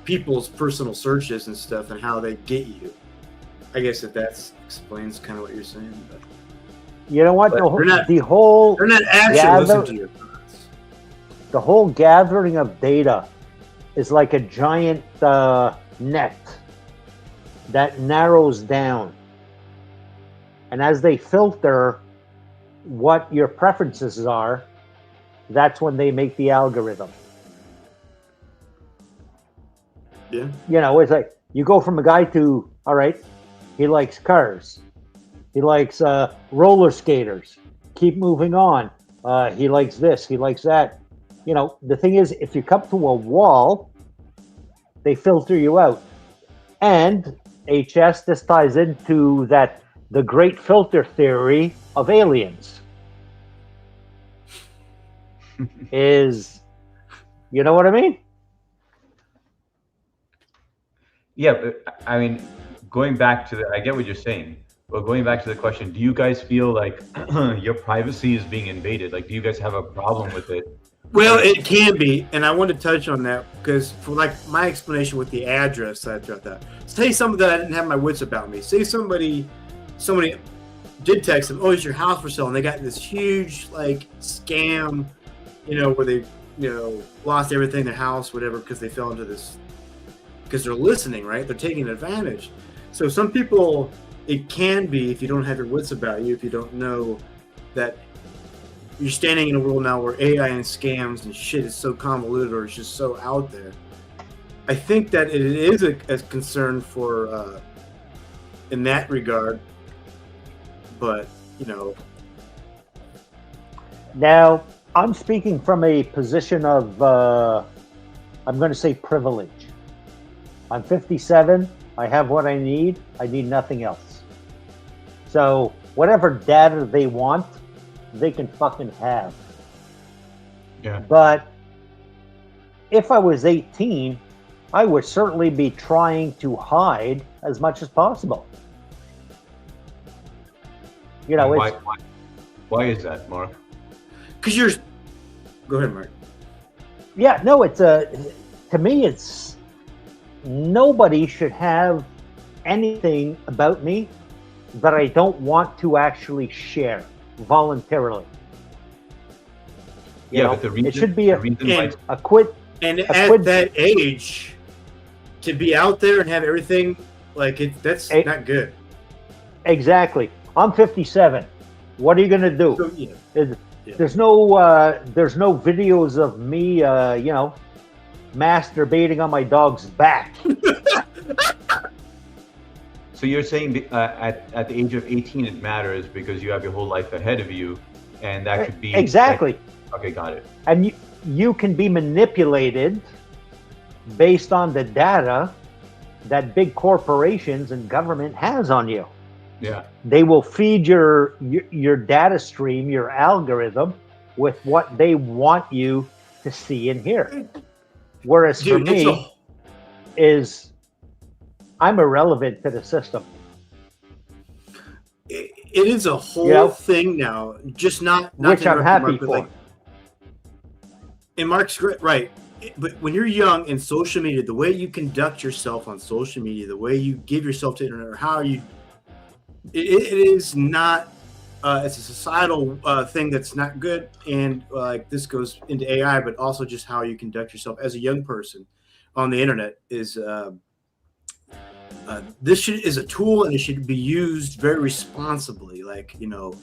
S3: people's personal searches and stuff and how they get you. I guess if that explains kind of what you're saying. But
S2: you know what?
S3: they're not
S2: actually
S3: listening to your thoughts.
S2: The whole gathering of data is like a giant net that narrows down. And as they filter what your preferences are, that's when they make the algorithm.
S3: Yeah.
S2: It's like you go from a guy to, all right, he likes cars. He likes roller skaters. Keep moving on. He likes this. He likes that. The thing is, if you come to a wall, they filter you out. And HS, this ties into the great filter theory of aliens. Is, you know what I mean?
S1: Yeah, but I mean, going back to I get what you're saying. But going back to the question, do you guys feel like your privacy is being invaded? Like, do you guys have a problem with it?
S3: Well, it can be, and I want to touch on that because for my explanation with the address, I thought that. Say something that I didn't have my wits about me. Say somebody did text them, "Oh, is your house for sale?" And they got this huge scam, where they lost everything, their house, whatever, because they fell into this. Because they're listening, right? They're taking advantage. So some people, it can be, if you don't have your wits about you, if you don't know that you're standing in a world now where AI and scams and shit is so convoluted, or it's just so out there. I think that it is a concern for in that regard, but
S2: Now, I'm speaking from a position of I'm going to say privilege. I'm 57. I have what I need. I need nothing else. So whatever data they want, they can fucking have.
S1: Yeah.
S2: But if I was 18, I would certainly be trying to hide as much as possible. You know,
S4: why,
S2: it's
S4: why is that, Mark?
S3: Because you're. Go ahead, Mark.
S2: yeah, no, it's to me, it's nobody should have anything about me that I don't want to actually share voluntarily. You
S4: Yeah,
S2: know,
S4: but the reason
S2: it should be
S4: the reason why
S3: And-
S2: a quid.
S3: And
S2: A
S3: at
S2: quid-
S3: that age, to be out there and have everything like that's
S2: Eh.
S3: not good.
S2: Exactly. I'm 57. What are you going to do?
S3: So, yeah.
S2: There's no videos of me, you know, masturbating on my dog's back.
S4: So you're saying at the age of 18 it matters because you have your whole life ahead of you, and that could be
S2: Exactly.
S4: Okay, got it.
S2: And you can be manipulated based on the data that big corporations and government has on you.
S4: Yeah.
S2: They will feed your data stream, your algorithm, with what they want you to see and hear. Whereas
S3: Dude,
S2: for me, is I'm irrelevant to the system.
S3: it is a whole
S2: You know?
S3: thing now. Just not
S2: Which
S3: to
S2: I'm
S3: interrupt
S2: happy
S3: Mark, but,
S2: for.
S3: like, and Mark's great, right? But when you're young in social media, the way you conduct yourself on social media, the way you give yourself to internet, or how you, it is not. It's a societal thing that's not good, and like this goes into AI, but also just how you conduct yourself as a young person on the internet is. This is a tool, and it should be used very responsibly. Like, you know,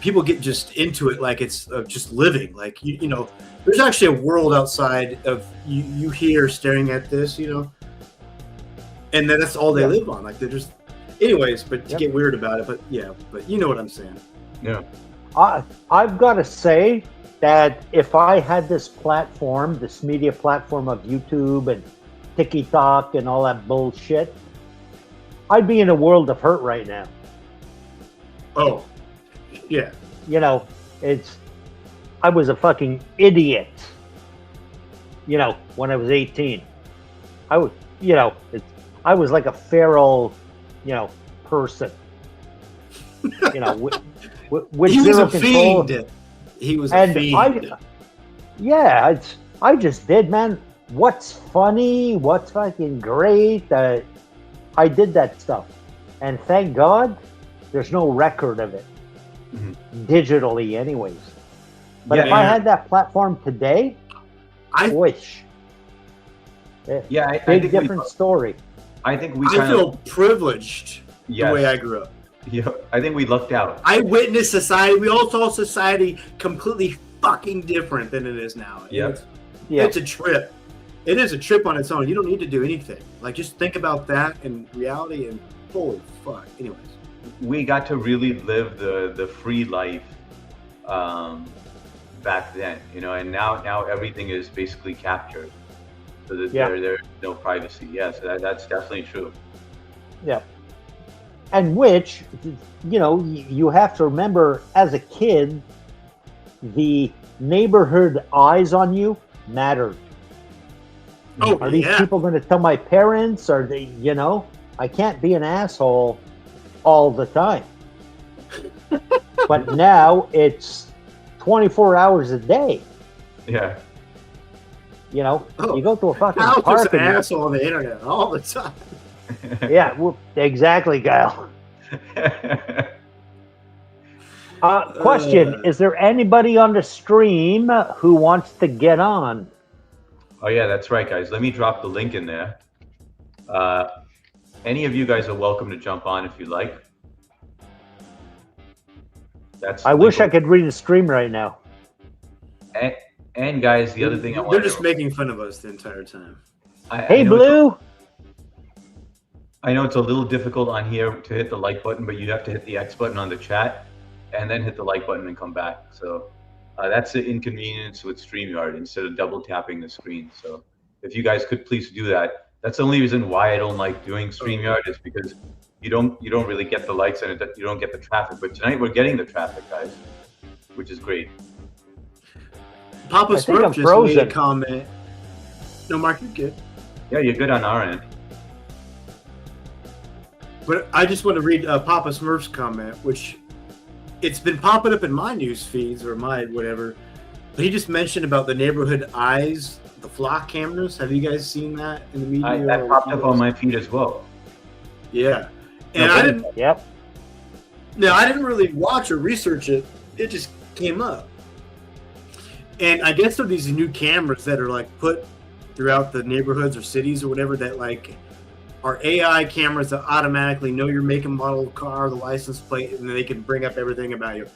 S3: people get just into it like it's just living. Like, you know, there's actually a world outside of you here staring at this, you know, and then that's all they live on. Like, they're just, anyways. But to get weird about it, but yeah, but you know what I'm saying.
S4: Yeah.
S2: I've got to say that if I had this platform, this media platform of YouTube and TikTok and all that bullshit, I'd be in a world of hurt right now.
S3: Oh, yeah.
S2: You know, I was a fucking idiot, you know, when I was 18. I was, you know, I was like a feral, you know, person, you know, with
S3: He was
S2: zero
S3: a
S2: control.
S3: fiend. He was a
S2: And
S3: fiend.
S2: I just did, man. What's funny? What's fucking great? I did that stuff, and thank God, there's no record of it, digitally, anyways. But if I had that platform today,
S3: I
S2: wish.
S4: Yeah, I
S2: Big
S4: think
S2: different story.
S4: I think we
S3: I
S4: kind
S3: feel
S4: of
S3: privileged the way I grew up.
S4: yeah. I think we lucked out.
S3: I witnessed society. We all saw society completely fucking different than it is now.
S4: Yep.
S3: It's a trip. It is a trip on its own. You don't need to do anything. Like, just think about that in reality, and holy fuck. Anyways,
S4: We got to really live the free life back then, you know, and now everything is basically captured, so that there's no privacy. Yeah, so that's definitely true.
S2: Yeah. And which, you know, you have to remember, as a kid, the neighborhood eyes on you mattered. Are these people going to tell my parents? Are they, you know, I can't be an asshole all the time. But now it's 24 hours a day.
S4: Yeah.
S2: You know, you go to a fucking
S3: I was
S2: park
S3: an
S2: and
S3: asshole on the internet all the time.
S2: yeah, well, exactly, Kyle. Question: is there anybody on the stream who wants to get on?
S4: Oh yeah, that's right, guys. Let me drop the link in there. Any of you guys are welcome to jump on if you like.
S2: I wish I could read the stream right now.
S4: And guys, the other thing I want
S3: They're just making fun of us the entire time.
S2: Hey, Blue.
S4: I know it's a little difficult on here to hit the like button, but you have to hit the X button on the chat and then hit the like button and come back. So that's the inconvenience with StreamYard instead of double tapping the screen. So if you guys could please do that. That's the only reason why I don't like doing StreamYard, is because you don't really get the likes and you don't get the traffic. But tonight we're getting the traffic, guys, which is great.
S3: Papa Smurf just made a comment. No, Mark, you're good.
S4: Yeah, you're good on our end.
S3: But I just want to read Papa Smurf's comment, which it's been popping up in my news feeds or my whatever. But he just mentioned about the neighborhood eyes, the flock cameras. Have you guys seen that in the media?
S4: That popped up on my feed as well.
S3: Yeah, and
S4: No,
S3: I didn't.
S2: Yep.
S3: No, I didn't really watch or research it. It just came up. And I guess there are these new cameras that are like put throughout the neighborhoods or cities or whatever that like are AI cameras that automatically know your make and model of the car, the license plate, and they can bring up everything about you.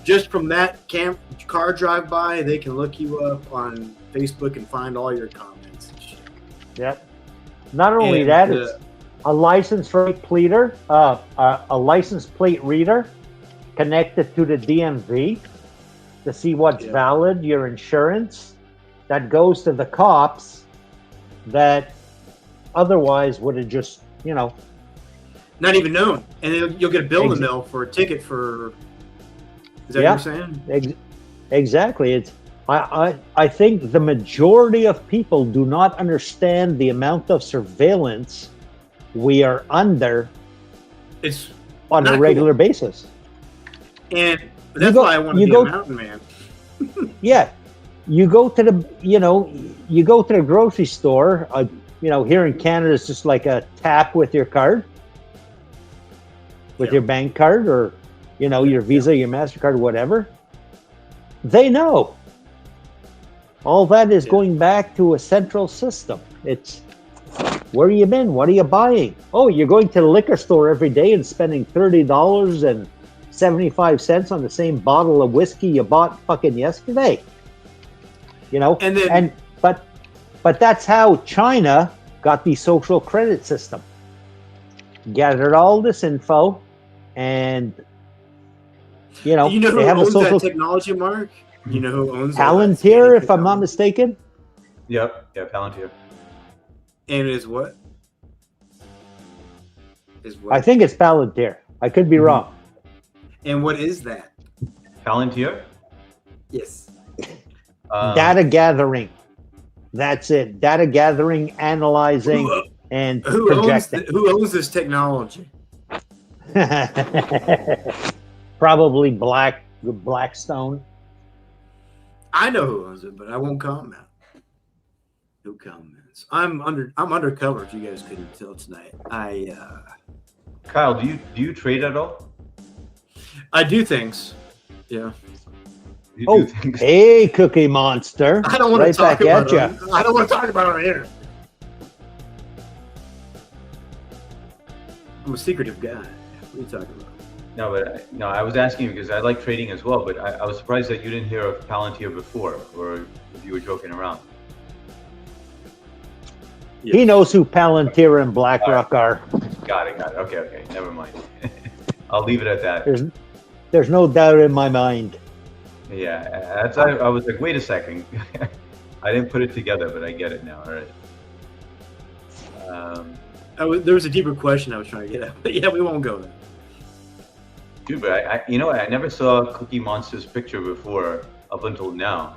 S3: Just from that car drive by, they can look you up on Facebook and find all your comments and shit.
S2: Yep. Not only
S3: And,
S2: that, it's a license plate reader, a license plate reader connected to the DMV to see what's valid, your insurance, that goes to the cops that otherwise would have just,
S3: not even known. And then you'll get a bill in the mail for a ticket for. Is that what you're saying?
S2: Exactly. It's I think the majority of people do not understand the amount of surveillance we are under.
S3: It's
S2: on a regular basis.
S3: And that's why I want to be a mountain man.
S2: Yeah. You go to the, you go to the grocery store, here in Canada, it's just like a tap with your card, with your bank card or, your Visa, your MasterCard, whatever. They know. All that is going back to a central system. It's, where you been? What are you buying? Oh, you're going to the liquor store every day and spending $30.75 on the same bottle of whiskey you bought fucking yesterday.
S3: And then,
S2: but that's how China got the social credit system. Gathered all this info, and
S3: you know who
S2: they have
S3: owns
S2: a social
S3: that technology, Mark? You know who owns
S2: Palantir, if I'm not mistaken.
S4: Yep, yeah, Palantir.
S3: And is what?
S2: I think it's Palantir. I could be wrong.
S3: And what is that?
S4: Palantir?
S3: Yes.
S2: Data gathering. That's it. Data gathering, analyzing, and projecting.
S3: Who owns this technology?
S2: Probably Blackstone.
S3: I know who owns it, but I won't comment. No comments. I'm undercover. If you guys couldn't tell tonight,
S4: Kyle, do you trade at all?
S3: I do things. Yeah.
S2: Hey, Cookie Monster!
S3: I don't want to talk
S2: about
S3: it. I don't want to talk about it here. I'm a secretive guy. What are you talking about?
S4: No, I was asking you because I like trading as well, but I was surprised that you didn't hear of Palantir before, or if you were joking around.
S2: Yes. He knows who Palantir and BlackRock are.
S4: Got it. Okay, never mind. I'll leave it at that.
S2: There's no doubt in my mind.
S4: Yeah, I was like, wait a second. I didn't put it together, but I get it now. All right.
S3: There was a deeper question I was trying to get at, but yeah, we won't go there.
S4: Dude, but I never saw Cookie Monster's picture before up until now,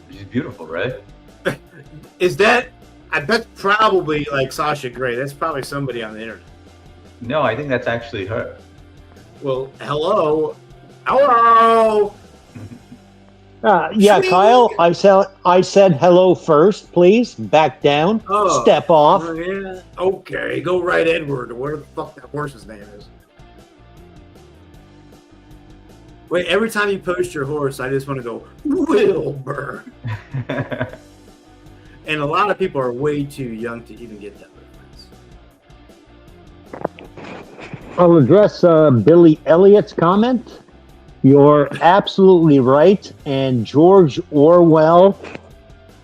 S4: which is beautiful, right?
S3: Is that? I bet probably like Sasha Grey. That's probably somebody on the internet.
S4: No, I think that's actually her.
S3: Well, hello.
S2: Yeah, Kyle. I said hello first. Please back down. Step off.
S3: Yeah. Okay, go right, Edward, or whatever the fuck that horse's name is. Wait, every time you post your horse, I just want to go Wilbur. And a lot of people are way too young to even get that reference.
S2: I'll address Billy Elliott's comment. You're absolutely right, and George Orwell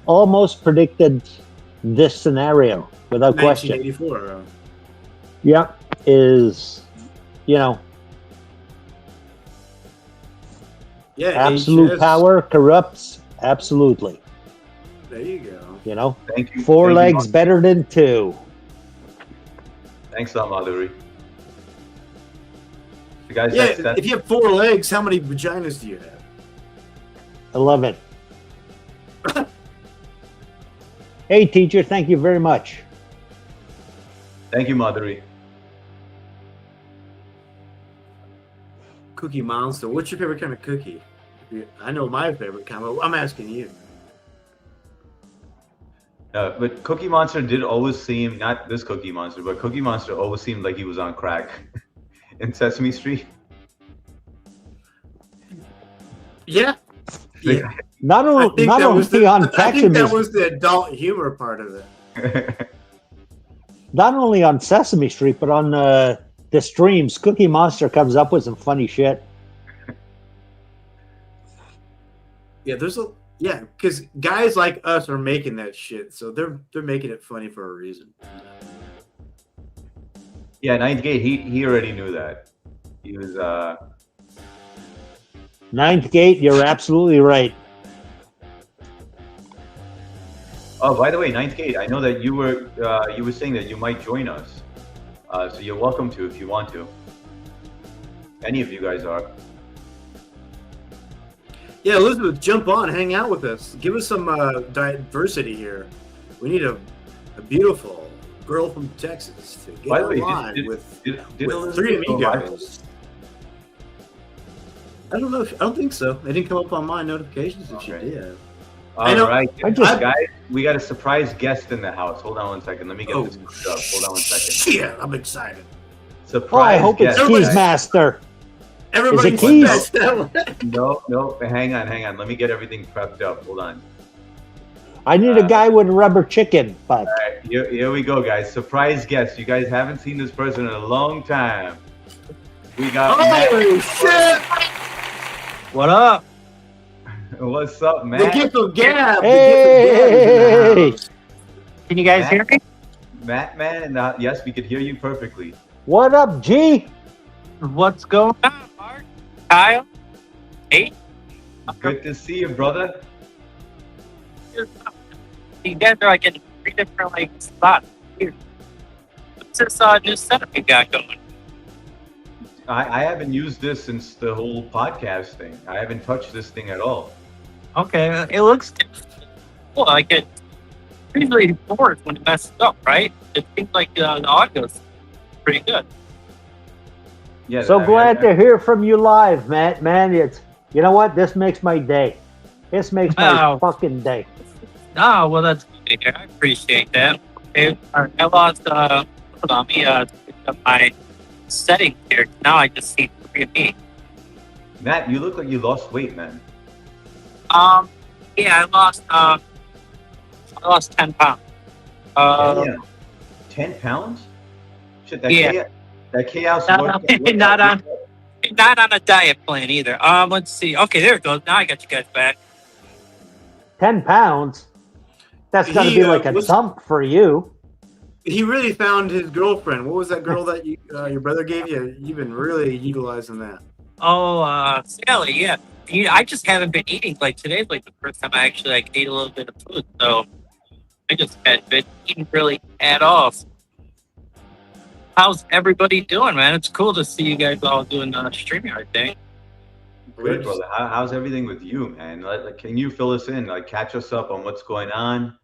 S2: almost predicted this scenario without question.
S3: 1984.
S2: Yeah,
S3: Yeah,
S2: absolute power corrupts absolutely.
S3: There you go.
S4: Thank you.
S2: Four legs better than two.
S4: Thanks a lot, Madhuri. Guys,
S3: if you have 4 legs, how many vaginas do you have?
S2: 11. Hey, teacher, thank you very much.
S4: Thank you, Madhuri.
S3: Cookie Monster. What's your favorite kind of cookie? I know my favorite kind, but I'm asking you.
S4: But Cookie Monster did always seem, not this Cookie Monster, but Cookie Monster always seemed like he was on crack in Sesame Street.
S3: Yeah. Yeah.
S2: Not
S3: I
S2: only,
S3: think
S2: not
S3: that
S2: only
S3: was the,
S2: on
S3: I think that
S2: Sesame,
S3: was the adult humor part of it.
S2: not only on Sesame Street, but on the streams, Cookie Monster comes up with some funny shit.
S3: Yeah, because guys like us are making that shit, so they're making it funny for a reason.
S4: Yeah, Ninth Gate, he already knew that. He was
S2: Ninth Gate, you're absolutely right.
S4: Oh, by the way, Ninth Gate, I know that you were saying that you might join us. So you're welcome to if you want to. Any of you guys are.
S3: Yeah, Elizabeth, jump on, hang out with us. Give us some diversity here. We need a beautiful girl from Texas to get
S4: By the way,
S3: online with
S4: did
S3: with three
S4: Elizabeth go live?
S3: amigos. I don't know. I don't think so. It didn't come up on my notifications if she
S4: Okay.
S3: did.
S4: All right,
S2: I just-
S4: guys, we got a surprise guest in the house. Hold on one second. Let me get this hooked up. Hold on one second.
S3: Shit, I'm excited.
S2: Oh, I
S4: Surprise
S2: hope it's
S4: guest.
S2: Keys Master.
S3: Everybody
S2: it Keys?
S4: No, hang on. Let me get everything prepped up. Hold on.
S2: I need a guy with a rubber chicken butt.
S4: All right, here we go, guys. Surprise guest. You guys haven't seen this person in a long time. We got
S3: Holy shit!
S5: What up?
S4: Matt. What's up,
S3: The
S4: Matt?
S3: gift of gab.
S2: Hey!
S3: The gift of gab is in the house.
S5: Can you guys hear me?
S4: Matt, man. Yes, we could hear you perfectly.
S2: What up, G?
S5: What's going on, Mark? Kyle? Hey?
S4: Good to see you, brother.
S5: You guys are like in 3 different like spots here. What's this new setup you got going?
S4: I haven't used this since the whole podcast thing. I haven't touched this thing at all.
S5: Okay, it looks cool. Like it usually bored when it messes up, right? It seems like the audio's pretty good.
S4: Yeah.
S2: So glad to hear from you live, Matt. Man, you know what? This makes my day. This makes my
S5: Wow.
S2: fucking day.
S5: Oh, well, that's good to hear. I appreciate that. Okay, I lost, hold on, me, my settings here. Now I just see 3 of me.
S4: Matt, you look like you lost weight, man.
S5: Yeah, I lost 10 pounds.
S4: Yeah. 10 pounds? Shit, that chaos.
S5: Not on a diet plan either. Let's see. Okay, there it goes. Now I got you guys back.
S2: 10 pounds? That's got to
S3: He,
S2: be like a
S3: was-
S2: dump for you.
S3: He really found his girlfriend. What was that girl that your brother gave you? You've been really utilizing that.
S5: Oh, Sally, yeah. I just haven't been eating. Like today's like the first time I actually like ate a little bit of food. So I just hadn't been eating really at all. How's everybody doing, man? It's cool to see you guys all doing StreamYard thing.
S4: Good, brother. How's everything with you, man? Like, can you fill us in? Like, catch us up on what's going on?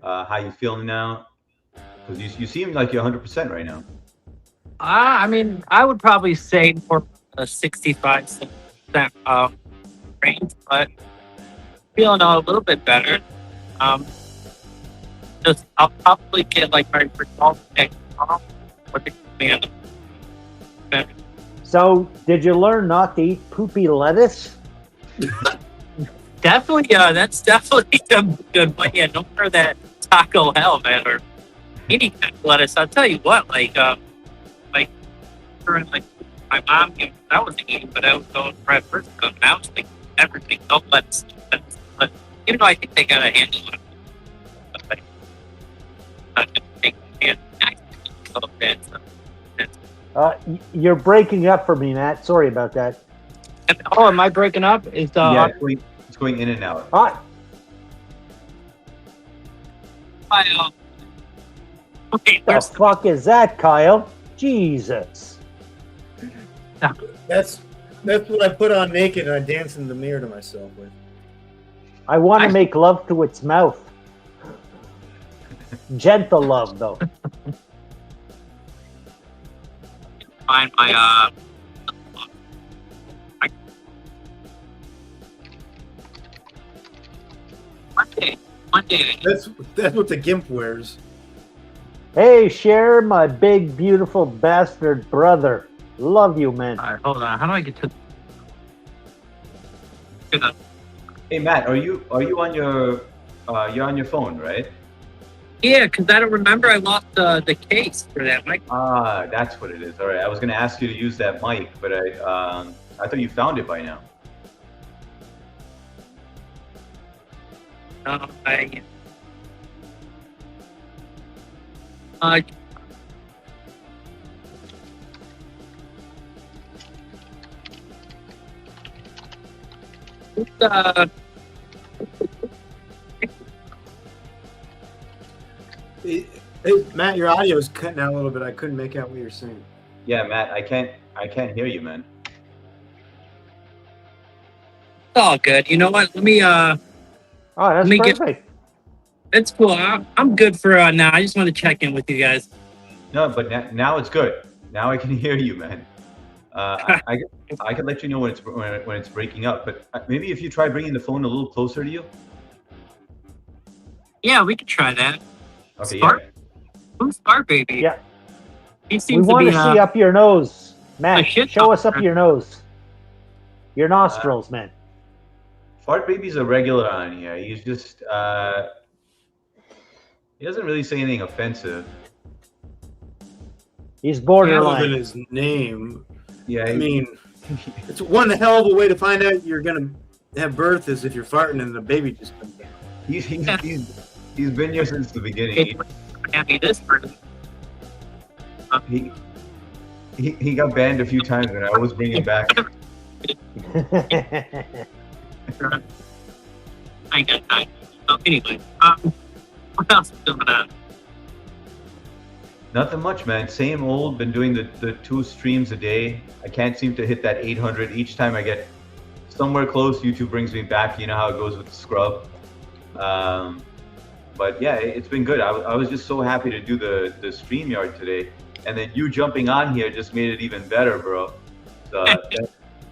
S4: How you feeling now? Because you seem like you're 100% right now.
S5: I mean, I would probably say more a 65% range, but feeling a little bit better. Just I'll probably get like my results next month.
S2: So, did you learn not to eat poopy lettuce?
S5: Definitely, that's definitely a good way. Yeah, no more that Taco Hell, man, or any kind of lettuce. I'll tell you what, like my mom, I wasn't eating, but I was going for at first, and I was like everything, no lettuce. But even though I think they got a handle on it, but
S2: You're breaking up for me, Matt. Sorry about that.
S5: oh, am I breaking up? Is
S4: Yeah, it's going in and out.
S5: Okay,
S2: The fuck is that, Kyle? Jesus.
S3: That's what I put on naked and I dance in the mirror to myself with.
S2: I want to make love to its mouth. Gentle love, though.
S5: Find my one day.
S3: That's what the gimp wears.
S2: Hey, Cher, my big, beautiful bastard brother. Love you, man.
S5: All right, hold on. How do I get to?
S4: Hey Matt, are you on your you're on your phone, right?
S5: Yeah, because I don't remember. I lost the case for that mic.
S4: Ah, that's what it is. All right, I was gonna ask you to use that mic, but I thought you found it by now.
S3: Hey, Matt, your audio is cutting out a little bit. I couldn't make out what you're saying.
S4: Yeah, Matt, I can't hear you, man.
S5: It's all good. You know what? Let me
S2: Oh, that's
S5: Let me get-
S2: perfect.
S5: it's cool. I'm good for now. I just want to check in with you guys.
S4: No, but now it's good. Now I can hear you, man. I can let you know when it's breaking up, but maybe if you try bringing the phone a little closer to you.
S5: Yeah, we could try that.
S4: Okay,
S5: Spark?
S4: yeah.
S5: Who's Spark Baby?
S2: Yeah.
S5: He
S2: We
S5: seems to
S2: want
S5: be
S2: to see up your nose. Matt,
S5: shit
S2: show us up
S5: talker.
S2: your nose. Your nostrils, man.
S4: Fart Baby's a regular on here. He's just he doesn't really say anything offensive.
S2: He's
S3: Other than
S2: borderline.
S3: his name,
S4: Yeah,
S3: I mean, it's one hell of a way to find out you're gonna have birth is if you're farting and the baby just comes out.
S4: he's been here since the beginning.
S5: happy this person.
S4: He got banned a few times, and I always bring him back.
S5: I got time. Anyway, what else is going on?
S4: Nothing much, man. Same old. Been doing the 2 streams a day. I can't seem to hit that 800. Each time I get somewhere close, YouTube brings me back. You know how it goes with the scrub. But yeah, it's been good. I was just so happy to do the StreamYard today. And then you jumping on here just made it even better, bro. So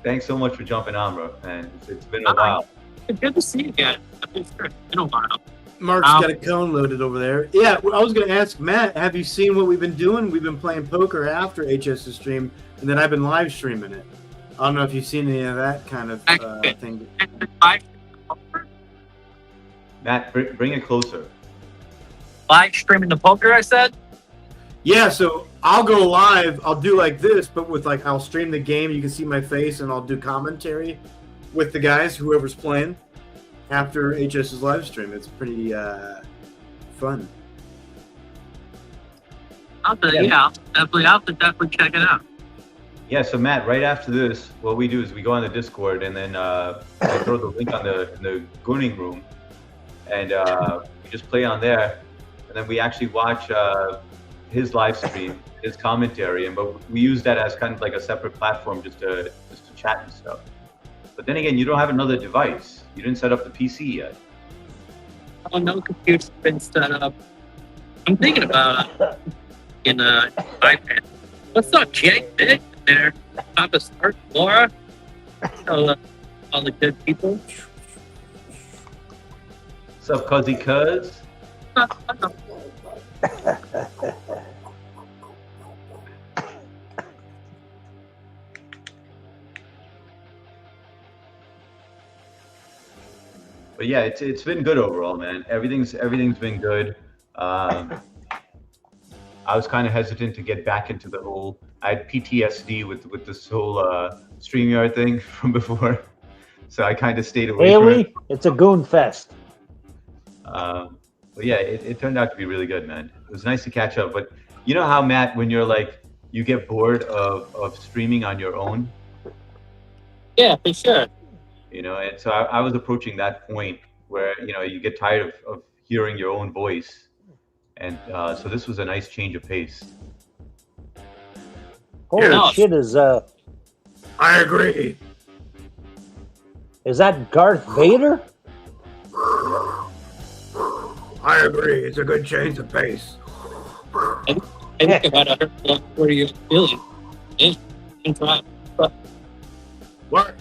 S4: thanks so much for jumping on, bro. And it's been a while.
S5: Good to see you again. It's been a while.
S3: Mark's got a cone loaded over there. Yeah, I was going to ask Matt, have you seen what we've been doing? We've been playing poker after HS's stream, and then I've been live streaming it. I don't know if you've seen any of that kind of thing.
S4: Matt, bring it closer.
S5: Live streaming the poker, I said?
S3: Yeah, so I'll go live. I'll do like this, but with like I'll stream the game. You can see my face, and I'll do commentary with the guys, whoever's playing, after HS's live stream. It's pretty fun.
S5: I'll definitely check it out.
S4: Yeah, so Matt, right after this, what we do is we go on the Discord, and then I throw the link on the Gooning room, and we just play on there, and then we actually watch his live stream, his commentary, but we use that as kind of like a separate platform just to chat and stuff. But then again, you don't have another device. You didn't set up the PC yet.
S5: Oh, no computer's been set up. I'm thinking about in iPad. What's up, Jake? Big there. Papa Stark, Laura, all the good people.
S4: What's up, Cuzzy Cuz? But yeah, it's been good overall, man. Everything's been good. I was kind of hesitant to get back into the whole. I had PTSD with this whole StreamYard thing from before, so I kind of stayed away from it.
S2: Haley, it's a goon fest.
S4: But yeah, it turned out to be really good, man. It was nice to catch up. But you know how, Matt, when you're like, you get bored of streaming on your own?
S5: Yeah, for sure.
S4: You know, and so I was approaching that point where, you know, you get tired of hearing your own voice. And so this was a nice change of pace.
S2: Holy
S5: Yeah.
S2: shit,
S3: I agree.
S2: is that Darth Vader?
S3: I I agree. It's a good change of pace.
S5: I think about it. What are you feeling? And try.
S3: What?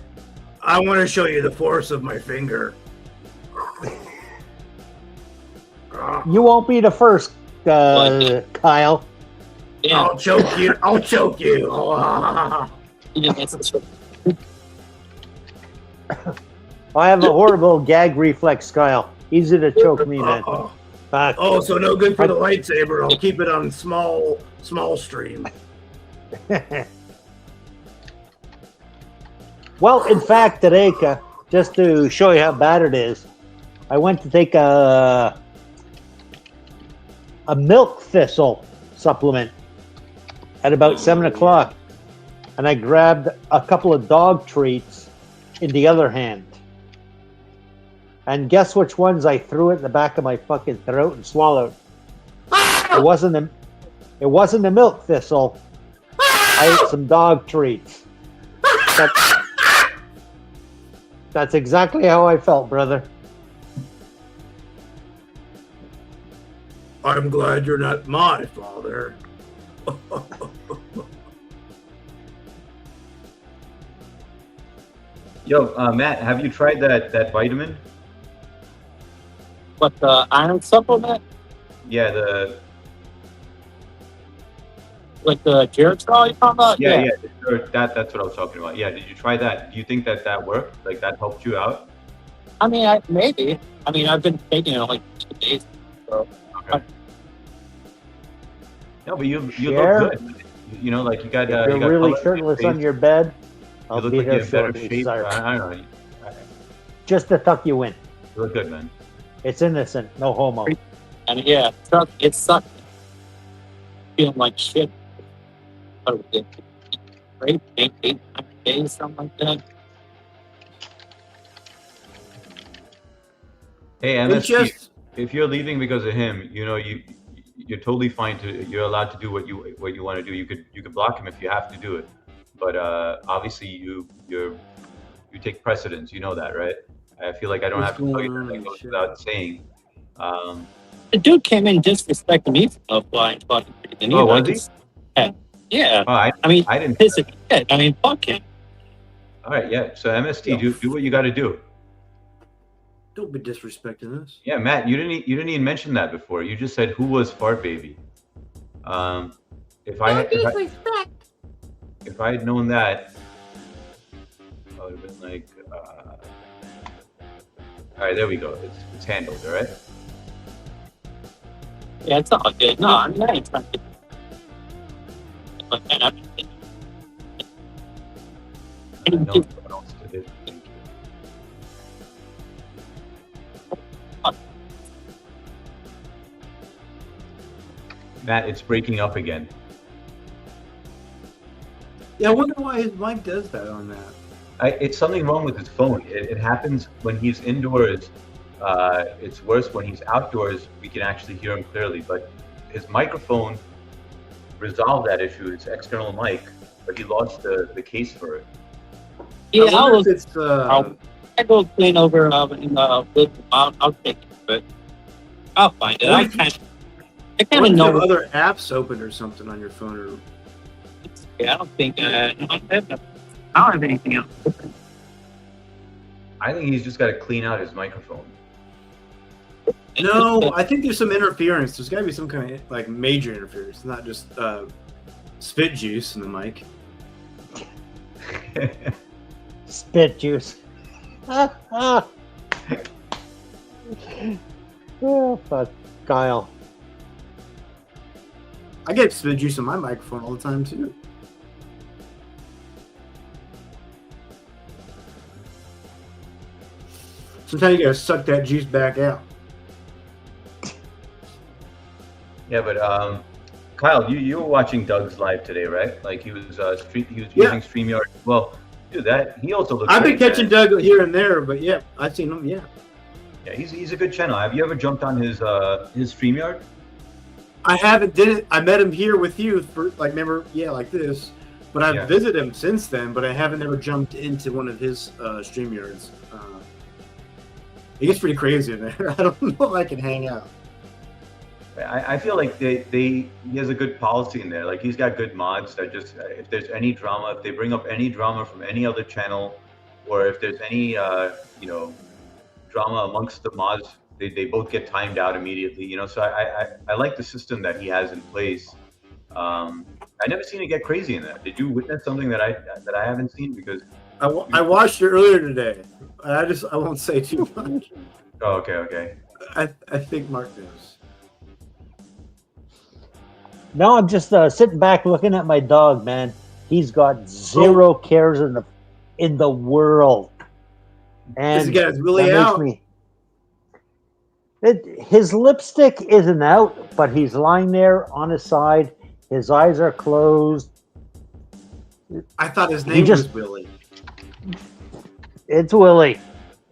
S3: I want to show you the force of my finger.
S2: You won't be the first, Kyle.
S5: Yeah.
S3: I'll choke you. I'll choke you.
S5: Yeah, that's true.
S2: I have a horrible gag reflex, Kyle. Easy to choke me, man. Fuck.
S3: Oh, so no good for the lightsaber. I'll keep it on small stream.
S2: Well, in fact, today, just to show you how bad it is, I went to take a milk thistle supplement at about 7 o'clock, and I grabbed a couple of dog treats in the other hand. And guess which ones I threw it in the back of my fucking throat and swallowed? It wasn't the milk thistle. I ate some dog treats. That's exactly how I felt, brother.
S3: I'm glad you're not my father.
S4: Yo, Matt, have you tried that vitamin?
S5: What, the iron supplement?
S4: Yeah, the
S5: Like the Geritol you're talking about?
S4: yeah, sure, that's what I was talking about. Yeah, did you try that? Do you think that worked? Like that helped you out?
S5: I mean, maybe. I mean, I've been taking it like 2 days. So.
S4: Okay. No, but you
S2: Share?
S4: look good. You know, like you got.
S2: If
S4: you
S2: you're
S4: got
S2: really
S4: color in your
S2: shirtless
S4: face.
S2: on your bed,
S4: You
S2: I'll
S4: look
S2: be
S4: like you're
S2: there
S4: in better
S2: shortly.
S4: shape.
S2: Sorry.
S4: I don't know. You
S2: Just to tuck you in.
S4: look good, man.
S2: It's innocent, no homo.
S5: And yeah, it sucked. Feeling like shit. What was it? Great, 8 days, something like that.
S4: Hey,
S3: It's
S4: MSP,
S3: just
S4: if you're leaving because of him, you know you're totally fine to. You're allowed to do what you want to do. You could block him if you have to do it, but obviously you take precedence. You know that, right? I feel like I don't
S3: What's
S4: have to tell you
S3: going
S4: that.
S3: on?
S4: That goes
S3: Shit.
S4: without saying.
S5: The dude came in disrespecting me for no blind fucking reason.
S4: Oh,
S5: either. I
S4: was he?
S5: just- Yeah.
S4: Oh,
S5: I mean,
S4: I didn't.
S5: piss of shit. I mean, fuck him.
S4: All right, yeah. So MST, do what you got to do.
S3: don't be disrespecting us.
S4: Yeah, Matt, you didn't even mention that before. You just said who was Fart Baby. If I had known that, I would have been like, all right, there we go. It's handled, all right.
S5: Yeah, it's all good. No, I mean, I ain't trying to. But man, I'm
S4: No one else did it. Thank you. Matt, it's breaking up again.
S3: Yeah, I wonder why his mic does that on that.
S4: It's something wrong with his phone. It happens when he's indoors. It's worse when he's outdoors. We can actually hear him clearly, but his microphone resolved that issue. It's external mic, but he lost the case for it.
S5: yeah,
S3: I wonder if it's
S5: I go clean over with I'll take it, but I'll find it. I kind of
S3: you
S5: know.
S3: have other apps open or something on your phone. Or
S5: Yeah, I don't think I don't have anything else.
S4: I think he's just got to clean out his microphone.
S3: no, I think there's some interference. There's got to be some kind of like major interference, not just spit juice in the mic.
S2: Spit juice. Oh, fuck. Kyle.
S3: I get spit juice on my microphone all the time too. Sometimes you gotta suck that juice back out.
S4: Yeah, but Kyle, you were watching Doug's live today, right? Like he was
S3: Yeah.
S4: using StreamYard. Well, dude, he also looks.
S3: I've been
S4: great,
S3: catching
S4: man.
S3: Doug here and there, but yeah, I've seen him. Yeah,
S4: Yeah, he's a good channel. Have you ever jumped on his StreamYard?
S3: I haven't did it. I met him here with you for like like this, but I've
S4: Yeah.
S3: visited him since then. But I haven't ever jumped into one of his StreamYards. He gets pretty crazy in there. I don't know if I can hang out.
S4: I feel like he has a good policy in there. Like he's got good mods that just if there's any drama, if they bring up any drama from any other channel, or if there's any drama amongst the mods, they both get timed out immediately. So I like the system that he has in place. I never seen it get crazy in that. Did you witness something that I haven't seen? Because
S3: I watched it earlier today. I won't say too much.
S4: oh, okay.
S3: I think Mark knows.
S2: No, I'm just sitting back looking at my dog, man. He's got zero cares in the world. And
S3: Does he get his willy
S2: that
S3: out?
S2: makes his lipstick isn't out, but he's lying there on his side. His eyes are closed.
S3: I thought his name was Willie.
S2: It's Willie.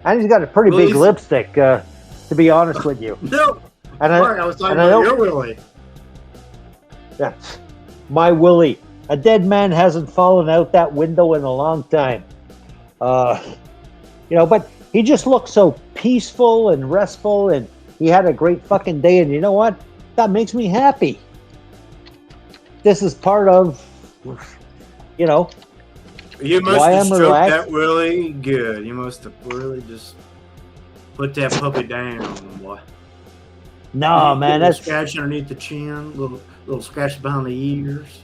S2: And he's got a pretty big lipstick, to be honest with you.
S3: No,
S2: And
S3: Mark, I was talking
S2: and I
S3: about
S2: don't-
S3: your Willie.
S2: That's my Willie. A dead man hasn't fallen out that window in a long time. But he just looks so peaceful and restful, and he had a great fucking day. And you know what? That makes me happy. This is part of,
S3: You must
S2: Why
S3: have
S2: I'm
S3: stroked
S2: relaxed?
S3: that Willie good. You must have really just put that puppy down, boy.
S2: no, man.
S3: Little
S2: That's
S3: scratch underneath the chin, little scratch behind the ears.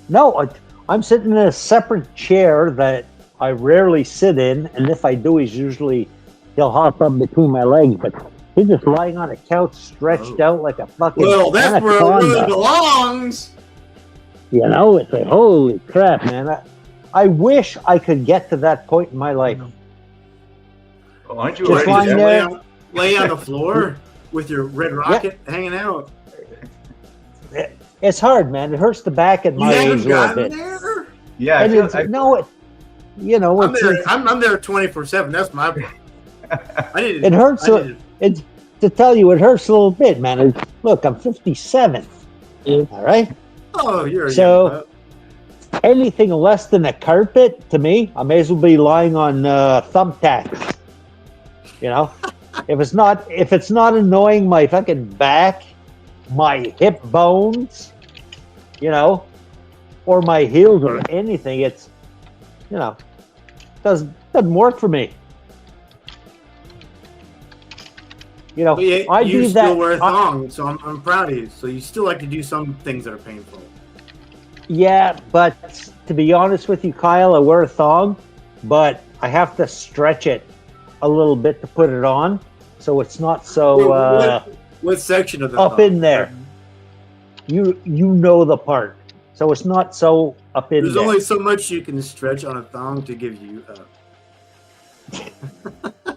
S2: no. I'm sitting in a separate chair that I rarely sit in, and if I do, he'll hop up between my legs. But he's just lying on a couch, stretched out like a fucking
S3: Well, that's where it
S2: anaconda.
S3: really belongs.
S2: It's like, holy crap, man. I wish I could get to that point in my life.
S4: Oh, aren't you
S2: Just
S4: already
S2: lying
S4: there?
S2: there.
S3: Lay on the floor with your red rocket hanging out.
S2: It's hard, man. It hurts the back at
S3: You
S2: my
S3: haven't
S2: age a little
S3: gotten
S2: bit.
S3: there?
S4: Yeah, I
S2: And
S4: feel,
S2: it's,
S4: I,
S2: no, it,
S3: I'm
S2: it's,
S3: there. I'm there 24/7. That's my. I need.
S2: it hurts. It's to tell you, it hurts a little bit, man. Look, I'm 57.
S5: Yeah.
S2: All right.
S3: Oh, you're a
S2: So-
S3: young pup.
S2: Anything less than a carpet, to me, I may as well be lying on thumbtacks. If it's not annoying my fucking back, my hip bones, or my heels or anything, it's doesn't work for me.
S3: But you
S2: I do
S3: still
S2: that.
S3: wear a thong, so I'm proud of you. So you still like to do some things that are painful.
S2: Yeah, but to be honest with you, Kyle, I wear a thong, but I have to stretch it a little bit to put it on, so it's not so
S3: What section of the
S2: up
S3: thong?
S2: in there. You know the part, so it's not so up in
S3: There's
S2: there.
S3: only so much you can stretch on a thong to give you.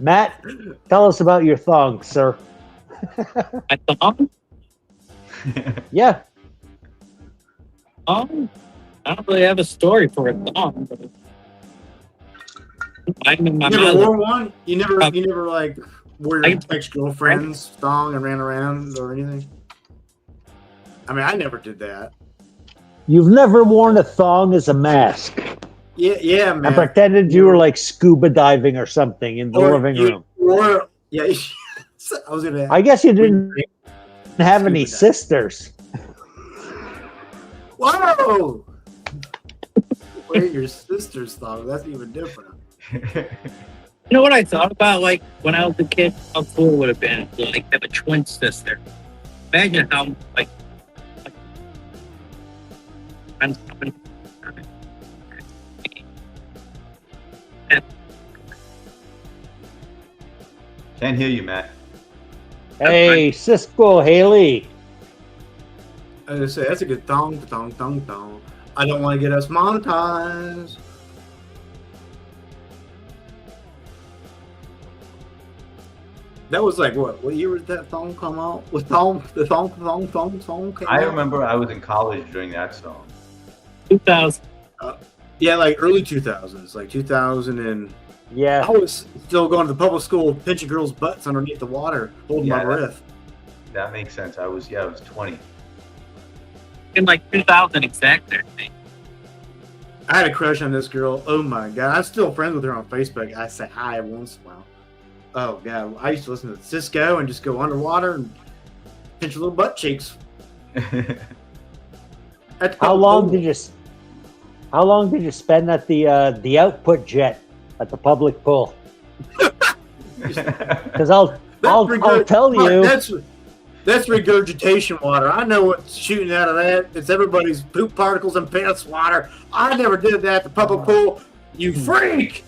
S2: Matt, tell us about your thong, sir.
S5: I thong?
S2: Yeah,
S5: I don't really have a story for a thong. But I'm in my
S3: You never
S5: mouth.
S3: wore one? You never like wore your ex-girlfriend's thong and ran around or anything? I mean, I never did that.
S2: you've never worn a thong as a mask
S3: Yeah, man.
S2: and pretended you were like scuba diving or something in the living room.
S3: Or yeah, I was gonna.
S2: I guess you didn't have any
S3: Scuba dive.
S2: sisters.
S3: Whoa! Wear your sister's thong. That's even different.
S5: You know what I thought about, like, when I was a kid? How cool it would have been to, like, have a twin sister. Imagine how, like I'm
S4: Can't hear you, Matt.
S2: Hey, Cisco Haley.
S3: I was gonna say that's a good thong. I don't want to get us monetized. That was like what year did that thong come out? Was the thong came
S4: I
S3: out?
S4: remember I was in college during that song.
S5: 2000.
S3: Yeah, like early 2000s, like 2000 and
S2: Yeah.
S3: I was still going to the public school, pinching girls' butts underneath the water, holding my
S4: Yeah.
S3: breath.
S4: That makes sense. I was 20.
S5: In, like, 2000 exact, I think.
S3: I had a crush on this girl. Oh my god, I'm still friends with her on Facebook. I say hi once in a while. Oh god, I used to listen to Cisco and just go underwater and pinch little butt cheeks.
S2: How long did you spend at the output jet at the public pool? Because I'll tell you.
S3: That's regurgitation water. I know what's shooting out of that. It's everybody's poop particles and pants water. I never did that at the public pool. You freak!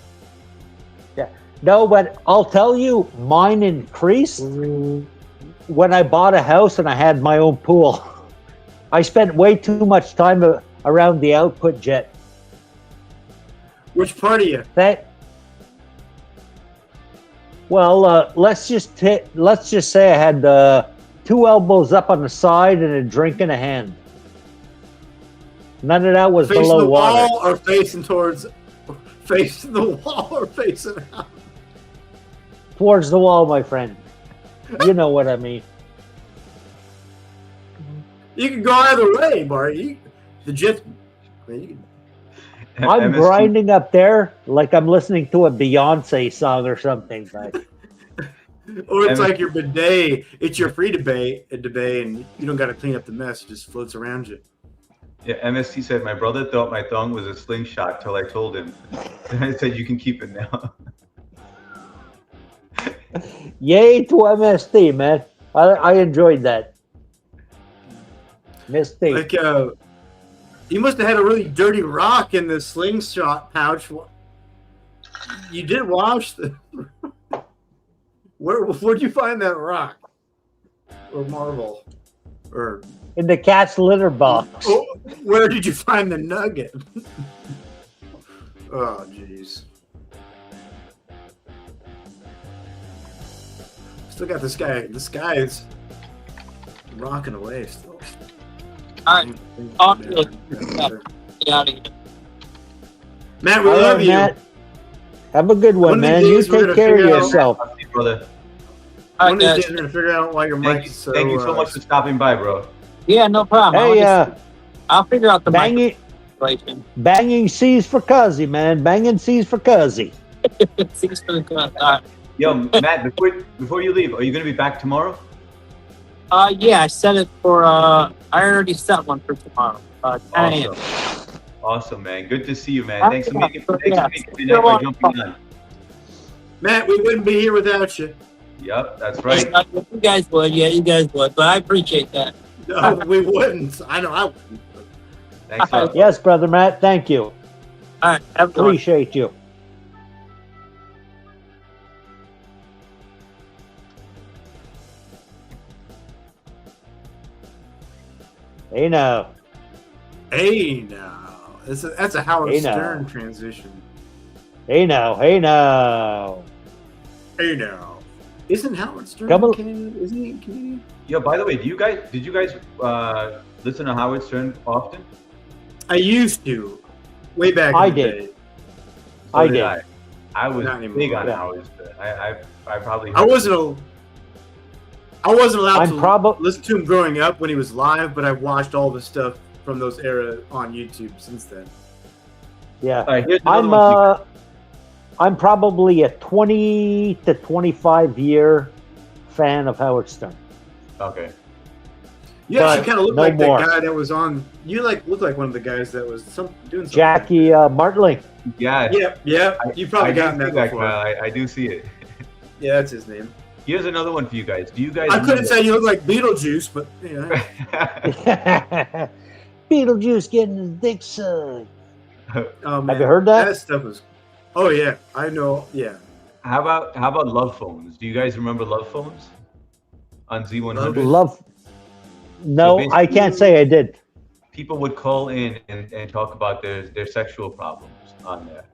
S2: Yeah. No, but I'll tell you, mine increased when I bought a house and I had my own pool. I spent way too much time around the output jet.
S3: Which part of you?
S2: Well, let's just say I had 2 elbows up on the side and a drink in a hand. None of that was
S3: Facing
S2: below
S3: the
S2: water.
S3: wall or facing the wall or facing out?
S2: Towards the wall, my friend. You know what I mean.
S3: You can go either way, Marty. The jet.
S2: I'm grinding up there like I'm listening to a Beyonce song or something. But
S3: Or it's like your bidet. It's your free debate, and you don't got to clean up the mess. It just floats around you.
S4: Yeah, MST said, my brother thought my thong was a slingshot till I told him. And I said, you can keep it now.
S2: yay to MST, man. I enjoyed that. Misty.
S3: Like, you must have had a really dirty rock in the slingshot pouch. You did wash the. Where'd you find that rock? Or marble? Or
S2: In the cat's litter box.
S3: where did you find the nugget? Oh, jeez. Still got this guy. This guy is rocking away still.
S5: All right. Get out of here.
S3: Matt, we
S2: All
S3: love
S2: right,
S3: you.
S2: Matt. Have a good
S3: One
S2: one,
S3: of
S2: man.
S3: these
S2: You
S3: days we're
S2: take
S3: gonna
S2: care of
S3: figure out-
S2: yourself.
S4: I'll see you, brother.
S5: All
S3: One of
S5: right,
S3: these
S5: guys.
S3: days we're gonna figure out why your
S4: Thank
S3: mic
S4: you,
S3: is so.
S4: thank you so much for stopping by, bro.
S5: Yeah, no problem.
S2: Hey,
S5: I'll figure out the
S2: banging,
S5: microphone.
S2: banging C's for Cuzzy, man. Banging C's for Cuzzy.
S5: Thanks for the call. All
S4: Yo, Matt, before you leave, are you going to be back tomorrow?
S5: right. Yeah, I set it for. I already set one for tomorrow. 10 a.m.
S4: Awesome. Awesome, man. Good to see you, man.
S5: Yeah,
S4: Thanks for making
S5: yeah.
S4: me tonight by jumping on.
S3: Matt, we wouldn't be here without you.
S4: Yep, that's right.
S5: You guys would, yeah, you guys would, but I appreciate that.
S3: No, we wouldn't. I know I wouldn't.
S4: Thanks a lot.
S2: Yes, brother Matt. Thank you.
S5: All right, have a good one.
S2: Appreciate you. Hey now.
S3: Hey now, that's a Howard
S2: Hey, now.
S3: Stern transition.
S2: Hey now. Hey now.
S3: Hey now, isn't Howard Stern
S2: Come on.
S3: Canadian? Isn't he Canadian?
S4: Yo, by the way, did you guys listen to Howard Stern often?
S3: I used to, way back.
S2: I
S3: in the
S2: did.
S3: day.
S4: So
S2: I did.
S4: I was
S3: Not anymore.
S4: big on
S2: Yeah.
S4: Howard Stern. I probably.
S3: I wasn't allowed
S2: I'm
S3: to
S2: probably
S3: listen to him growing up when he was live, but I've watched all the stuff from those era on YouTube since then.
S2: yeah.
S4: All right, here's another one for you.
S2: I'm probably a 20 to 25 year fan of Howard Stern.
S4: Okay.
S3: You
S2: But
S3: actually kind of look
S2: no
S3: like
S2: more.
S3: that guy that was on. You look like one of the guys that was doing something.
S2: Jackie Martling.
S4: Yeah.
S3: Yeah. You probably
S4: I
S3: gotten
S4: do
S3: that
S4: see that
S3: before.
S4: guy. I do see it.
S3: Yeah, that's his name.
S4: Here's another one for you guys. Do you guys?
S3: I couldn't say you look like Beetlejuice, but yeah.
S2: Beetlejuice getting his dick sucked.
S3: Oh, man.
S2: Have you heard that?
S3: That stuff was. Oh yeah, I know. Yeah.
S4: How about love phones? Do you guys remember love phones on Z100?
S2: Love. No,
S4: So
S2: I can't say I did.
S4: People would call in and talk about their sexual problems on there.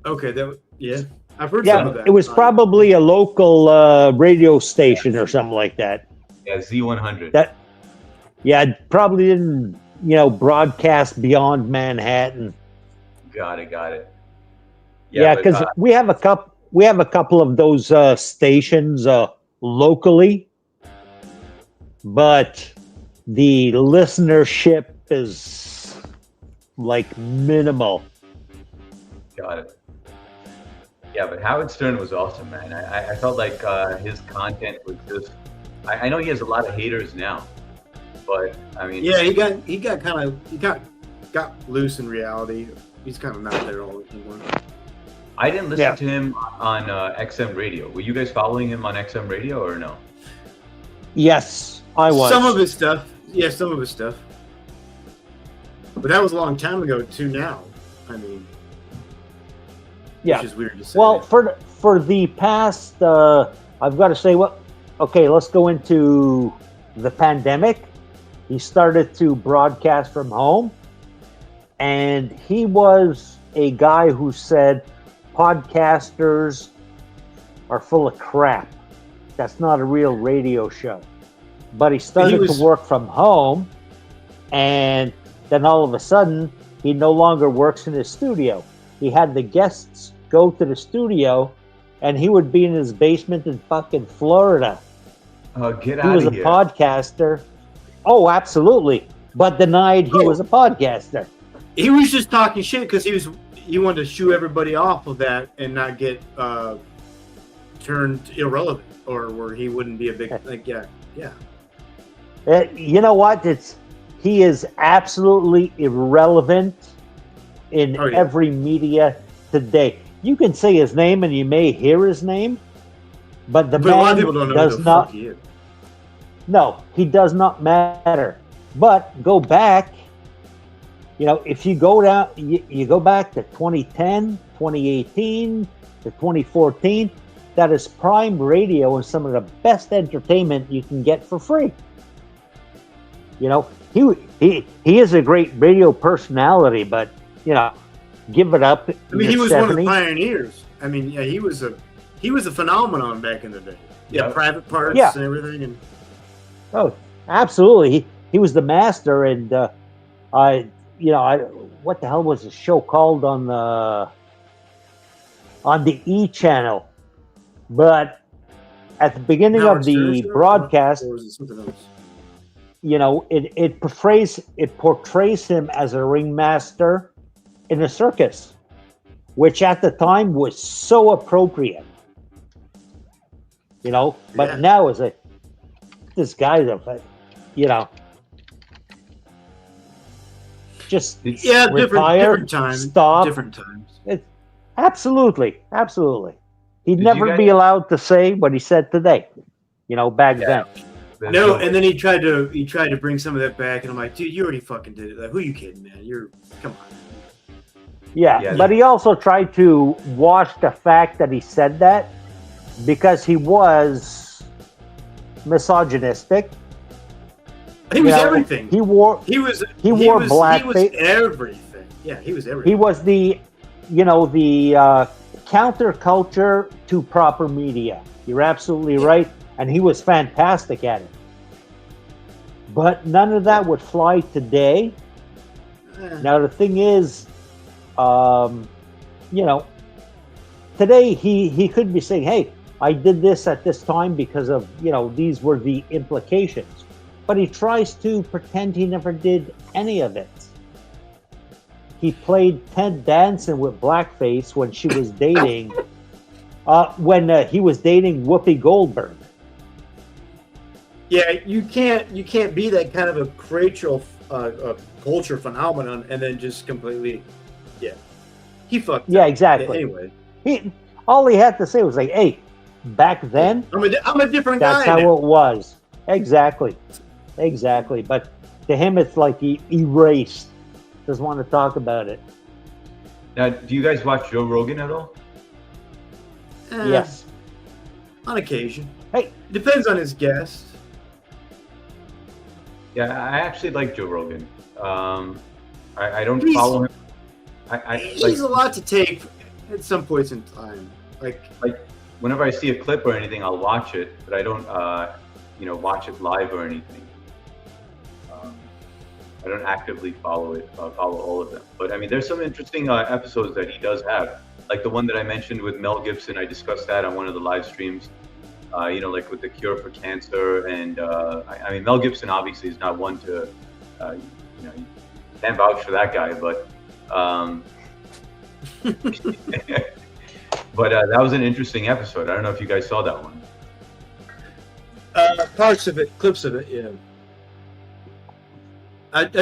S3: Okay. Yeah. I've heard some of
S2: Yeah,
S3: that.
S2: it was probably a local radio station or something like that.
S4: Yeah, Z100.
S2: Yeah, it probably didn't, broadcast beyond Manhattan.
S4: Got it.
S2: Yeah,
S4: but,
S2: because we have a couple of those stations locally, but the listenership is like minimal.
S4: got it. Yeah, but Howard Stern was awesome, man. I felt like his content was just I know he has a lot of haters now, but I mean,
S3: Yeah, he got loose in reality. He's kind of not there all anymore.
S4: I didn't listen
S2: Yeah.
S4: to him on XM radio. Were you guys following him on XM radio or no?
S2: Yes, I was.
S3: Some of his stuff. Yeah, some of his stuff. But that was a long time ago too. Now, I mean,
S2: Yeah.
S3: which is weird to say.
S2: Well, for the past, I've got to say, okay, let's go into the pandemic. He started to broadcast from home, and he was a guy who said podcasters are full of crap. That's not a real radio show. But he started to work from home, and then all of a sudden, he no longer works in his studio. He had the guests go to the studio, and he would be in his basement in fucking Florida.
S4: Get
S2: He
S4: out
S2: was
S4: of
S2: a
S4: here.
S2: podcaster. Oh, absolutely. But denied he was a podcaster.
S3: He was just talking shit because he wanted to shoo everybody off of that and not get turned irrelevant, or where he wouldn't be a big yeah.
S2: You know what? He is absolutely irrelevant in every media today. You can say his name and you may hear his name, but
S3: But a lot of people don't know who the fuck he is.
S2: No, he does not matter. But go back, if you go down, you go back to 2010, 2018, to 2014, that is prime radio and some of the best entertainment you can get for free. He is a great radio personality, but give it up.
S3: I mean, he was one of the pioneers. I mean, yeah, he was a phenomenon back in the day. Yeah, private parts and everything. And
S2: oh, absolutely, he was the master. And what the hell was the show called on the E channel? But at the beginning of the broadcast,
S3: or was it something else?
S2: It portrays him as a ringmaster in a circus, which at the time was so appropriate. But now is this guy's just retire,
S3: different times,
S2: stop.
S3: Different times.
S2: Absolutely. He'd never be allowed to say what he said today. Back then.
S3: No, and then he tried to bring some of that back, and I'm like, dude, you already fucking did it. Like, who are you kidding, man? Come on.
S2: Yeah, but he also tried to wash the fact that he said that because he was misogynistic.
S3: He was everything.
S2: He wore blackface.
S3: He was everything. Yeah, he was everything.
S2: He was the counterculture to proper media. You're absolutely right. And he was fantastic at it. But none of that would fly today. Now, the thing is, today he could be saying, hey, I did this at this time because of, these were the implications. But he tries to pretend he never did any of it. He played Ted Danson with blackface when she was dating, when he was dating Whoopi Goldberg.
S3: Yeah, you can't be that kind of a culture phenomenon and then just completely, he fucked.
S2: Yeah, exactly.
S3: Anyway,
S2: all he had to say was like, "Hey, back then,
S3: I'm a different guy."
S2: That's how it was. Exactly. But to him, it's like he erased. Doesn't want to talk about it.
S4: Now, do you guys watch Joe Rogan at all?
S2: Yes.
S3: On occasion.
S2: Hey,
S3: depends on his guest.
S4: Yeah, I actually like Joe Rogan. I don't follow him.
S3: He's a lot to take at some points in time. Like
S4: whenever I see a clip or anything, I'll watch it, but I don't, watch it live or anything. I don't actively follow all of them. But I mean, there's some interesting episodes that he does have, like the one that I mentioned with Mel Gibson. I discussed that on one of the live streams. Like with the cure for cancer, and I mean, Mel Gibson obviously is not one to, you can't vouch for that guy, but but that was an interesting episode. I don't know if you guys saw that one.
S3: Parts of it, clips of it, yeah.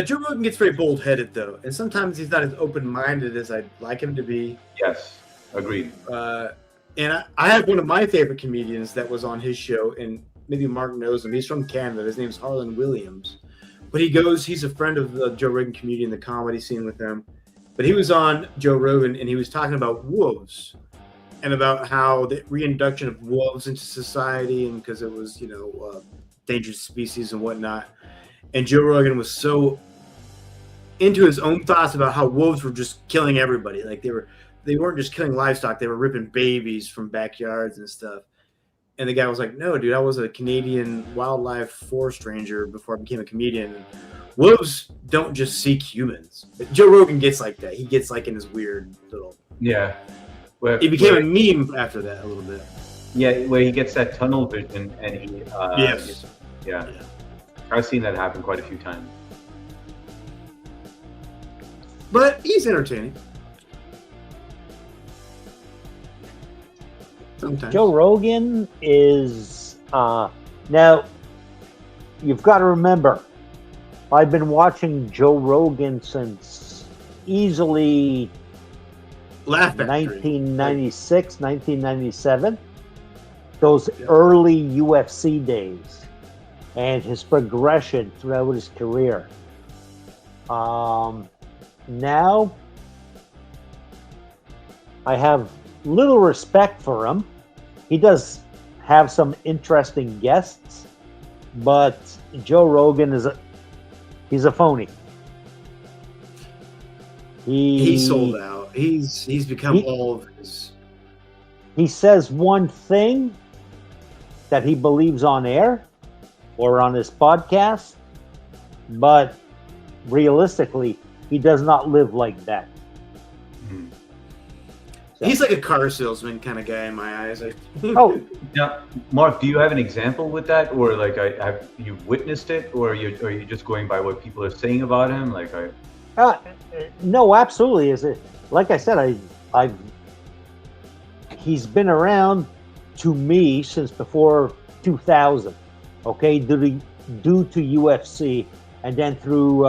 S3: Joe Rogan gets very bold-headed, though, and sometimes he's not as open-minded as I'd like him to be.
S4: Yes, agreed.
S3: And I had one of my favorite comedians that was on his show, and maybe Mark knows him. He's from Canada. His name's Harlan Williams. But he's a friend of the Joe Rogan comedian, the comedy scene with him. But he was on Joe Rogan, and he was talking about wolves and about how the reintroduction of wolves into society, and because it was, dangerous species and whatnot. And Joe Rogan was so into his own thoughts about how wolves were just killing everybody. Like they weren't just killing livestock; they were ripping babies from backyards and stuff. And the guy was like, "No, dude, I was a Canadian wildlife forest ranger before I became a comedian. And wolves don't just seek humans." But Joe Rogan gets like that. He gets like in his weird little.
S4: Yeah.
S3: He became a meme after that a little bit.
S4: Yeah, where he gets that tunnel vision, and he.
S3: Yes.
S4: Yeah. I've seen that happen quite a few times.
S3: But he's entertaining. Sometimes.
S2: Joe Rogan is now. You've got to remember, I've been watching Joe Rogan since easily
S3: Laugh Factory.
S2: 1996, 1997. Those early UFC days. And his progression throughout his career. Now, I have little respect for him. He does have some interesting guests, but Joe Rogan he's a phony.
S3: He sold out. He's become all of his.
S2: He says one thing that he believes on air or on his podcast, but realistically, he does not live like that.
S4: Mm-hmm.
S3: So. He's like a car salesman kind of guy in my eyes.
S2: Oh,
S4: now, Mark, do you have an example with that, or like have you witnessed it, or are you just going by what people are saying about him?
S2: No, absolutely. Like I said, he's been around to me since before 2000. Okay, due to UFC, and then through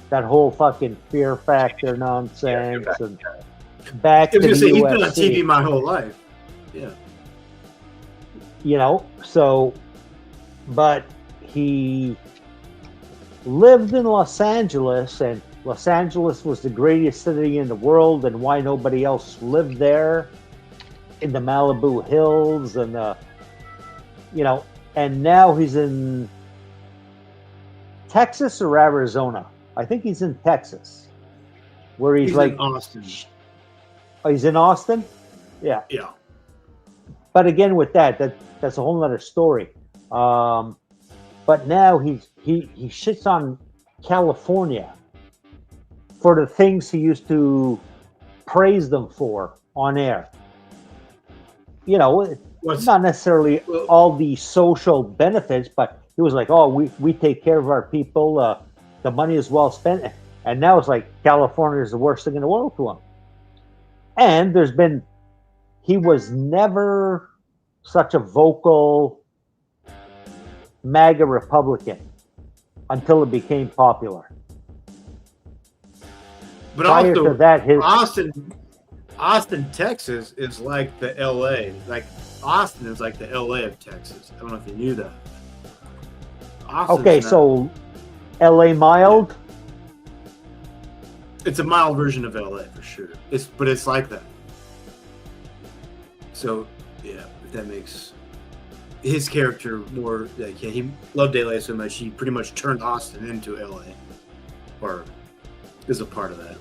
S2: that whole fucking Fear Factor nonsense, and back to the UFC.
S3: He's been on TV my whole life. Yeah.
S2: But he lived in Los Angeles, and Los Angeles was the greatest city in the world, and why nobody else lived there in the Malibu Hills, and and now he's in Texas or Arizona. I think he's in Texas, where he's like
S3: in Austin.
S2: Oh, he's in Austin? Yeah.
S3: Yeah.
S2: But again, with that's a whole other story. But now he shits on California for the things he used to praise them for on air. Not necessarily all the social benefits, but he was like, "Oh, we take care of our people. The money is well spent." And now it's like California is the worst thing in the world to him. And he was never such a vocal MAGA Republican until it became popular.
S3: But
S2: prior
S3: also,
S2: to that,
S3: Austin, Texas is like the LA. Like Austin is like the LA of Texas. I don't know if you knew that.
S2: So LA mild?
S3: It's a mild version of LA for sure. But it's like that. So yeah, if that makes his character more like he loved LA so much he pretty much turned Austin into LA, or is a part of that.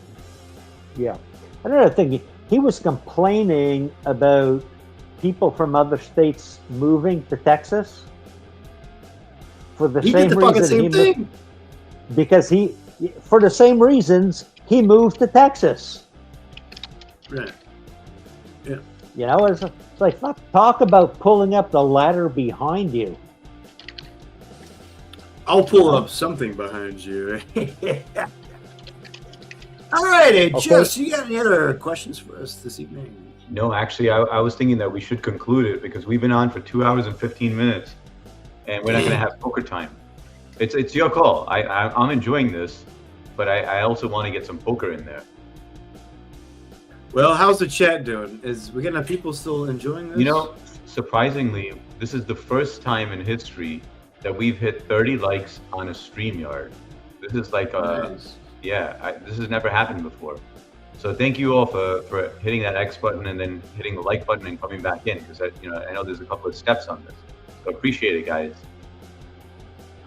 S2: Yeah. Another thing, he was complaining about people from other states moving to Texas for the same reason. Because for the same reasons, he moved to Texas.
S3: Right. Yeah.
S2: It's like, talk about pulling up the ladder behind you.
S3: I'll pull up something behind you. All right, Jess, you got any other questions for us this evening?
S4: No, actually, I was thinking that we should conclude it because we've been on for 2 hours and 15 minutes. and we're not going to have poker time. It's your call. I'm enjoying this, but I also want to get some poker in there.
S3: Well, how's the chat doing? Is we getting people still enjoying this?
S4: You know, surprisingly, this is the first time in history that we've hit 30 likes on a StreamYard. This is like
S3: Nice.
S4: this has never happened before. So thank you all for hitting that X button and then hitting the like button and coming back in, because I know there's a couple of steps on this. So appreciate it, guys.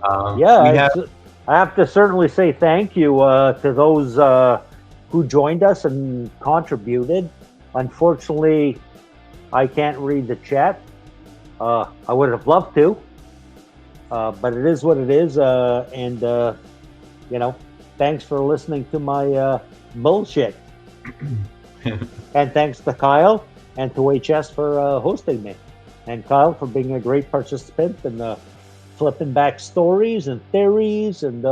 S2: I have to certainly say thank you to those who joined us and contributed. Unfortunately, I can't read the chat. I would have loved to, but it is what it is. And thanks for listening to my bullshit. And thanks to Kyle and to HS for hosting me, and Kyle for being a great participant and flipping back stories and theories and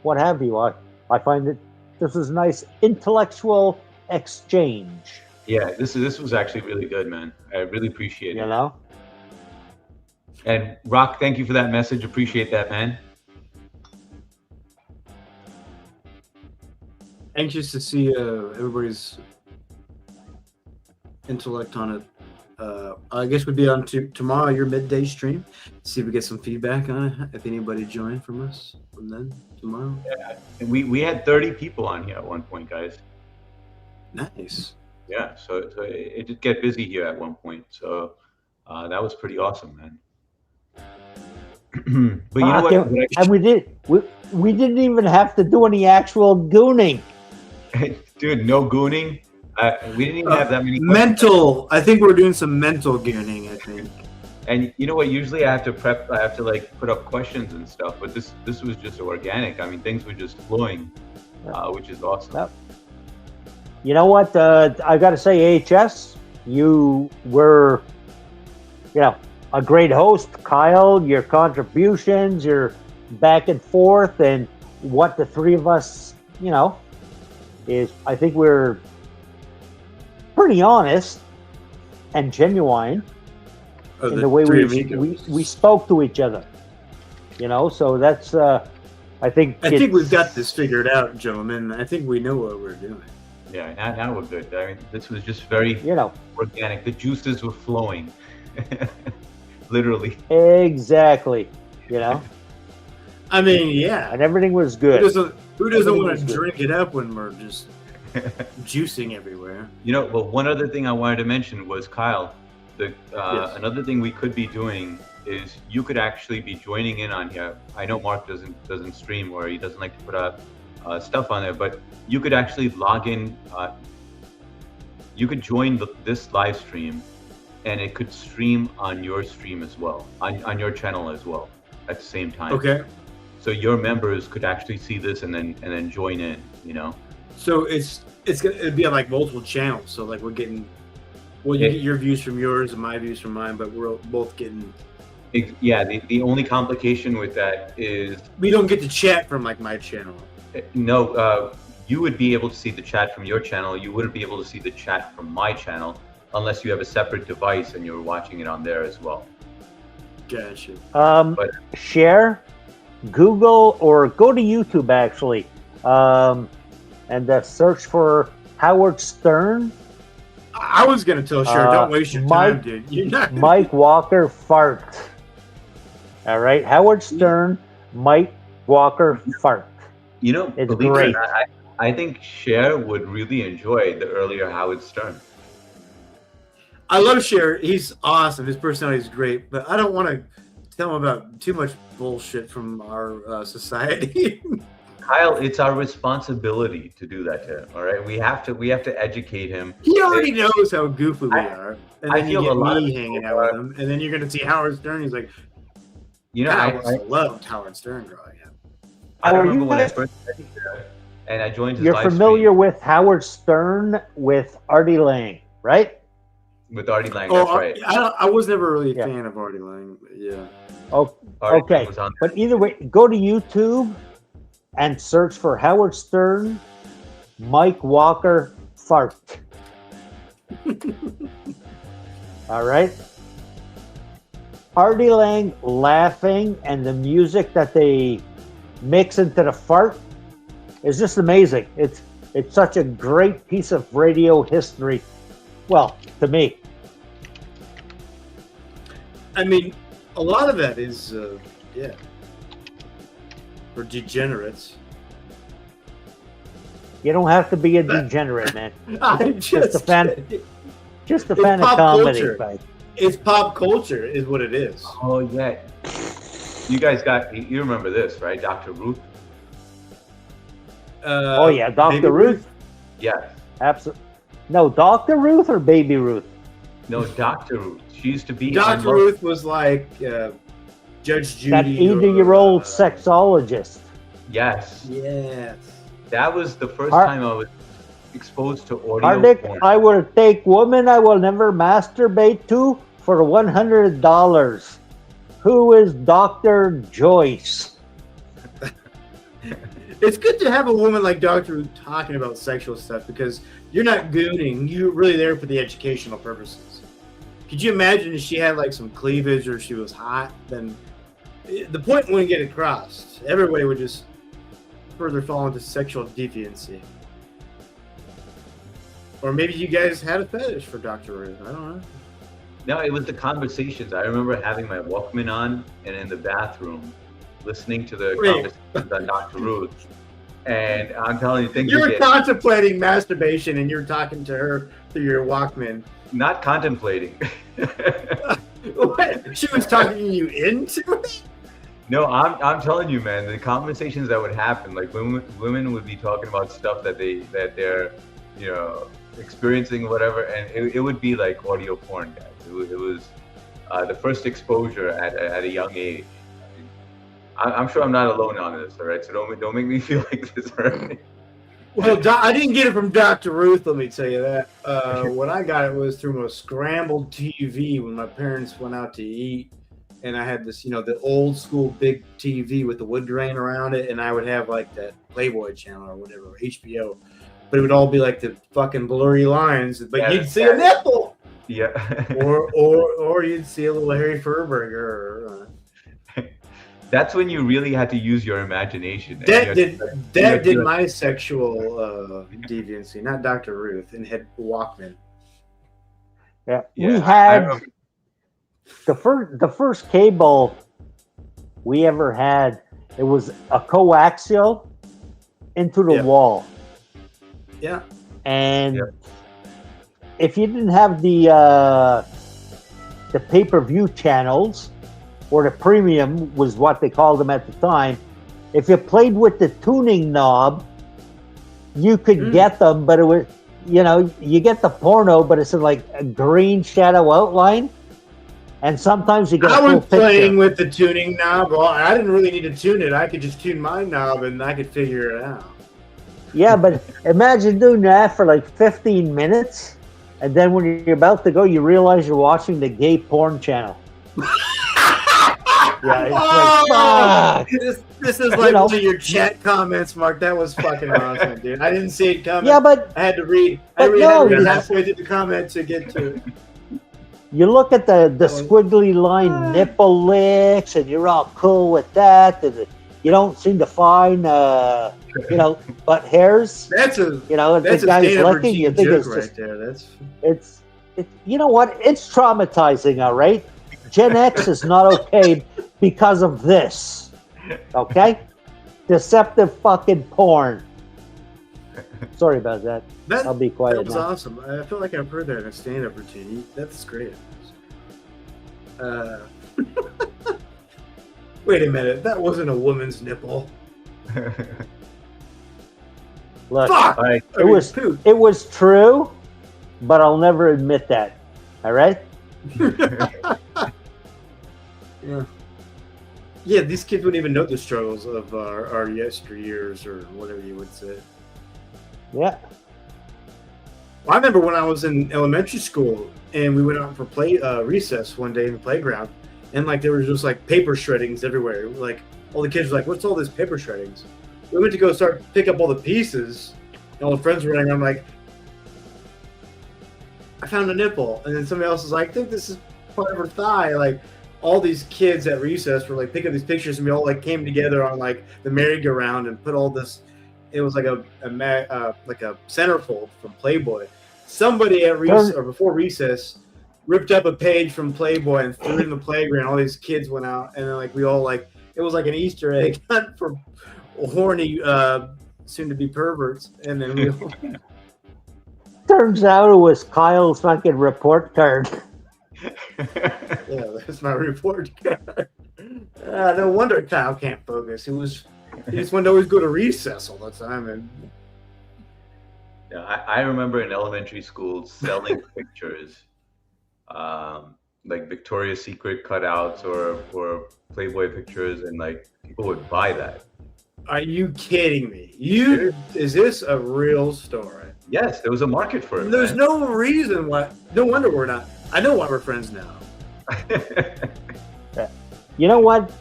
S2: what have you. I find that this is a nice intellectual exchange.
S4: Yeah, this was actually really good, man. I really appreciate it.
S2: You know?
S4: And Rock, thank you for that message. Appreciate that, man.
S3: Anxious to see everybody's intellect on it. I guess we'd be on to tomorrow, your midday stream. See if we get some feedback on it. If anybody joined from us from then tomorrow.
S4: Yeah, and we had 30 people on here at one point, guys.
S3: Nice.
S4: Yeah, so it did get busy here at one point. So that was pretty awesome, man. But you know what?
S2: And we didn't even have to do any actual gooning.
S4: Dude, no gooning. We didn't even have that many
S3: mental. I think we're doing some mental gooning, I think.
S4: And you know what? Usually I have to put up questions and stuff, but this was just organic. I mean, things were just flowing, which is awesome.
S2: Yep. You know what? I got to say, AHS, you were, a great host. Kyle, your contributions, your back and forth, and what the three of us, is, I think we're pretty honest and genuine in the way we spoke to each other. So that's, I think
S3: we've got this figured out, gentlemen. I think we know what we're doing.
S4: Yeah, now we're good. I mean, this was just very organic. The juices were flowing. Literally.
S2: Exactly.
S3: I mean, yeah.
S2: And everything was good.
S3: Who doesn't want to drink it up when we're just juicing everywhere?
S4: Well, one other thing I wanted to mention was, Kyle, another thing we could be doing is you could actually be joining in on here. I know Mark doesn't stream, or he doesn't like to put up stuff on there, but you could actually log in. You could join this live stream, and it could stream on your stream as well, on your channel as well at the same time.
S3: Okay.
S4: So your members could actually see this and then join in.
S3: So it'd be on like multiple channels. So like we're getting, you get your views from yours and my views from mine, but we're both getting.
S4: Yeah. The only complication with that is
S3: we don't get to chat from like my channel.
S4: No, you would be able to see the chat from your channel. You wouldn't be able to see the chat from my channel unless you have a separate device and you're watching it on there as well.
S3: Gotcha.
S2: Share, Google, or go to YouTube actually, and search for Howard Stern.
S3: I was gonna tell Cher, don't waste your time, dude. You're not
S2: Mike Walker fart. All right, Howard Stern, Mike Walker fart. It's great.
S4: I think Cher would really enjoy the earlier Howard Stern.
S3: I love Cher. He's awesome. His personality is great, but I don't want to tell him about too much bullshit from our society.
S4: Kyle, it's our responsibility to do that to him. All right, we have to educate him.
S3: He already knows how goofy we are, and then
S4: I feel
S3: you
S4: a lot
S3: get me
S4: of
S3: hanging out with him, and then you're gonna see Howard Stern. He's like, I loved Howard Stern growing up.
S4: I remember when I first met him, and I joined his live stream.
S2: You're familiar with Howard Stern with Artie Lang, right?
S4: With Artie Lang, that's right.
S3: I was never really a fan of Artie Lang, but yeah.
S2: Oh, okay. But either way, go to YouTube and search for Howard Stern, Mike Walker fart. All right. Artie Lang laughing and the music that they mix into the fart is just amazing. It's such a great piece of radio history. Well, to me.
S3: I mean, a lot of that is, for degenerates.
S2: You don't have to be a degenerate, man.
S3: I'm
S2: Just a fan. Just a
S3: It's
S2: fan of
S3: pop
S2: comedy.
S3: culture.
S2: But
S3: It's pop culture, is what it is.
S4: Oh yeah. You guys you remember this, right? Dr. Ruth?
S2: oh yeah, Dr.
S3: Baby
S2: Ruth.
S4: Yes.
S2: Absolutely. No, Dr. Ruth or Baby Ruth?
S4: No, Dr. Ruth. She used to be on
S3: Dr.
S4: most-
S3: Ruth was like Judge Judy.
S2: That 80-year-old sexologist.
S4: Yes.
S3: Yes.
S4: That was the first
S2: Ar-
S4: time I was exposed to audio
S2: Ardick,
S4: porn.
S2: I will take woman I will never masturbate to for $100. Who is Dr. Joyce?
S3: It's good to have a woman like Dr. Ruth talking about sexual stuff because you're not gooning. You're really there for the educational purposes. Could you imagine if she had like some cleavage or she was hot? Then the point wouldn't get across. Everybody would just further fall into sexual deviancy. Or maybe you guys had a fetish for Dr. Ruth. I don't know.
S4: No, it was the conversations. I remember having my Walkman on and in the bathroom listening to the
S3: Wait.
S4: conversations on Dr. Ruth. And I'm telling you, things
S3: You
S4: would
S3: were
S4: get
S3: contemplating masturbation and you're talking to her through your Walkman.
S4: not contemplating.
S3: What? She was talking you into it?
S4: No, I'm telling you, man, the conversations that would happen, like women would be talking about stuff that they're, experiencing or whatever, and it would be like audio porn, guys. It was the first exposure at a young age. I'm sure I'm not alone on this, all right? So don't make me feel like this, all right?
S3: Well, I didn't get it from Dr. Ruth, let me tell you that. When I got it was through a scrambled TV when my parents went out to eat. And I had this, the old school big TV with the wood grain around it. And I would have like that Playboy channel or whatever, HBO. But it would all be like the fucking blurry lines. But
S4: Yeah,
S3: you'd see a nipple.
S4: Yeah.
S3: or you'd see a little Harry Furberger.
S4: That's when you really had to use your imagination. And
S3: That
S4: you had
S3: did
S4: to-
S3: my sexual deviancy, not Dr. Ruth, and had Walkman.
S2: Yeah,
S4: Yeah,
S2: we
S4: I
S2: had
S4: remember-
S2: the first cable we ever had. It was a coaxial into the
S3: Yeah.
S2: wall,
S3: Yeah.
S2: and
S4: Yeah.
S2: if you didn't have the pay-per-view channels, or the premium was what they called them at the time, if you played with the tuning knob, you could get them, but it was, you get the porno, but it's in like a green shadow outline. And sometimes you get a
S3: I
S2: full
S3: was playing
S2: picture.
S3: with the tuning knob. Well, I didn't really need to tune it. I could just tune my knob and I could figure it out.
S2: Yeah, but imagine doing that for like 15 minutes, and then when you're about to go, you realize you're watching the gay porn channel. Yeah, it's like, fuck.
S3: This is like
S2: know.
S3: one of your chat comments, Mark. That was fucking awesome, dude. I didn't see it coming.
S2: Yeah, but
S3: I had to read. I
S2: But
S3: had
S2: no,
S3: to read
S2: it's-
S3: halfway through the comment to get to it.
S2: you look at the squiggly line nipple licks, and you're all cool with that. And you don't seem to find, butt hairs.
S3: That's a
S2: The guy's licking. You think
S3: joke
S2: it's
S3: right
S2: just,
S3: there. That's
S2: it's, you know what? It's traumatizing, all right? Gen X is not okay because of this, okay? Deceptive fucking porn. Sorry about that.
S3: that.
S2: I'll be
S3: That
S2: quiet
S3: was
S2: now.
S3: awesome. I feel like I've heard that in a stand-up routine. That's great. Wait a minute. That wasn't a woman's nipple.
S2: Look,
S3: Fuck!
S4: All right.
S3: I mean,
S2: was-
S3: poop.
S2: it was true, but I'll never admit that, all right?
S3: Yeah. Yeah, these kids wouldn't even know the struggles of our yesteryears or whatever you would say.
S2: Yeah.
S3: Well, I remember when I was in elementary school and we went out for recess one day in the playground, and like there was just like paper shreddings everywhere. Like all the kids were like, "What's all this paper shreddings?" We went to go start pick up all the pieces, and all the friends were running around like, "I found a nipple," and then somebody else was like, "I think this is part of her thigh." Like, all these kids at recess were like picking these pictures, and we all like came together on like the merry-go-round and put all this. It was like a centerfold from Playboy. Somebody at recess or before recess ripped up a page from Playboy and threw it in the playground. All these kids went out, and then like we all like it was like an Easter egg hunt for horny soon-to-be perverts, and then we all.
S2: Turns out it was Kyle's fucking report card.
S3: Yeah, that's my report card. No wonder Kyle can't focus. He just wanted to always go to recess all the time. And
S4: Yeah, I remember in elementary school selling pictures, like Victoria's Secret cutouts or Playboy pictures, and like people would buy that.
S3: are you kidding me? Is this a real story?
S4: Yes, there was a market for it.
S3: There's
S4: man.
S3: no reason why. No wonder we're not. I know why we're friends now.
S2: You know what?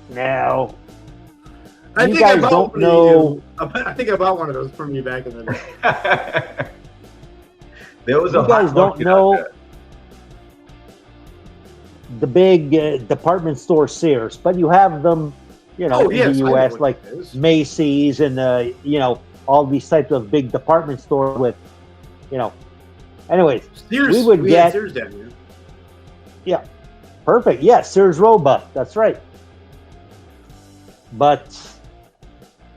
S2: Now,
S3: I
S2: you
S3: think
S2: guys
S3: I bought
S2: don't
S3: one
S2: know.
S3: of you. I think I bought one of those from you back in the day.
S4: There was
S2: You
S4: a
S2: guys
S4: hot
S2: don't
S4: market
S2: know
S4: out there.
S2: the big department store Sears, but you have them, in
S3: yes,
S2: the
S3: I know
S2: U.S.
S3: what
S2: like
S3: it is.
S2: Macy's and all these types of big department stores with, Anyways,
S3: Sears,
S2: we would
S3: had
S2: get-
S3: Sears down here.
S2: perfect. Yes, Sears Roebuck. That's right. But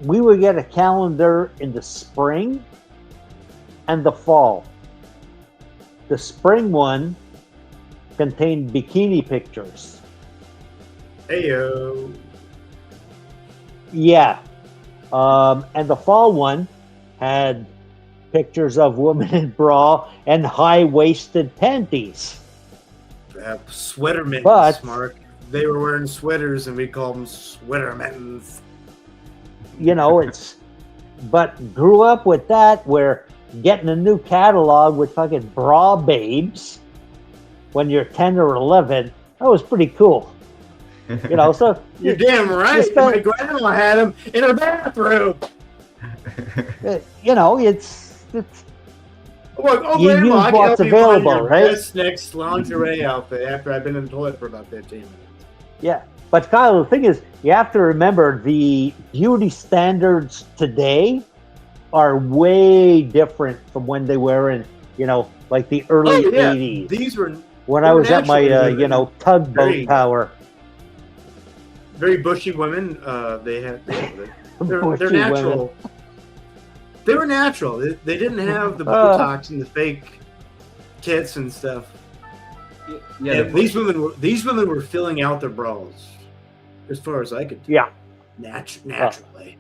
S2: we would get a calendar in the spring and the fall. The spring one contained bikini pictures.
S3: Heyo.
S2: Yeah. And the fall one had pictures of women in bra and high-waisted panties.
S3: Sweater mittens,
S2: But-
S3: Mark. They were wearing sweaters, and we called them sweater mittens.
S2: But grew up with that where getting a new catalog with fucking bra babes when you're 10 or 11, that was pretty cool. So
S3: You're damn right.
S2: spent-
S3: My grandma had them in her bathroom.
S2: it's
S3: Look,
S2: You
S3: Grandma,
S2: use
S3: I can
S2: what's
S3: help you
S2: available,
S3: find your
S2: right?
S3: best next lingerie outfit after I've been in the toilet for about 15 minutes.
S2: Yeah, but Kyle, the thing is, you have to remember the beauty standards today are way different from when they were in, like the early
S3: Oh, yeah.
S2: 80s.
S3: These were
S2: When
S3: they
S2: I
S3: were
S2: was at my,
S3: naturally
S2: tugboat
S3: very-
S2: power.
S3: very bushy women. They're
S2: Bushy
S3: natural.
S2: women.
S3: They were natural. They didn't have the Botox and the fake tits and stuff.
S4: Yeah,
S3: And these women were filling out their bras, as far as I could tell.
S2: Yeah.
S3: Naturally.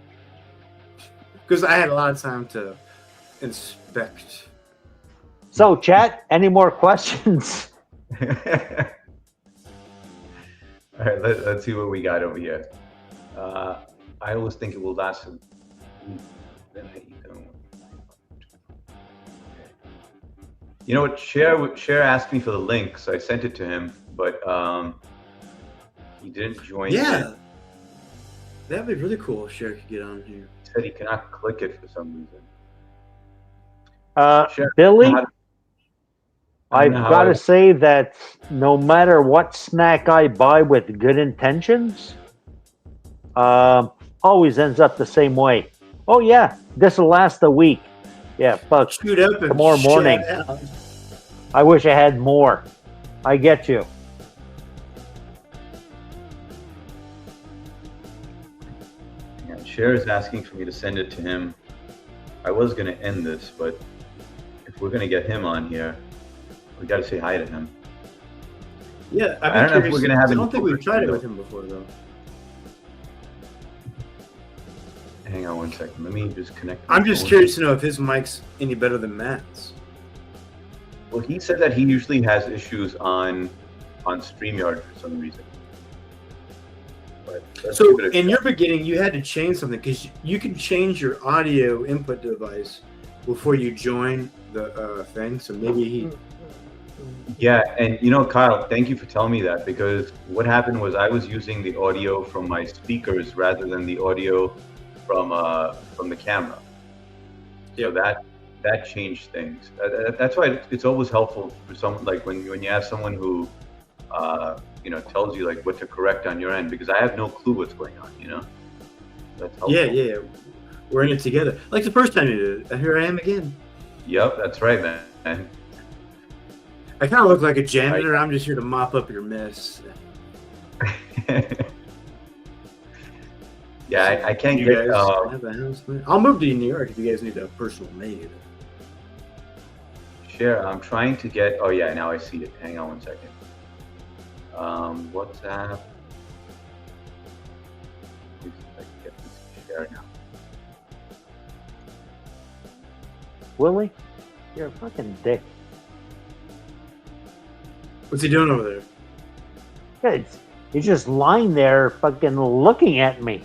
S3: Because I had a lot of time to inspect.
S2: So, chat, any more questions?
S4: All right, let's see what we got over here. I always think it will last. You know what? Cher asked me for the link, so I sent it to him, but he didn't join.
S3: Yeah.
S4: It.
S3: That'd be really cool if Cher could get on here.
S4: He said he cannot click it for some reason. Cher,
S2: Billy,
S4: I
S2: I've
S4: don't know how
S2: got
S4: I-
S2: to say that no matter what snack I buy with good intentions, always ends up the same way. Oh yeah, this will last a week. Yeah, fuck.
S3: Shoot up and
S2: Tomorrow
S3: shut
S2: morning.
S3: out.
S2: I wish I had more. I get you.
S4: Yeah, Cher is asking for me to send it to him. I was going to end this, but if we're going to get him on here, we got to say hi to him.
S3: Yeah,
S4: I don't know if we're gonna have
S3: I
S4: any
S3: don't think we've tried it
S4: though.
S3: with him before, though.
S4: Hang on one second. Let me just connect.
S3: I'm
S4: my
S3: just
S4: phone.
S3: curious to know if his mic's any better than Matt's.
S4: Well, he said that he usually has issues on StreamYard for some reason. But let's
S3: So,
S4: give it a
S3: in
S4: shot.
S3: your beginning, you had to change something because you can change your audio input device before you join the thing. So maybe he.
S4: Yeah, and Kyle, thank you for telling me that, because what happened was I was using the audio from my speakers rather than the audio from the camera. So that changed things. That's why it's always helpful for someone, like when you have someone who tells you like what to correct on your end, because I have no clue what's going on. That's helpful.
S3: Yeah. We're in it together. Like the first time you did it, and here I am again.
S4: Yep, that's right, man.
S3: I kind of look like a janitor. I'm just here to mop up your mess.
S4: Yeah, I can't
S3: You
S4: get.
S3: guys have a house, man? I'll move to New York if you guys need a personal maid.
S4: Share. I'm trying to get. Oh yeah, now I see it. Hang on one second. WhatsApp. Let me see if I can get this to share now.
S2: Willie, you're a fucking dick.
S3: What's he doing over there?
S2: He's just lying there, fucking looking at me.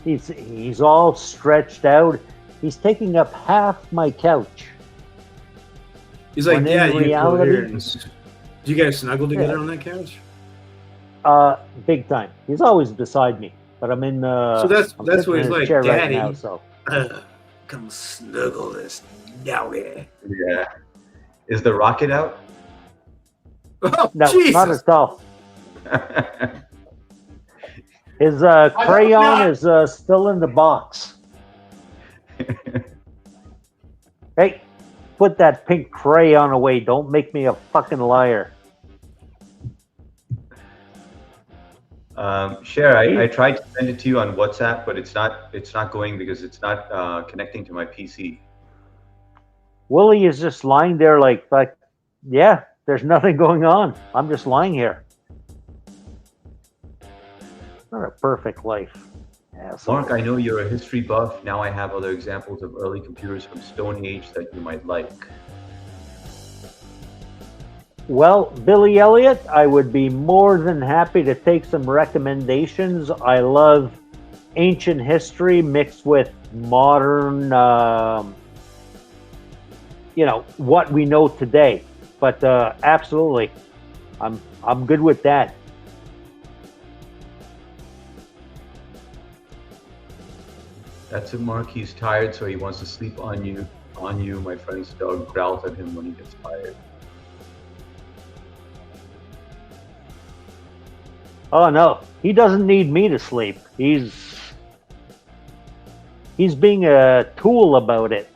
S2: He's all stretched out. He's taking up half my couch.
S3: He's like,
S2: When in
S3: yeah, you
S2: reality-
S3: go here. Do you guys snuggle together on that couch?
S2: Big time. He's always beside me, but I'm in.
S3: So that's
S2: I'm
S3: what
S2: sitting
S3: he's
S2: in a
S3: like,
S2: chair right
S3: Daddy.
S2: now, so.
S3: Come snuggle this doggy.
S4: Yeah. Is the rocket out?
S3: Oh,
S2: No,
S3: Jesus.
S2: not at all. His crayon is still in the box. Hey, put that pink crayon away. Don't make me a fucking liar.
S4: Share. I tried to send it to you on WhatsApp, but it's not going because it's not connecting to my PC.
S2: Willie is just lying there like, yeah, there's nothing going on. I'm just lying here. Not a perfect life. Asshole.
S4: Mark, I know you're a history buff. Now I have other examples of early computers from Stone Age that you might like.
S2: Well, Billy Elliot, I would be more than happy to take some recommendations. I love ancient history mixed with modern, what we know today. But absolutely, I'm good with that.
S4: That's it, Mark. He's tired, so he wants to sleep on you. My friend's dog growls at him when he gets tired.
S2: Oh no, he doesn't need me to sleep. He's being a tool about it.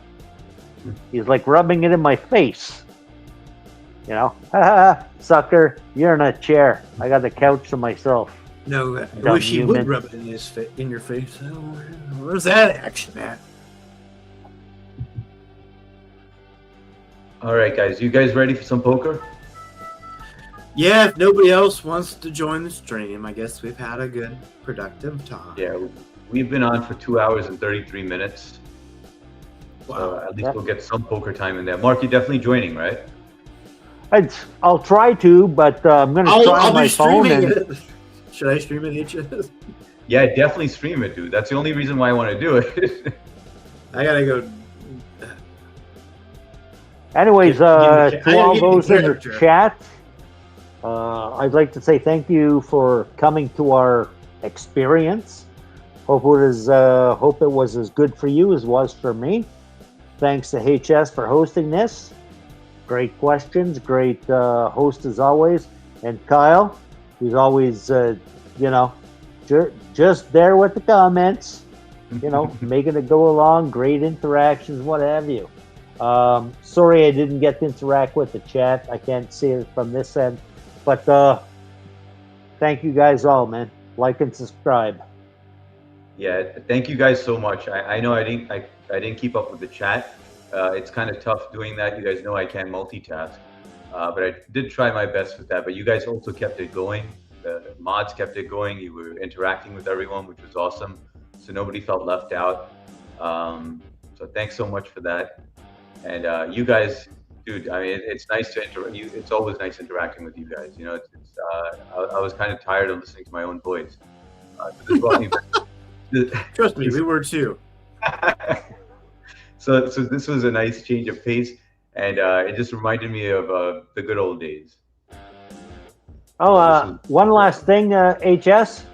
S2: He's like rubbing it in my face. Sucker, you're in a chair. I got the couch to myself.
S3: No, I
S2: Dumb
S3: wish he
S2: human.
S3: would rub it in your face. Oh, where's that action at?
S4: All right, guys. You guys ready for some poker?
S3: Yeah, if nobody else wants to join the stream, I guess we've had a good, productive time.
S4: Yeah, we've been on for 2 hours and 33 minutes.
S3: Wow.
S4: So at least we'll get some poker time in there. Mark, you're definitely joining, right?
S2: I'll try to, but I'm going to try on my phone.
S3: it. Should I stream it, HS?
S4: Yeah, definitely stream it, dude. That's the only reason why I want to do it.
S3: I gotta go.
S2: Anyways,
S3: I
S2: to
S3: gotta
S2: all
S3: get
S2: those
S3: the
S2: in the
S3: character.
S2: chat, I'd like to say thank you for coming to our experience. Hope it was as good for you as it was for me. Thanks to HS for hosting this. Great questions, great host as always, and Kyle, who's always just there with the comments, making it go along. Great interactions, what have you. Sorry I didn't get to interact with the chat. I can't see it from this end. But thank you guys all, man. Like and subscribe.
S4: Yeah, thank you guys so much. I know I didn't keep up with the chat. It's kind of tough doing that. You guys know I can't multitask. But I did try my best with that. But you guys also kept it going. The mods kept it going. You were interacting with everyone, which was awesome. So nobody felt left out. So thanks so much for that. And you guys, dude, I mean, it's nice to it's always nice interacting with you guys. I was kind of tired of listening to my own voice. So this brought me back.
S3: Trust me, we were too.
S4: So this was a nice change of pace, and it just reminded me of the good old days.
S2: Oh, one last thing, HS.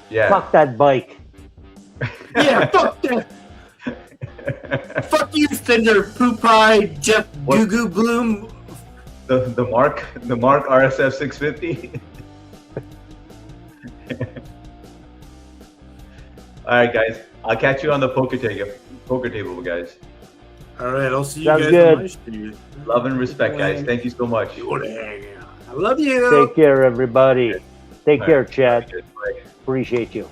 S4: Yeah.
S2: Fuck that bike.
S3: Yeah, fuck that. Fuck you, Thunder Poop Pie, Jeff Goo Goo Bloom,
S4: the Mark RSF 650. All right, guys. I'll catch you on the poker table, guys.
S3: All right, I'll see you
S2: Sounds
S3: guys
S2: good.
S3: on my stream.
S4: Love and respect, guys. Thank you so much.
S3: I love you.
S2: Take care, everybody. Take
S4: All
S2: care,
S4: right.
S2: Chad.
S4: Bye.
S2: Appreciate you.